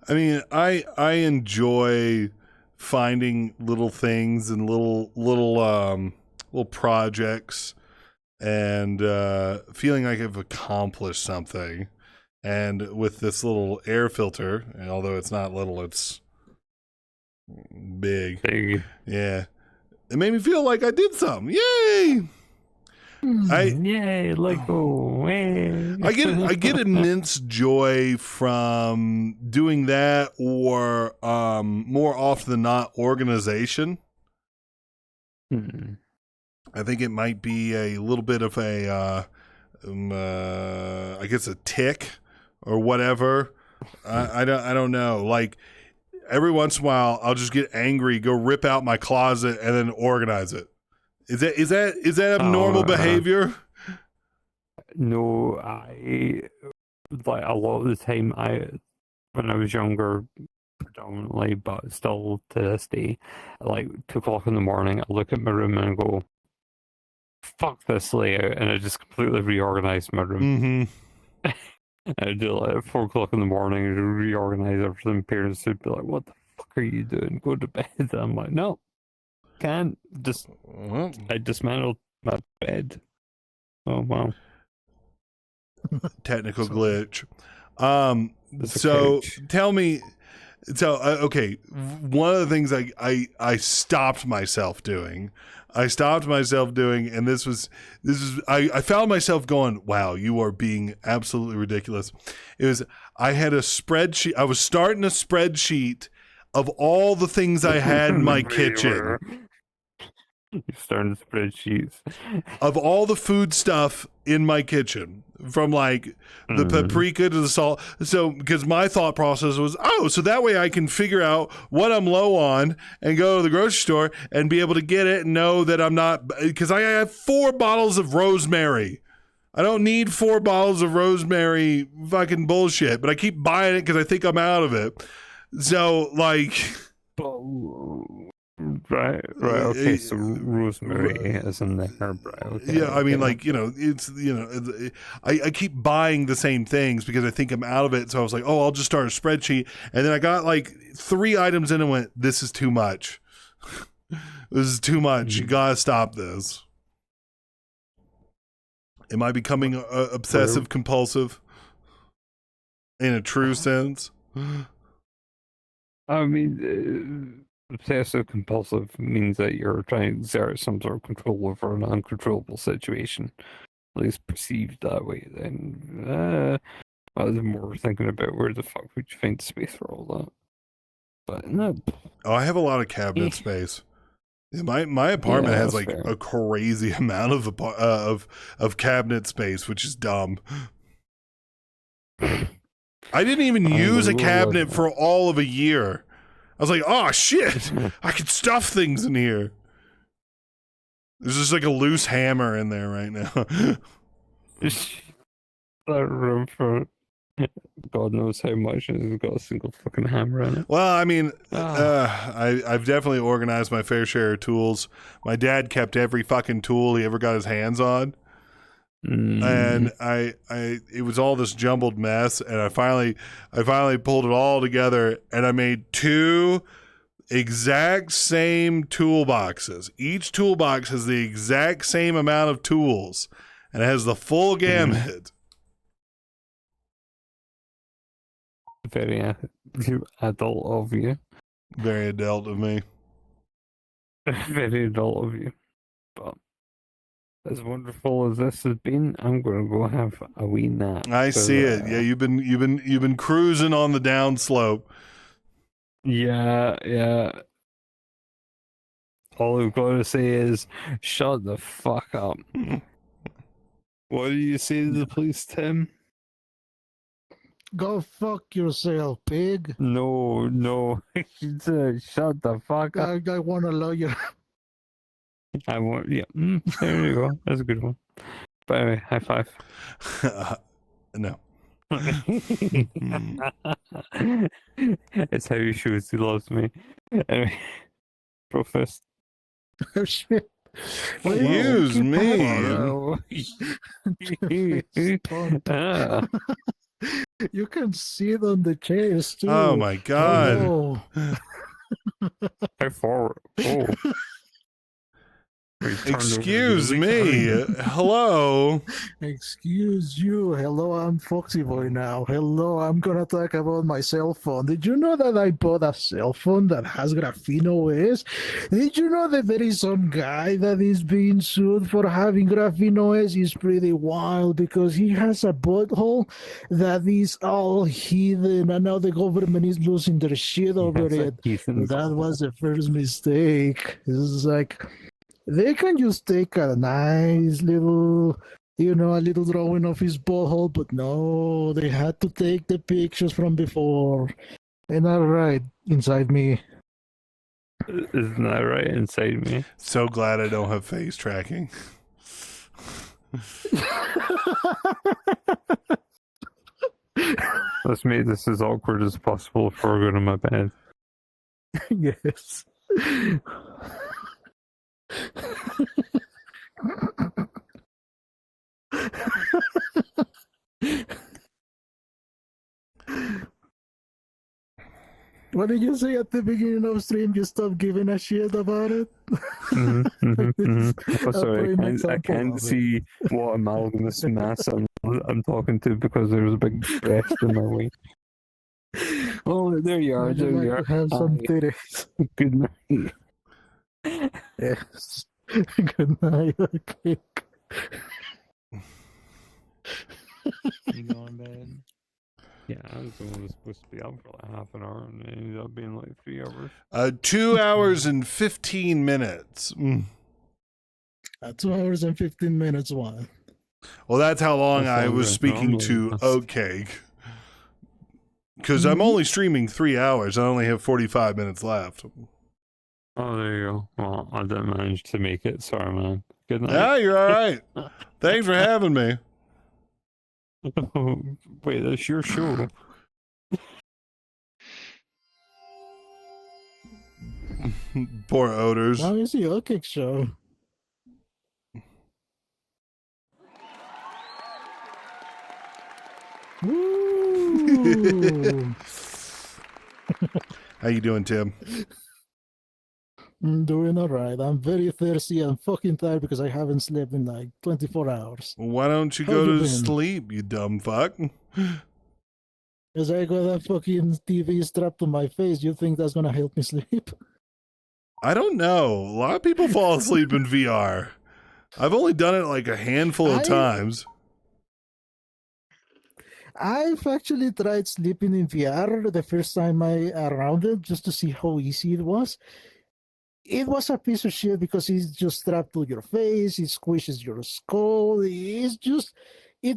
I mean, I enjoy finding little things and little projects and feeling like I've accomplished something. And with this little air filter, and although it's not little, it's big. Yeah. It made me feel like I did something. Yay! Yay, let go. Hey. I get immense joy from doing that, or more often than not, organization. I think it might be a little bit of a I guess a tick or whatever. I don't know. Like every once in a while I'll just get angry, go rip out my closet and then organize it. Is that abnormal behavior? No, I like a lot of the time when I was younger predominantly, but still to this day, like 2 o'clock in the morning, I look at my room and I go, fuck this layout, and I just completely reorganize my room. Mm-hmm. I do like at 4 o'clock in the morning to reorganize everything. Parents would be like, what the fuck are you doing? Go to bed. And I'm like, no. Can't just I dismantled my bed. Oh wow. Technical glitch. It's a So couch. tell me, okay, one of the things I stopped myself doing, and this was I found myself going, wow, you are being absolutely ridiculous. It was, I had a spreadsheet. I was starting a spreadsheet of all the things I had in my kitchen. You're starting spreadsheets. Of all the food stuff in my kitchen, from like the paprika to the salt. So, because my thought process was, so that way I can figure out what I'm low on and go to the grocery store and be able to get it and know that I'm not, because I have 4 bottles of rosemary. I don't need 4 bottles of rosemary fucking bullshit, but I keep buying it because I think I'm out of it. So, like... Right. Okay, so rosemary is in the herb, right? Okay, yeah, I mean, like, it's, I keep buying the same things because I think I'm out of it. So I was like, I'll just start a spreadsheet. And then I got like 3 items in and went, this is too much. This is too much. You gotta stop this. Am I becoming obsessive compulsive in a true sense? I mean, obsessive compulsive means that you're trying to exert some sort of control over an uncontrollable situation, at least perceived that way. Then, I was more thinking about where the fuck would you find space for all that. But no. Oh, I have a lot of cabinet space. Yeah, my apartment has like fair. a crazy amount of cabinet space, which is dumb. I didn't even use a cabinet for all of a year. I was like, oh shit, I could stuff things in here. There's just like a loose hammer in there right now. That room for God knows how much, and it's got a single fucking hammer in it. Well, I mean, I've definitely organized my fair share of tools. My dad kept every fucking tool he ever got his hands on. And it was all this jumbled mess, and I finally pulled it all together, and I made 2 exact same toolboxes. Each toolbox has the exact same amount of tools and it has the full gamut. Very adult of you. Very adult of me. Very adult of you. But as wonderful as this has been, I'm gonna go have a wee nap. I see it. Yeah, you've been cruising on the downslope. Yeah. All I've got to say is, shut the fuck up. What do you say to the police, Tim? Go fuck yourself, pig. No. Shut the fuck up. I want a lawyer. I want, yeah. There you go. That's a good one. But anyway, high five. No. It's how he shows he loves me. Anyway, Profist. Oh, shit. Excuse me. Ah. You can see it on the chairs too. Oh my god. Oh, How far? Oh. We turned over Excuse the me. leaf. Hello. excuse you. Hello, I'm Foxy Boy now. Hello, I'm gonna talk about my cell phone. Did you know that I bought a cell phone that has Graphene OS? Did you know that there is some guy that is being sued for having Graphene OS? He's pretty wild because he has a butthole that is all hidden, and now the government is losing their shit over Yes, it. Ethan's That was the first mistake. It's like they can just take a nice little, a little drawing of his butthole, but no, they had to take the pictures from before. And all right, inside me. Isn't that right inside me? So glad I don't have face tracking. Let's make this as awkward as possible before I go to my bed. Yes. What did you say at the beginning of stream? You stopped giving a shit about it? Oh, sorry, prime I example can't of it. see what amalgamous mass I'm talking to because there's a big breast in my way. Oh, there you are, Would you there like you are. to have some Hi. titties? Good night. Yes. Good night. Okay. You going to bed? Yeah, I was only supposed to be up for like half an hour and it ended up being like 3 hours. 2 hours and 15 minutes. 2 hours and 15 minutes. One. Well, that's how long That's I longer was than speaking normally. to Oatcake. Because I'm Mhm. only streaming 3 hours. I only have 45 minutes left. Oh, there you go. Well, I didn't manage to make it. Sorry, man. Good night. Yeah, you're all right. Thanks for having me. Wait, that's your show. Poor Odors. Now is the Oatcake show. Woo! How you doing, Tim? I'm doing all right. I'm very thirsty and fucking tired because I haven't slept in like 24 hours. Why don't you How go you to been? sleep, you dumb fuck? Because I got that fucking TV strapped to my face. You think that's gonna help me sleep? I don't know. A lot of people fall asleep in VR. I've only done it like a handful of I- times. I've actually tried sleeping in VR the first time I around it just to see how easy it was. It was a piece of shit because it's just strapped to your face, it squishes your skull, it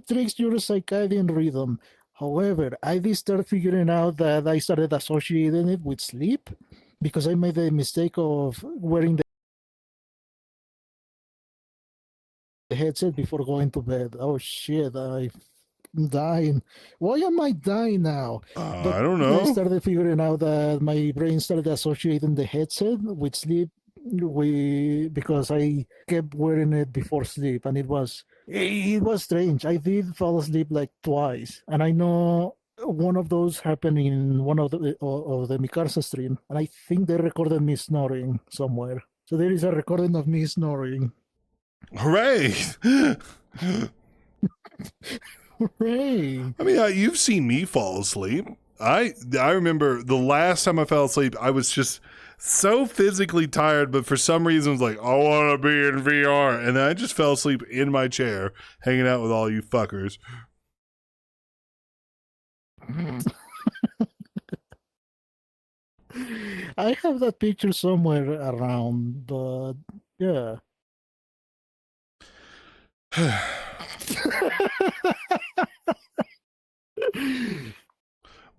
tricks your circadian rhythm. However, I did start figuring out that I started associating it with sleep because I made the mistake of wearing the headset before going to bed. Oh shit, I'm dying. Why am I dying now? I don't I know. started figuring out that my brain started associating the headset with sleep because I kept wearing it before sleep, and it was strange. I did fall asleep like twice, and I know one of those happened in one of the Mikarsa stream, and I think they recorded me snoring somewhere. So there is a recording of me snoring. Hooray! Hooray! I mean, you've seen me fall asleep. I remember the last time I fell asleep, I was just so physically tired, but for some reason, I was like, I want to be in VR. And then I just fell asleep in my chair, hanging out with all you fuckers. I have that picture somewhere around, but yeah.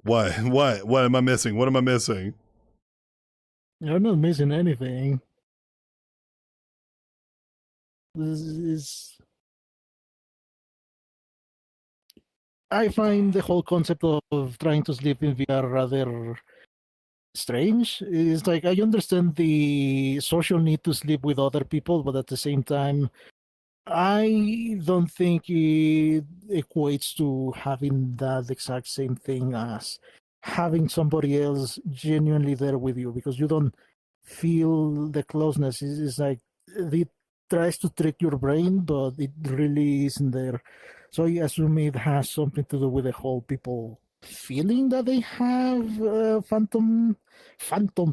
What am I missing? What am I missing? You're not missing anything. This is. I find the whole concept of trying to sleep in VR rather strange. It's like I understand the social need to sleep with other people, but at the same time, I don't think it equates to having that exact same thing as having somebody else genuinely there with you, because you don't feel the closeness. It's like it tries to trick your brain, but it really isn't there. So I assume it has something to do with the whole people feeling that they have phantom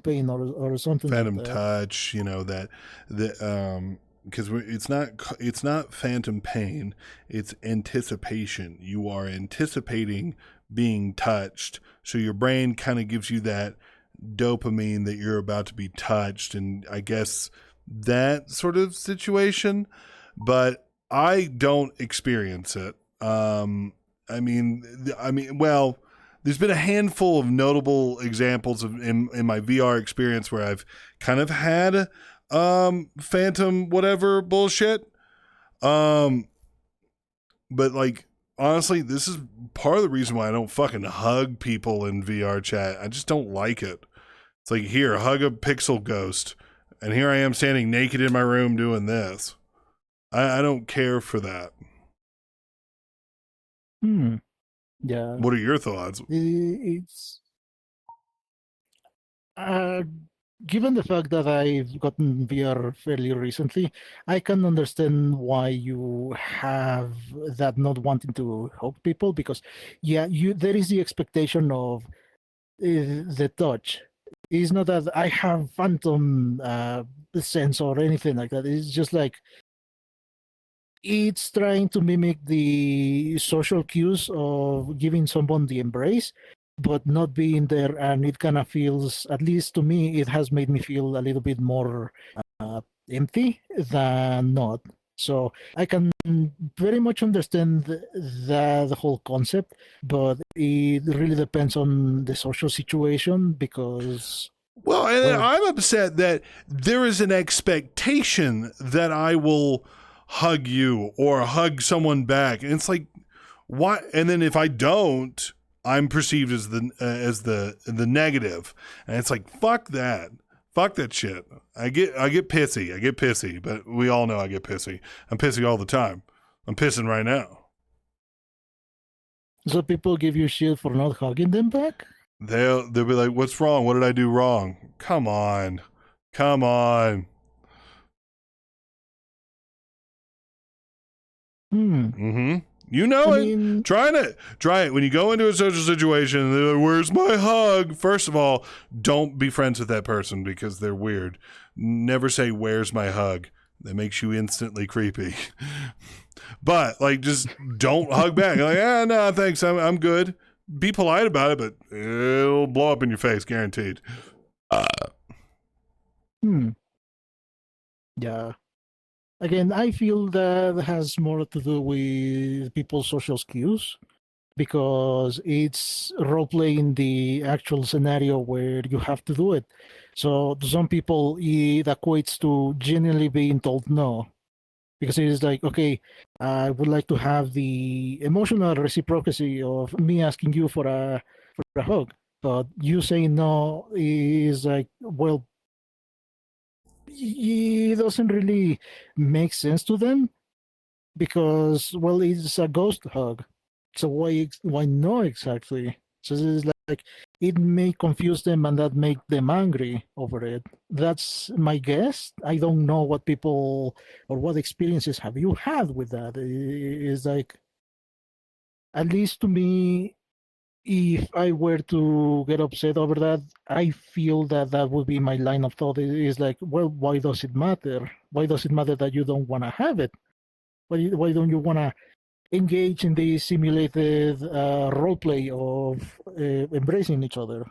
pain or something. Phantom like that. touch, you know, because it's not phantom pain, it's anticipation. You are anticipating being touched, so your brain kind of gives you that dopamine that you're about to be touched, and I guess that sort of situation, but I don't experience it. I mean, well, there's been a handful of notable examples in my VR experience where I've kind of had phantom whatever bullshit. But like, honestly, this is part of the reason why I don't fucking hug people in VR chat. I just don't like it. It's like, here, hug a pixel ghost, and here I am standing naked in my room doing this. I don't care for that. Yeah. What are your thoughts? It's given the fact that I've gotten VR fairly recently, I can understand why you have that not wanting to hug people, because there is the expectation of the touch. It's not that I have phantom sense or anything like that. It's just like it's trying to mimic the social cues of giving someone the embrace, but not being there, and it kind of feels, at least to me, it has made me feel a little bit more empty than not. So I can very much understand the whole concept, but it really depends on the social situation, because... Well, I'm upset that there is an expectation that I will hug you or hug someone back, and it's like, why? And then if I don't, I'm perceived as the negative, and it's like, fuck that shit. I get pissy, but we all know I get pissy. I'm pissy all the time. I'm pissing right now. So people give you shit for not hugging them back? They'll be like, what's wrong? What did I do wrong? Come on. You know it. Try it. When you go into a social situation, they're like, where's my hug? First of all, don't be friends with that person because they're weird. Never say, where's my hug? That makes you instantly creepy. But like, just don't hug back. You're like, no, thanks. I'm good. Be polite about it, but it'll blow up in your face, guaranteed. Yeah. Again, I feel that has more to do with people's social skills, because it's role-playing the actual scenario where you have to do it. So to some people, it equates to genuinely being told no, because it is like, okay, I would like to have the emotional reciprocity of me asking you for a hug, but you saying no is like, well, it doesn't really make sense to them, because, well, it's a ghost hug. So why no exactly? So it's like it may confuse them and that make them angry over it. That's my guess. I don't know what people or what experiences have you had with that. It's like, at least to me, if I were to get upset over that, I feel that that would be my line of thought. It is like, well, why does it matter? Why does it matter that you don't want to have it? Why don't you want to engage in the simulated role play of embracing each other?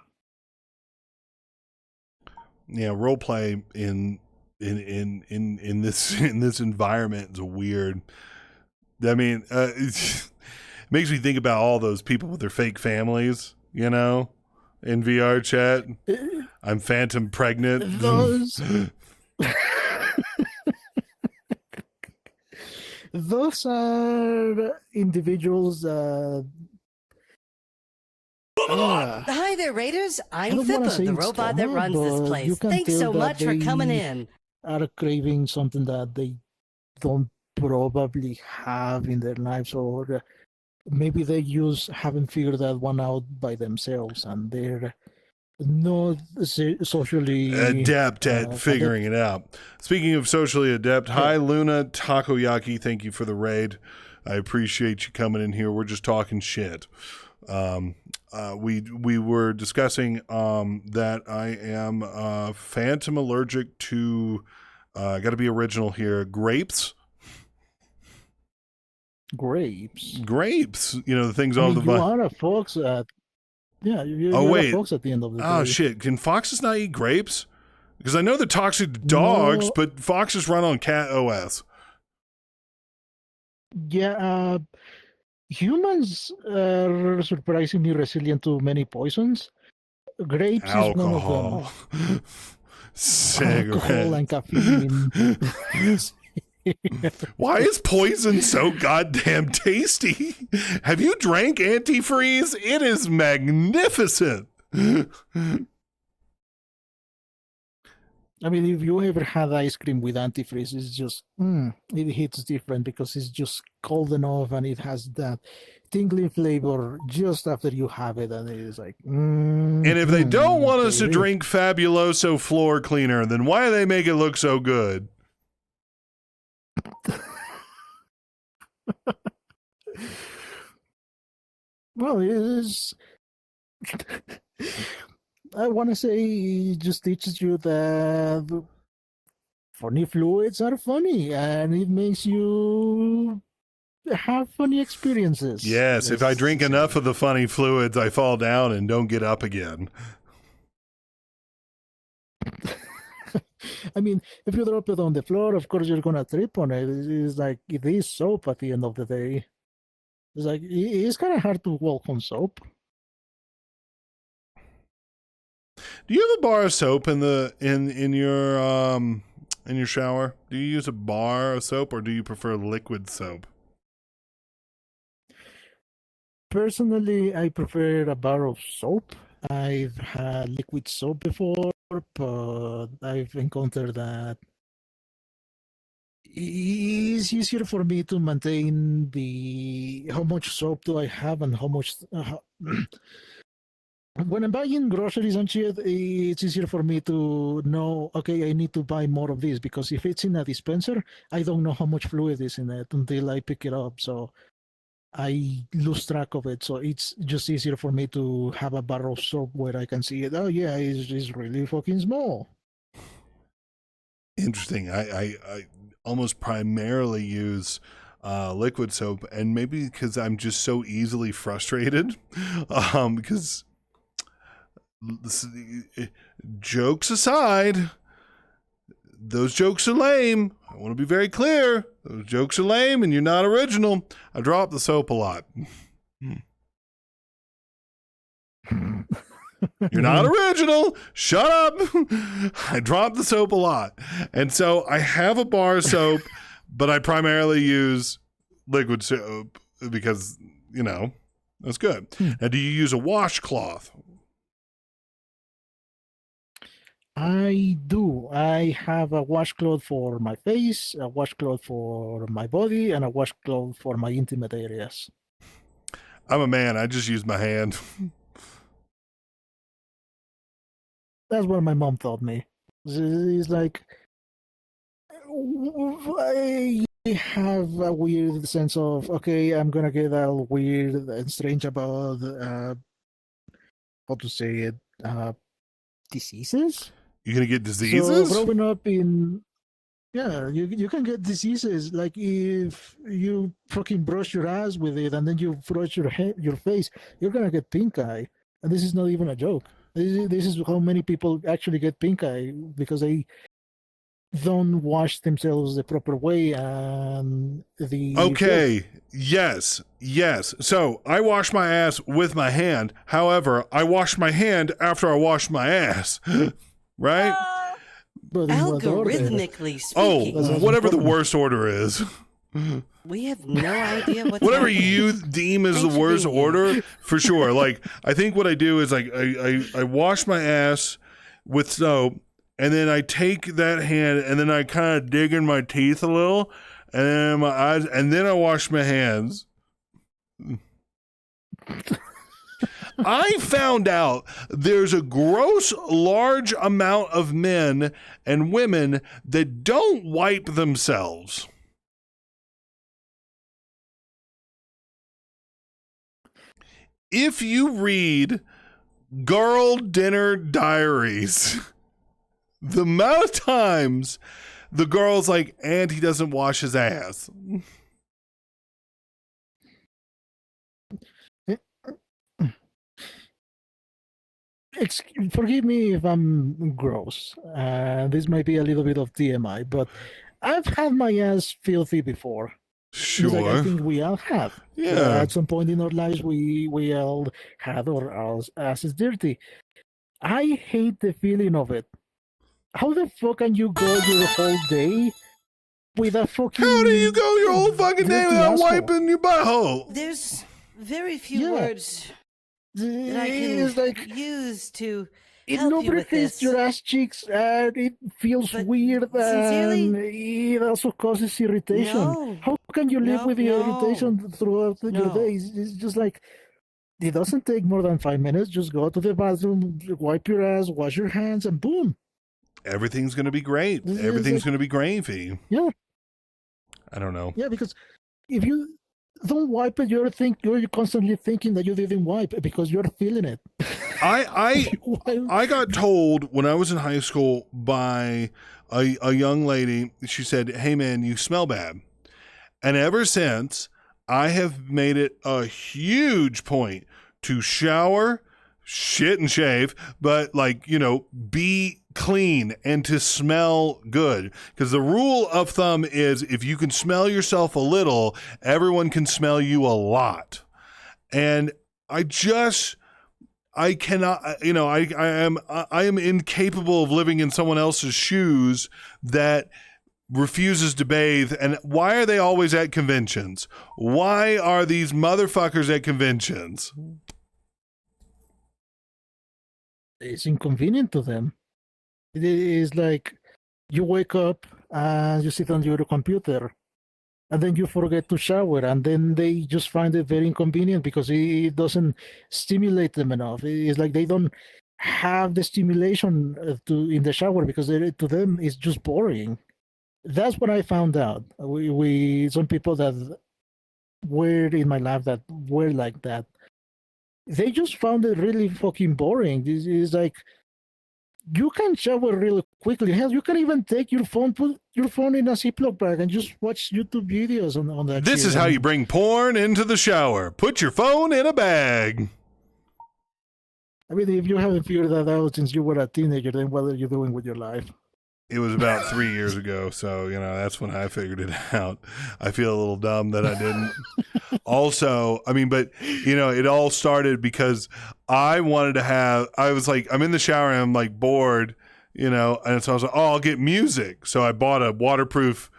Yeah, role play in this in this environment is weird. I mean, it makes me think about all those people with their fake families, you know, in VR chat. I'm phantom pregnant. Those those are individuals. Hi there, Raiders. I I'm don't wanna say Fippa, the it's robot that common, runs this but place. you can Thanks tell so that much for coming they- in. are craving something that they don't probably have in their lives, or maybe they just haven't figured that one out by themselves, and they're not socially Adept at figuring it out. Speaking of socially adept, hi Luna Takoyaki, thank you for the raid. I appreciate you coming in here. We're just talking shit. We were discussing that I am phantom allergic to got to be original here, grapes. grapes. You know, the things I on mean, the you are a fox at you're Oh, a wait. fox at the end of the day. Oh shit! Can foxes not eat grapes? Because I know they're toxic to dogs, No. but foxes run on cat OS. Yeah, humans are surprisingly resilient to many poisons. Grapes is one of them. Alcohol, cigarettes. Alcohol and caffeine. Why is poison so goddamn tasty? Have you drank antifreeze? It is magnificent. I mean, if you ever had ice cream with antifreeze, it's just it hits different because it's just cold enough and it has that tingling flavor just after you have it, and it is like. And if they don't want us to baby. drink Fabuloso floor cleaner, then why do they make it look so good? Well, it is. I want to say it just teaches you that funny fluids are funny, and it makes you have funny experiences. Yes, if I drink enough of the funny fluids, I fall down and don't get up again. I mean, if you drop it on the floor, of course you're gonna trip on it. It's like it is soap at the end of the day. It's like it's kind of hard to walk on soap. Do you have a bar of soap in your shower? Do you use a bar of soap or do you prefer liquid soap? Personally, I prefer a bar of soap. I've had liquid soap before, but I've encountered that it's easier for me to maintain the how much soap do I have and how much. When I'm buying groceries and shit, it's easier for me to know, okay, I need to buy more of this, because if it's in a dispenser, I don't know how much fluid is in it until I pick it up. So I lose track of it. So it's just easier for me to have a bar of soap where I can see it. Oh, yeah, it's really fucking small. Interesting. I almost primarily use liquid soap, and maybe because I'm just so easily frustrated. Because jokes aside, those jokes are lame. I want to be very clear. Those jokes are lame and you're not original. I drop the soap a lot. You're not original. Shut up. I drop the soap a lot. And so I have a bar of soap, but I primarily use liquid soap because, you know, that's good. Now, do you use a washcloth? I do. I have a washcloth for my face, a washcloth for my body, and a washcloth for my intimate areas. I'm a man. I just use my hand. That's what my mom taught me. It's like I have a weird sense of okay, I'm gonna get all weird and strange about how to say it, diseases. You gonna get So diseases? growing up in yeah, you can get diseases like if you fucking brush your ass with it and then you brush your face, you're gonna get pink eye, and this is not even a joke. This is how many people actually get pink eye because they don't wash themselves the proper way and the Okay. Yes. So I wash my ass with my hand. However, I wash my hand after I wash my ass. Right? But in what order? Algorithmically Oh, speaking, That's whatever the important. worst order is. we have no idea what's Whatever happening. you deem as Thanks the for worst being here. order, for sure. Like, I think what I do is like I wash my ass with soap, and then I take that hand and then I kind of dig in my teeth a little, and then my eyes, and then I wash my hands. I found out there's a gross large amount of men and women that don't wipe themselves. If you read Girl Dinner Diaries, the amount of times the girl's like, and he doesn't wash his ass. Forgive me if I'm gross. This might be a little bit of TMI, but I've had my ass filthy before. It's like I Sure. think we all have. Yeah. At some point in our lives, we all had our asses dirty. I hate the feeling of it. How the fuck can you go your whole day with a fucking? How do you go your whole fucking day dirty without asshole? wiping your butthole? There's very few Yeah. words that I can It's like use to it help you with lubricates this. your ass cheeks and it feels But weird sincerely, and it also causes irritation. No. How can you live No, with the no. irritation throughout your No. day? It's just like it doesn't take more than 5 minutes. Just go to the bathroom, wipe your ass, wash your hands, and boom. Everything's going to be great. This is Everything's like- going to be gravy. Yeah. I don't know. Yeah, because if you don't wipe it, you're constantly thinking that you didn't wipe it because you're feeling it. I Why- I got told when I was in high school by a young lady, she said, "Hey man, you smell bad." And ever since, I have made it a huge point to shower, shit and shave, but like, be clean and to smell good. Because the rule of thumb is if you can smell yourself a little, everyone can smell you a lot. And I cannot, I am incapable of living in someone else's shoes that refuses to bathe. And why are they always at conventions? Why are these motherfuckers at conventions? It's inconvenient to them. It is like you wake up and you sit on your computer and then you forget to shower and then they just find it very inconvenient because it doesn't stimulate them enough. It's like they don't have the stimulation in the shower because to them it's just boring. That's what I found out. We some people that were in my life that were like that. They just found it really fucking boring. This is like you can shower really quickly. Hell, you can even take your phone, put your phone in a Ziploc bag, and just watch YouTube videos on that. This shit. is how And you bring porn into the shower. Put your phone in a bag. I mean, if you haven't figured that out since you were a teenager, then what are you doing with your life? It was about 3 years ago, so that's when I figured it out. I feel a little dumb that I didn't. Also, I mean, but it all started because I wanted to have. I was like, I'm in the shower and I'm like bored, and so I was like, oh, I'll get music. So I bought a waterproof,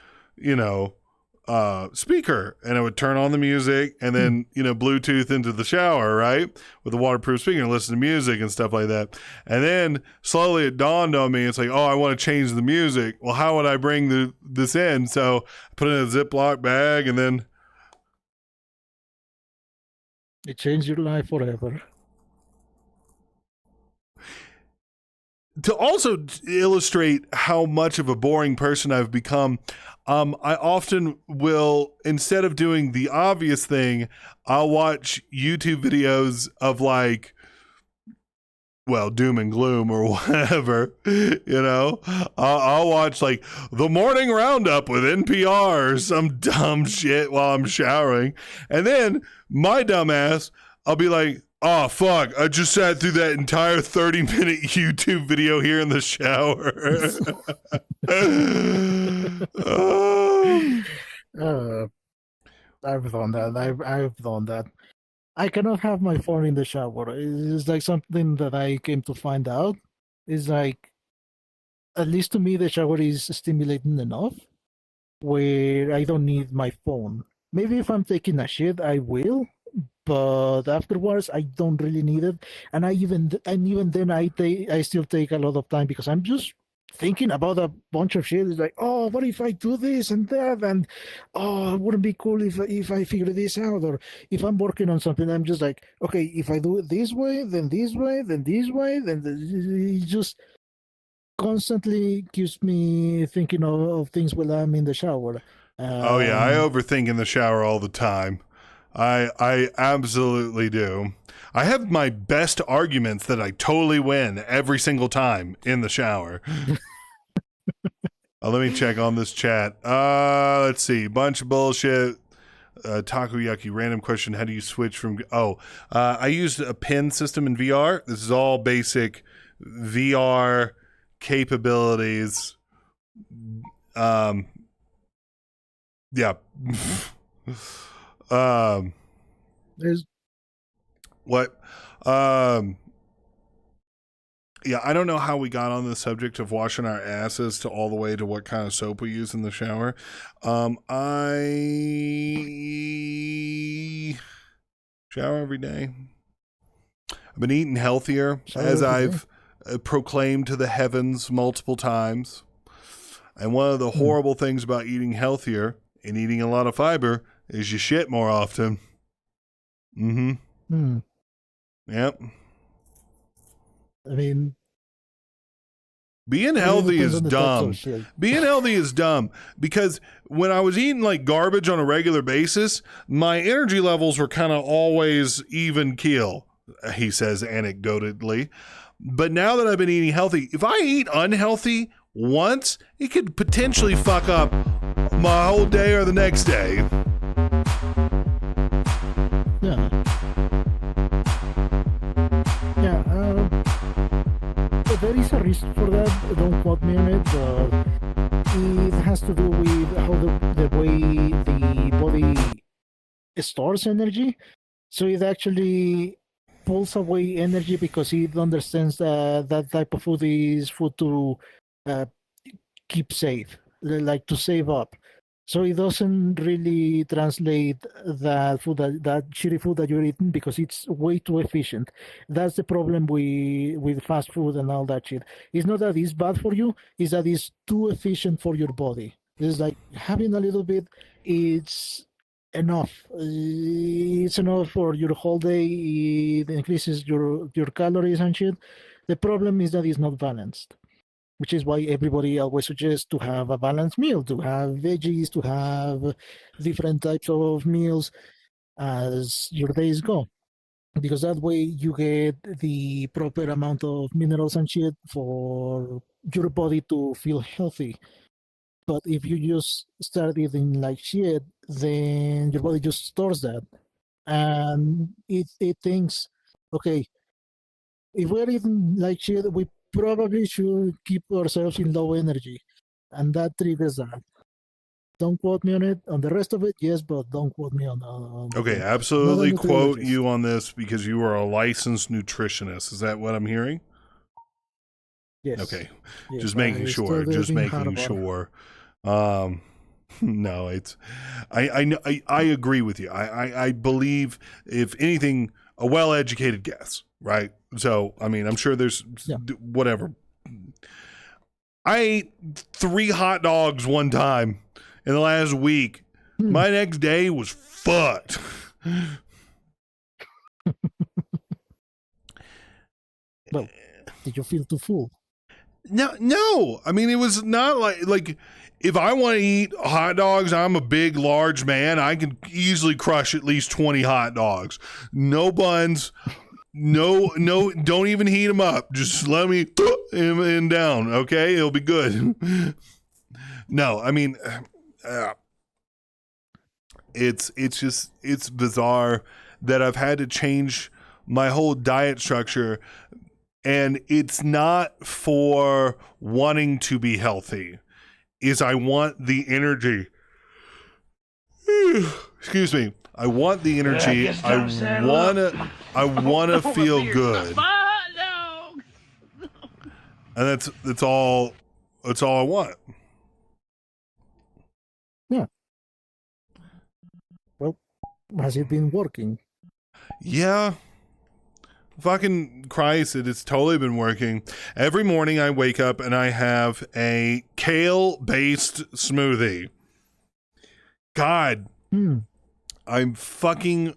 speaker, and I would turn on the music and then Bluetooth into the shower, right, with a waterproof speaker and listen to music and stuff like that. And then slowly it dawned on me, it's like, oh, I want to change the music. Well, how would I bring this in? So I put it in a Ziploc bag, and then It changed your life forever. to also illustrate how much of a boring person I've become, I often will, instead of doing the obvious thing, I'll watch YouTube videos of like, well, doom and gloom or whatever, I'll watch like the morning roundup with NPR or some dumb shit while I'm showering. And then my dumb ass, I'll be like, oh, fuck, I just sat through that entire 30-minute YouTube video here in the shower. I've done that. I've done that. I cannot have my phone in the shower. It's like something that I came to find out. It's like, at least to me, the shower is stimulating enough where I don't need my phone. Maybe if I'm taking a shit, I will, but afterwards, I don't really need it. And even then, I still take a lot of time because I'm just thinking about a bunch of shit. It's like, oh, what if I do this and that, and oh, it wouldn't be cool if I figure this out, or if I'm working on something, I'm just like, okay, if I do it this way, then this way, then this way, then it just constantly keeps me thinking of things while I'm in the shower. Oh yeah, I overthink in the shower all the time. I absolutely do. I have my best arguments that I totally win every single time in the shower. Let me check on this chat. Let's see. Bunch of bullshit. Takoyaki, random question. How do you switch from... I used a pin system in VR. This is all basic VR capabilities. Yeah. There's What? Yeah, I don't know how we got on the subject of washing our asses to all the way to what kind of soap we use in the shower. I shower every day. I've been eating healthier, as I've proclaimed to the heavens multiple times. And one of the horrible things about eating healthier and eating a lot of fiber is you shit more often. Mm-hmm. Yep. I mean, being healthy depends is on the types dumb. of shit. Being healthy is dumb because when I was eating like garbage on a regular basis, my energy levels were kind of always even keel, he says anecdotally. But now that I've been eating healthy, if I eat unhealthy once, it could potentially fuck up my whole day or the next day. Yeah. Yeah. There is a reason for that. Don't quote me on it. It has to do with how the way the body stores energy. So it actually pulls away energy because it understands that that type of food is food to keep safe, like to save up. So it doesn't really translate that food, that shitty food that you're eating, because it's way too efficient. That's the problem with fast food and all that shit. It's not that it's bad for you; it's that it's too efficient for your body. It's like having a little bit. It's enough. It's enough for your whole day. It increases your calories and shit. The problem is that it's not balanced, which is why everybody always suggests to have a balanced meal, to have veggies, to have different types of meals as your days go. Because that way you get the proper amount of minerals and shit for your body to feel healthy. But if you just start eating like shit, then your body just stores that. And it thinks, okay, if we're eating like shit, we probably should keep ourselves in low energy, and that triggers that. Don't quote me on it. On the rest of it, yes, but don't quote me on Okay, the- absolutely not on the quote trilogies. you on this because you are a licensed nutritionist. Is that what I'm hearing? Yes. Okay, Yes, just making I sure. started Just being hard making about it. sure. No, it's. I agree with you. I believe, if anything, a well-educated guess, right? So, I mean, I'm sure there's Yeah. whatever. I ate 3 hot dogs one time in the last week. My next day was fucked. Well, did you feel too full? No. I mean, it was not like if I want to eat hot dogs, I'm a big, large man. I can easily crush at least 20 hot dogs. No buns. No, don't even heat them up. Just let me him in down, okay? It'll be good. No, I mean, it's bizarre that I've had to change my whole diet structure, and it's not for wanting to be healthy. Is I want the energy. Excuse me. I want the energy. I wanna feel good. And that's all I want. Yeah. Well, has it been working? Yeah. Fucking Christ, it's totally been working. Every morning I wake up and I have a kale-based smoothie. God, I'm fucking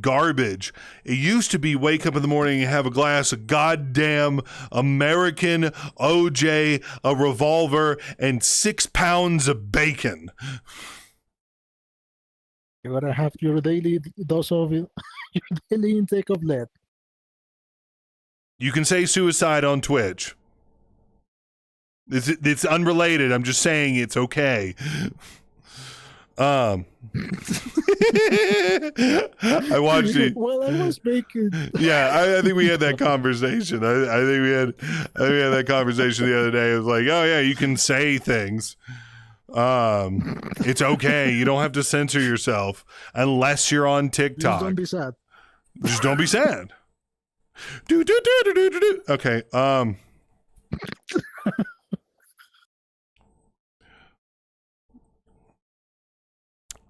garbage. It used to be wake up in the morning and have a glass of goddamn American OJ, a revolver, and 6 pounds of bacon. You gotta have your daily dose of your daily intake of lead. You can say suicide on Twitch. It's unrelated. I'm just saying it's okay. I watched it. Well, I was making. Yeah, I think we had that conversation. I think we had that conversation the other day. It was like, oh yeah, you can say things. It's okay. You don't have to censor yourself unless you're on TikTok. Just don't be sad. Just don't be sad. Do. Okay.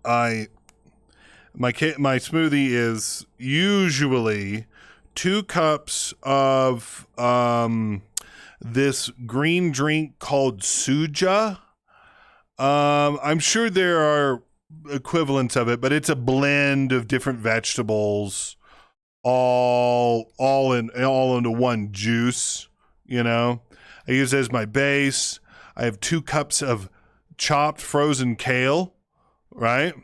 My smoothie is usually 2 cups of this green drink called Suja. I'm sure there are equivalents of it, but it's a blend of different vegetables, all into one juice. You know, I use it as my base. I have 2 cups of chopped frozen kale, right?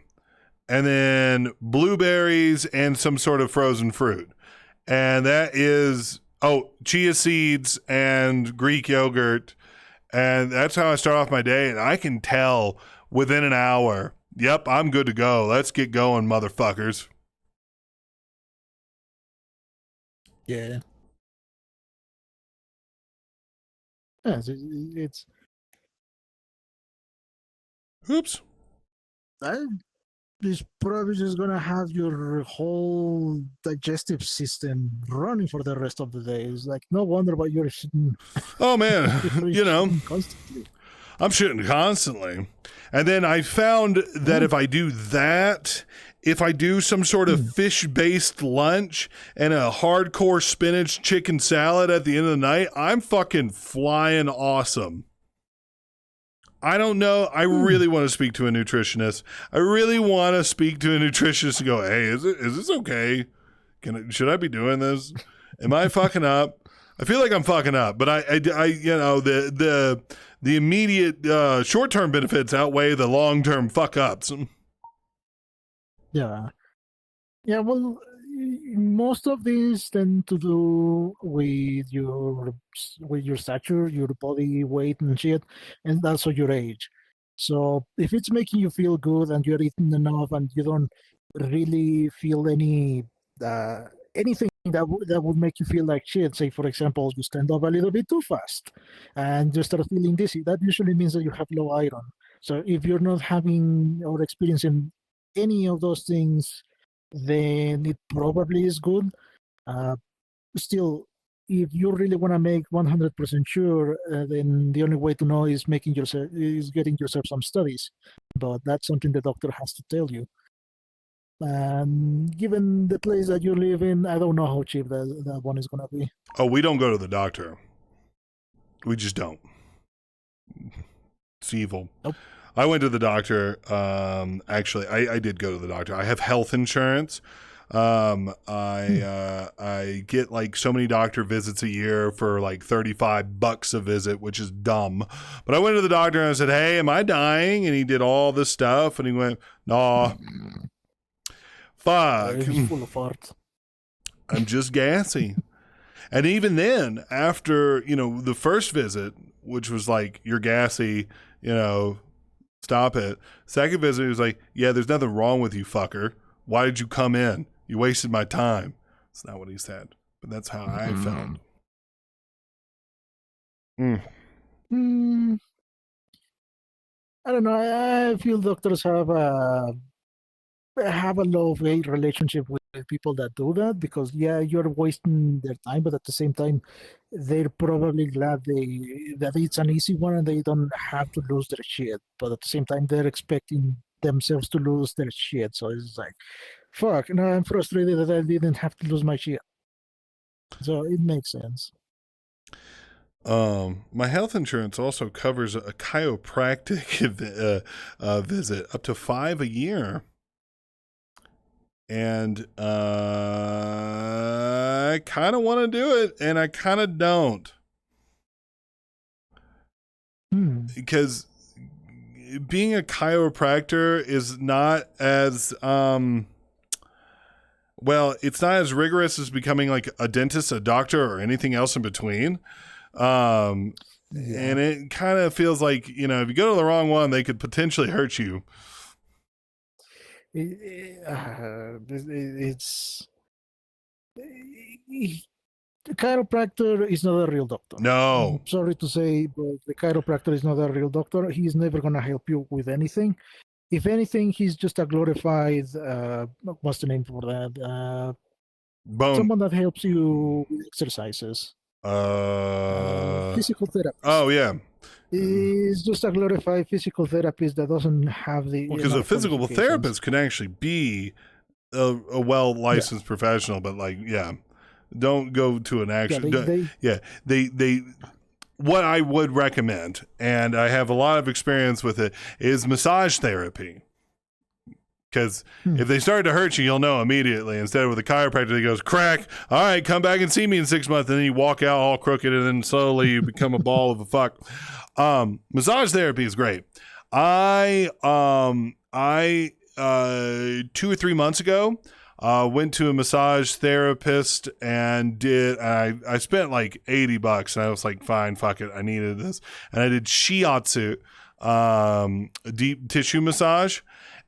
And then blueberries and some sort of frozen fruit. And that is, chia seeds and Greek yogurt. And that's how I start off my day. And I can tell within an hour, yep, I'm good to go. Let's get going, motherfuckers. Yeah. Yeah, it's Oops. it's probably just gonna have your whole digestive system running for the rest of the day. It's like no wonder why you're shitting. Oh man, you know, constantly. I'm shitting constantly. And then I found that if I do that, if I do some sort of fish-based lunch and a hardcore spinach chicken salad at the end of the night, I'm fucking flying awesome. I don't know. I really want to speak to a nutritionist. I really want to speak to a nutritionist and go, hey, is this okay? Should I be doing this? Am I fucking up? I feel like I'm fucking up, but I you know, the immediate short-term benefits outweigh the long-term fuck-ups. Yeah. Yeah, well, most of these tend to do with your stature, your body weight and shit, and also your age. So if it's making you feel good and you're eating enough and you don't really feel anything that would make you feel like shit, say for example you stand up a little bit too fast and you start feeling dizzy, that usually means that you have low iron. So if you're not having or experiencing any of those things, then it probably is good. Still, if you really want to make 100% sure, then the only way to know is getting yourself some studies. But that's something the doctor has to tell you. And given the place that you live in, I don't know how cheap that one is going to be. Oh, we don't go to the doctor. We just don't. It's evil. Nope. I went to the doctor. Actually, I did go to the doctor. I have health insurance. I get like so many doctor visits a year for like $35 a visit, which is dumb. But I went to the doctor and I said, "Hey, am I dying?" And he did all this stuff, and he went, "Nah, fuck, It's full of farts. I'm just gassy." And even then, after, the first visit, which was like, "You're gassy, stop it." Second visit, he was like, "Yeah, there's nothing wrong with you, fucker. Why did you come in? You wasted my time." That's not what he said, but that's how I felt. I don't know. I feel doctors have a love-hate relationship with people that do that, because you're wasting their time, but at the same time, they're probably glad that it's an easy one and they don't have to lose their shit. But at the same time, they're expecting themselves to lose their shit. So it's like, fuck, no, I'm frustrated that I didn't have to lose my shit. So it makes sense. My health insurance also covers a chiropractic visit, up to 5 a year. And I kind of want to do it, and I kind of don't. Because being a chiropractor is not as it's not as rigorous as becoming like a dentist, a doctor, or anything else in between. And it kind of feels like, if you go to the wrong one, they could potentially hurt you. It's the chiropractor is not a real doctor. No. I'm sorry to say, but the chiropractor is not a real doctor. He's never going to help you with anything. If anything, he's just a glorified, what's the name for that? Bone. Someone that helps you with exercises. Physical therapist. Oh, yeah. He's just a glorified physical therapist that doesn't have the... Because a physical therapist can actually be a well-licensed professional, but don't go to an actual... They what I would recommend, and I have a lot of experience with it, is massage therapy. Because if they start to hurt you, you'll know immediately. Instead of with a chiropractor, he goes, "Crack. All right, come back and see me in 6 months." And then you walk out all crooked, and then slowly you become a ball of a fuck. Massage therapy is great. I 2 or 3 months ago, went to a massage therapist and I spent like $80, and I was like, fine, fuck it, I needed this. And I did shiatsu, deep tissue massage.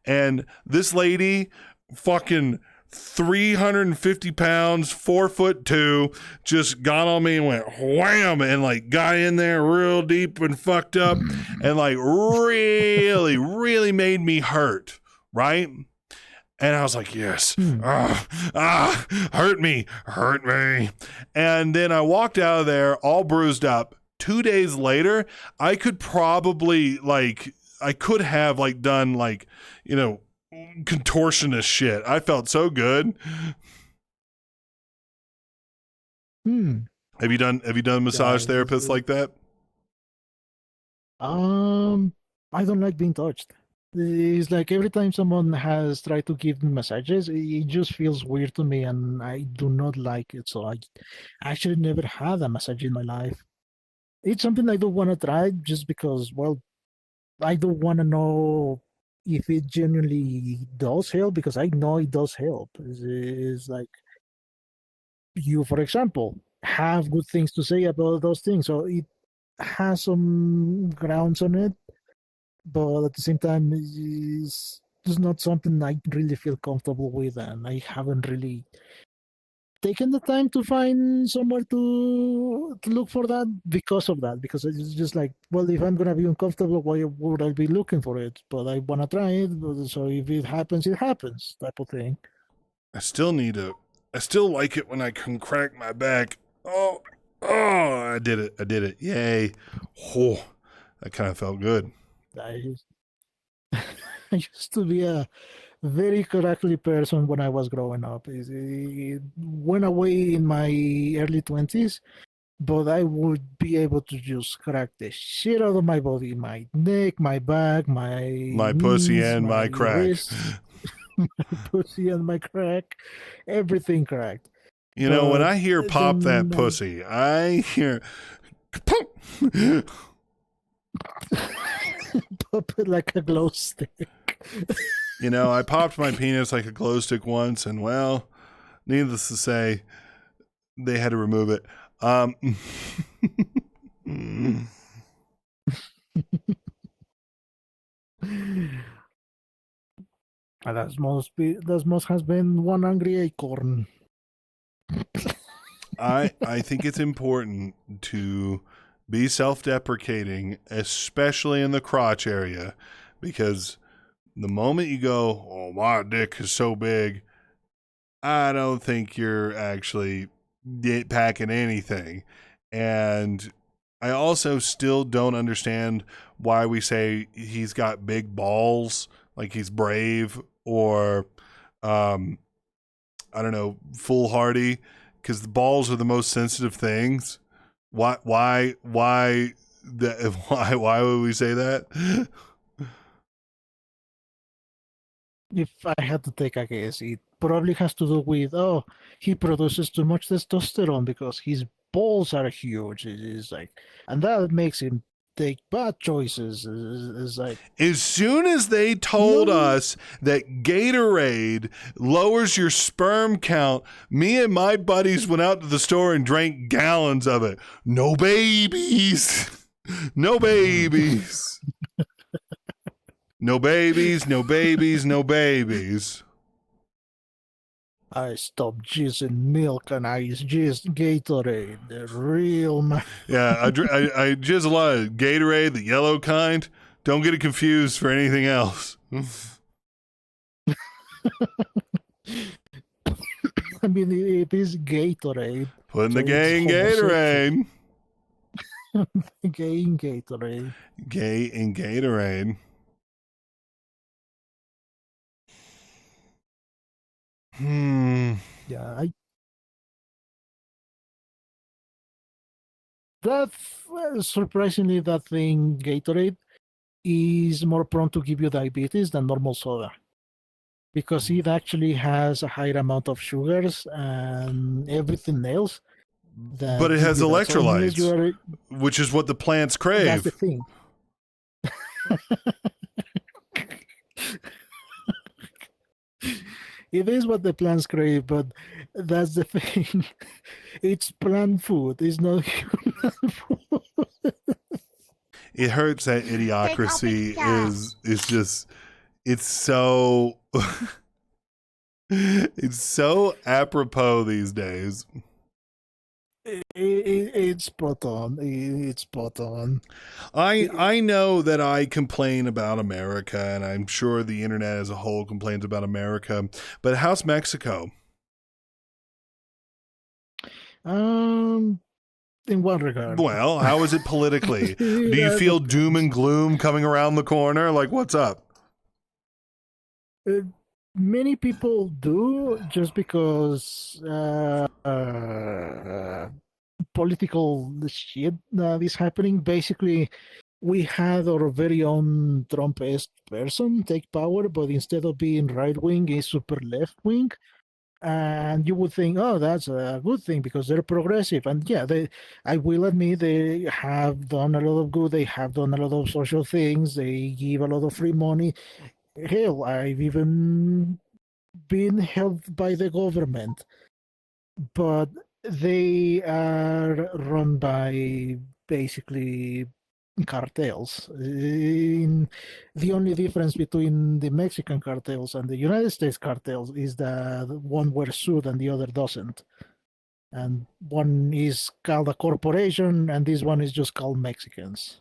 And this lady, fucking 350 pounds, 4'2", just got on me and went wham, and like got in there real deep and fucked up, and like really, really made me hurt, right? And I was like, yes, hurt me. And then I walked out of there all bruised up. 2 days later, I could probably I could have done contortionist shit. I felt so good. Have you done massage therapists like that? I don't like being touched. It's like every time someone has tried to give me massages, it just feels weird to me, and I do not like it. So I actually never had a massage in my life. It's something I don't want to try just because, I don't want to know if it genuinely does help, because I know it does help. It's like you, for example, have good things to say about those things. So it has some grounds on it, but at the same time, it's just not something I really feel comfortable with, and I haven't really taken the time to find somewhere to look for that because of that. Because it's just like, if I'm gonna be uncomfortable, why would I be looking for it? But I wanna try it, so if it happens, type of thing. I still like it when I can crack my back. Oh, I did it. Yay. Oh, that kind of felt good. I used to be a very crackly person when I was growing up. It went away in my early 20s, but I would be able to just crack the shit out of my body, my neck, my back, my pussy, knees, and my crack. wrists. pussy and my crack, everything cracked. You know, when But I hear pop that then, pussy, I hear pop. pop it like a glow stick. You know, I popped my penis like a glow stick once, and well, needless to say, they had to remove it. That must has been one angry acorn. I think it's important to be self-deprecating, especially in the crotch area, because the moment you go, "Oh, my dick is so big," I don't think you're actually packing anything. And I also still don't understand why we say he's got big balls, like he's brave, or I don't know, foolhardy, because the balls are the most sensitive things. Why why would we say that? If I had to take a guess, it probably has to do with he produces too much testosterone because his balls are huge. It is like, and that makes him take bad choices. It's like, As soon as they told No. us that Gatorade lowers your sperm count, me and my buddies went out to the store and drank gallons of it. No babies. No babies. No babies, no babies, no babies. I stopped jizzing milk and I jizzed Gatorade, the real man. Yeah, I jizz a lot of Gatorade, the yellow kind. Don't get it confused for anything else. I mean, it is Gatorade. Putting the So gay in it's Gatorade. Gay in Gatorade. Gay in Gatorade. Yeah, that surprisingly, that thing Gatorade is more prone to give you diabetes than normal soda because it actually has a higher amount of sugars and everything else. But it has electrolytes, which is what the plants That's the crave. thing. It is what the plants crave, but that's the thing. It's plant food. It's not human food. It hurts that idiocracy is just, it's so it's so apropos these days. It's spot on. It's spot on. I know that I complain about America, and I'm sure the internet as a whole complains about America, but how's Mexico? In one regard. Well, how is it politically? Do you Yeah, feel doom and gloom coming around the corner? Like, what's up? Many people do, just because political shit that is happening. Basically, we had our very own Trump-esque person take power, but instead of being right-wing, he's super left-wing. And you would think, oh, that's a good thing because they're progressive. And yeah, I will admit they have done a lot of good. They have done a lot of social things. They give a lot of free money. Hell, I've even been helped by the government. But they are run by basically cartels. The only difference between the Mexican cartels and the United States cartels is that one wears suit and the other doesn't. And one is called a corporation and this one is just called Mexicans.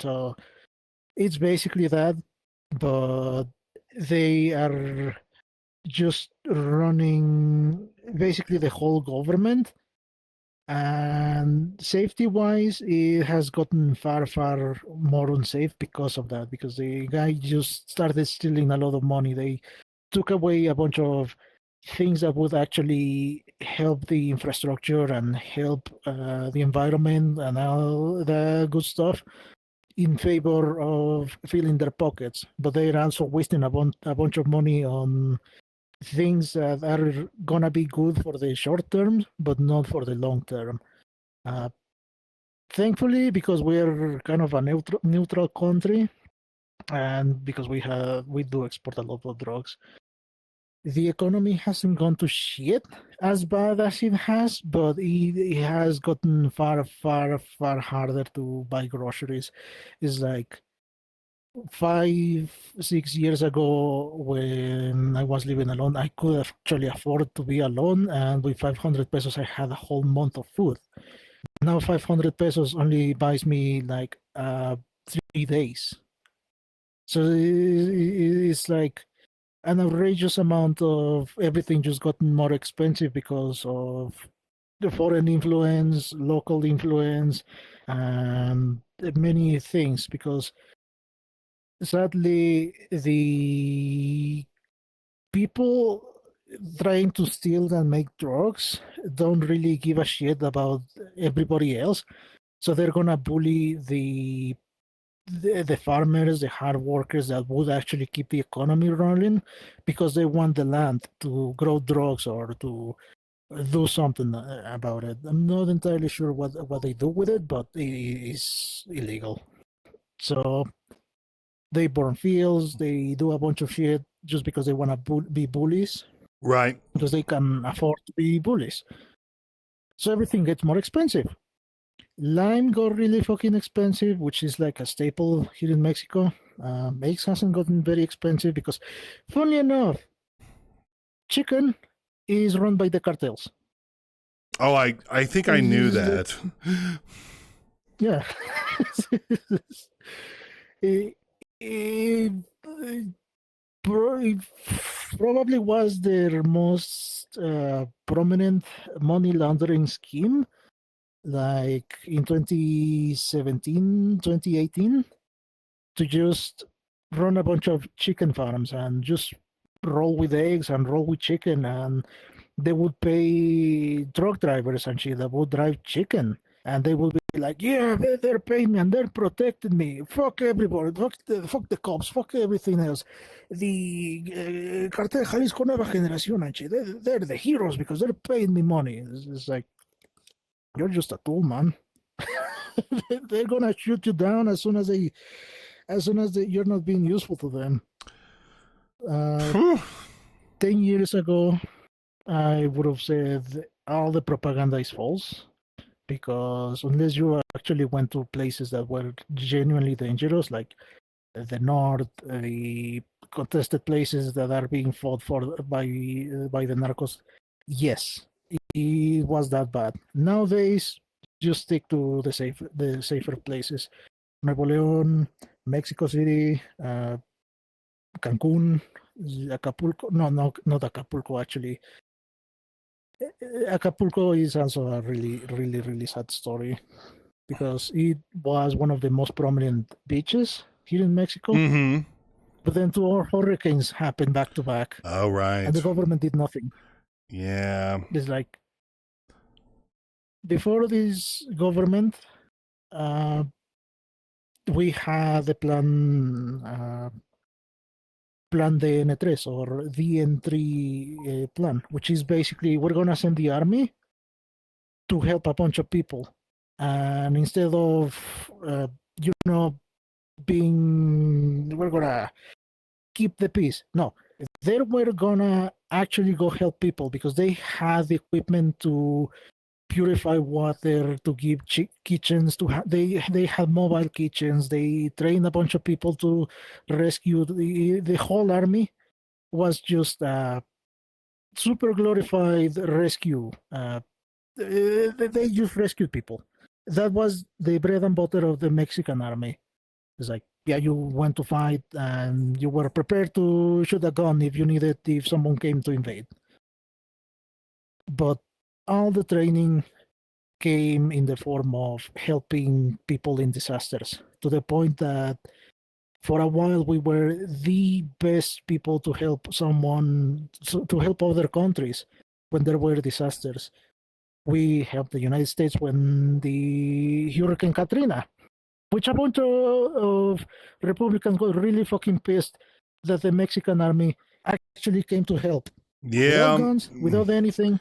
So it's basically that, but they are just running basically the whole government. And safety-wise, it has gotten far, far more unsafe because of that. Because the guy just started stealing a lot of money. They took away a bunch of things that would actually help the infrastructure and help the environment and all the good stuff in favor of filling their pockets, but they're also wasting a bunch of money on things that are gonna be good for the short term, but not for the long term. Thankfully, because we're kind of a neutral country, and because we do export a lot of drugs, the economy hasn't gone to shit as bad as it has, but it has gotten far harder to buy groceries. It's like 5-6 years ago, when I was living alone, I could actually afford to be alone, and with 500 pesos I had a whole month of food. Now 500 pesos only buys me like 3 days. So it's like an outrageous amount of everything just gotten more expensive because of the foreign influence, local influence, and many things. Because sadly, the people trying to steal and make drugs don't really give a shit about everybody else. So they're gonna bully the farmers, the hard workers that would actually keep the economy running, because they want the land to grow drugs or to do something about it. I'm not entirely sure what they do with it, but it is illegal. So they burn fields, they do a bunch of shit just because they want to be bullies, Right. because they can afford to be bullies. So everything gets more expensive. Lime got really fucking expensive, which is like a staple here in Mexico. Eggs hasn't gotten very expensive because, funny enough, chicken is run by the cartels. Oh, I think I knew that. Yeah. it probably was their most prominent money laundering scheme, like in 2017, 2018, to just run a bunch of chicken farms and just roll with eggs and roll with chicken, and they would pay truck drivers and shit that would drive chicken, and they would be like, yeah, they're paying me and they're protecting me. Fuck everybody. Fuck the cops. Fuck everything else. The Cartel Jalisco Nueva Generación and shit, they're the heroes because they're paying me money. It's like, you're just a tool, man. They're gonna shoot you down as soon as you're not being useful to them. 10 years ago, I would have said all the propaganda is false, because unless you actually went to places that were genuinely dangerous, like the north, the contested places that are being fought for by the narcos, yes, it was that bad. Nowadays, just stick to the safer places. Nuevo León, Mexico City, Cancun, Acapulco. No, not Acapulco, actually. Acapulco is also a really sad story, because it was one of the most prominent beaches here in Mexico. Mm-hmm. But then 2 hurricanes happened back to back. Oh, right. And the government did nothing. Yeah. It's like, before this government, we had the plan DN3 or DN3 plan, which is basically, we're going to send the army to help a bunch of people. And instead of, we're going to keep the peace. No, they were going to actually go help people, because they had the equipment to purify water, to give kitchens, they had mobile kitchens. They trained a bunch of people to rescue. The whole army was just a super glorified rescue. They just rescued people. That was the bread and butter of the Mexican army. It's like, yeah, you went to fight and you were prepared to shoot a gun if someone came to invade. But all the training came in the form of helping people in disasters, to the point that for a while we were the best people to help to help other countries when there were disasters. We helped the United States when the Hurricane Katrina which a bunch of Republicans got really fucking pissed that the Mexican army actually came to help. Yeah. Without guns, without anything,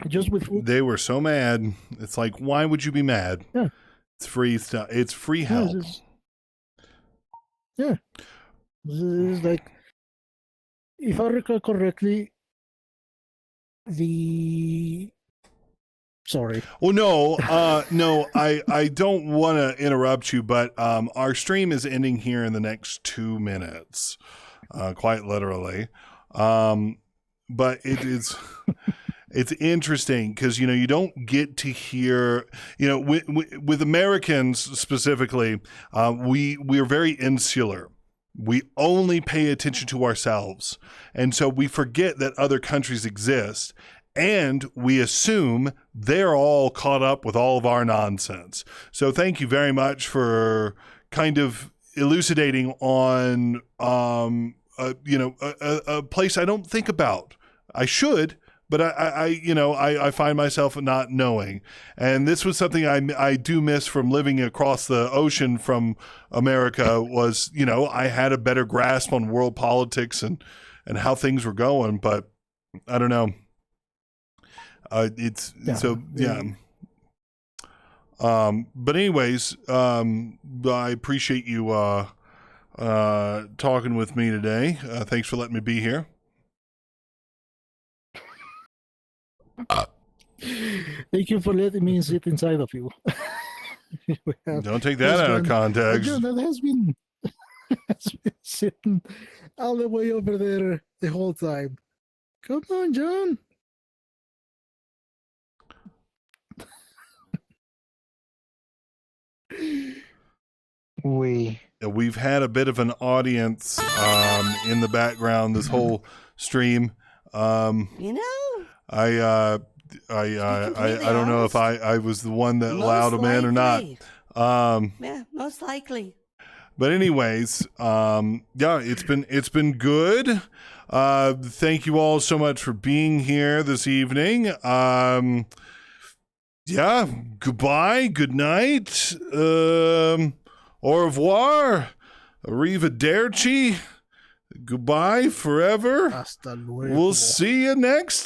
just with food. They were so mad. It's like, why would you be mad? Yeah. It's free stuff. It's free help. It's like, if I recall correctly, sorry. Well, no, I don't want to interrupt you, but our stream is ending here in the next 2 minutes, quite literally. But it is, it's interesting because, you don't get to hear, with Americans specifically, we're very insular. We only pay attention to ourselves. And so we forget that other countries exist. And we assume they're all caught up with all of our nonsense. So thank you very much for kind of elucidating on, a place I don't think about. I should, but I find myself not knowing. And this was something I do miss from living across the ocean from America was, I had a better grasp on world politics and how things were going, but I don't know. But anyways, I appreciate you talking with me today. Thanks for letting me be here. Thank you for letting me sit inside of you. Don't take that out of context. John, that has been sitting all the way over there the whole time. Come on, John. We've had a bit of an audience in the background this whole stream. I don't know if I was the one that allowed him in or not. Yeah, most likely. But anyways, it's been good. Thank you all so much for being here this evening. Goodbye, good night, au revoir, arrivederci, goodbye forever. Hasta luego. We'll see you next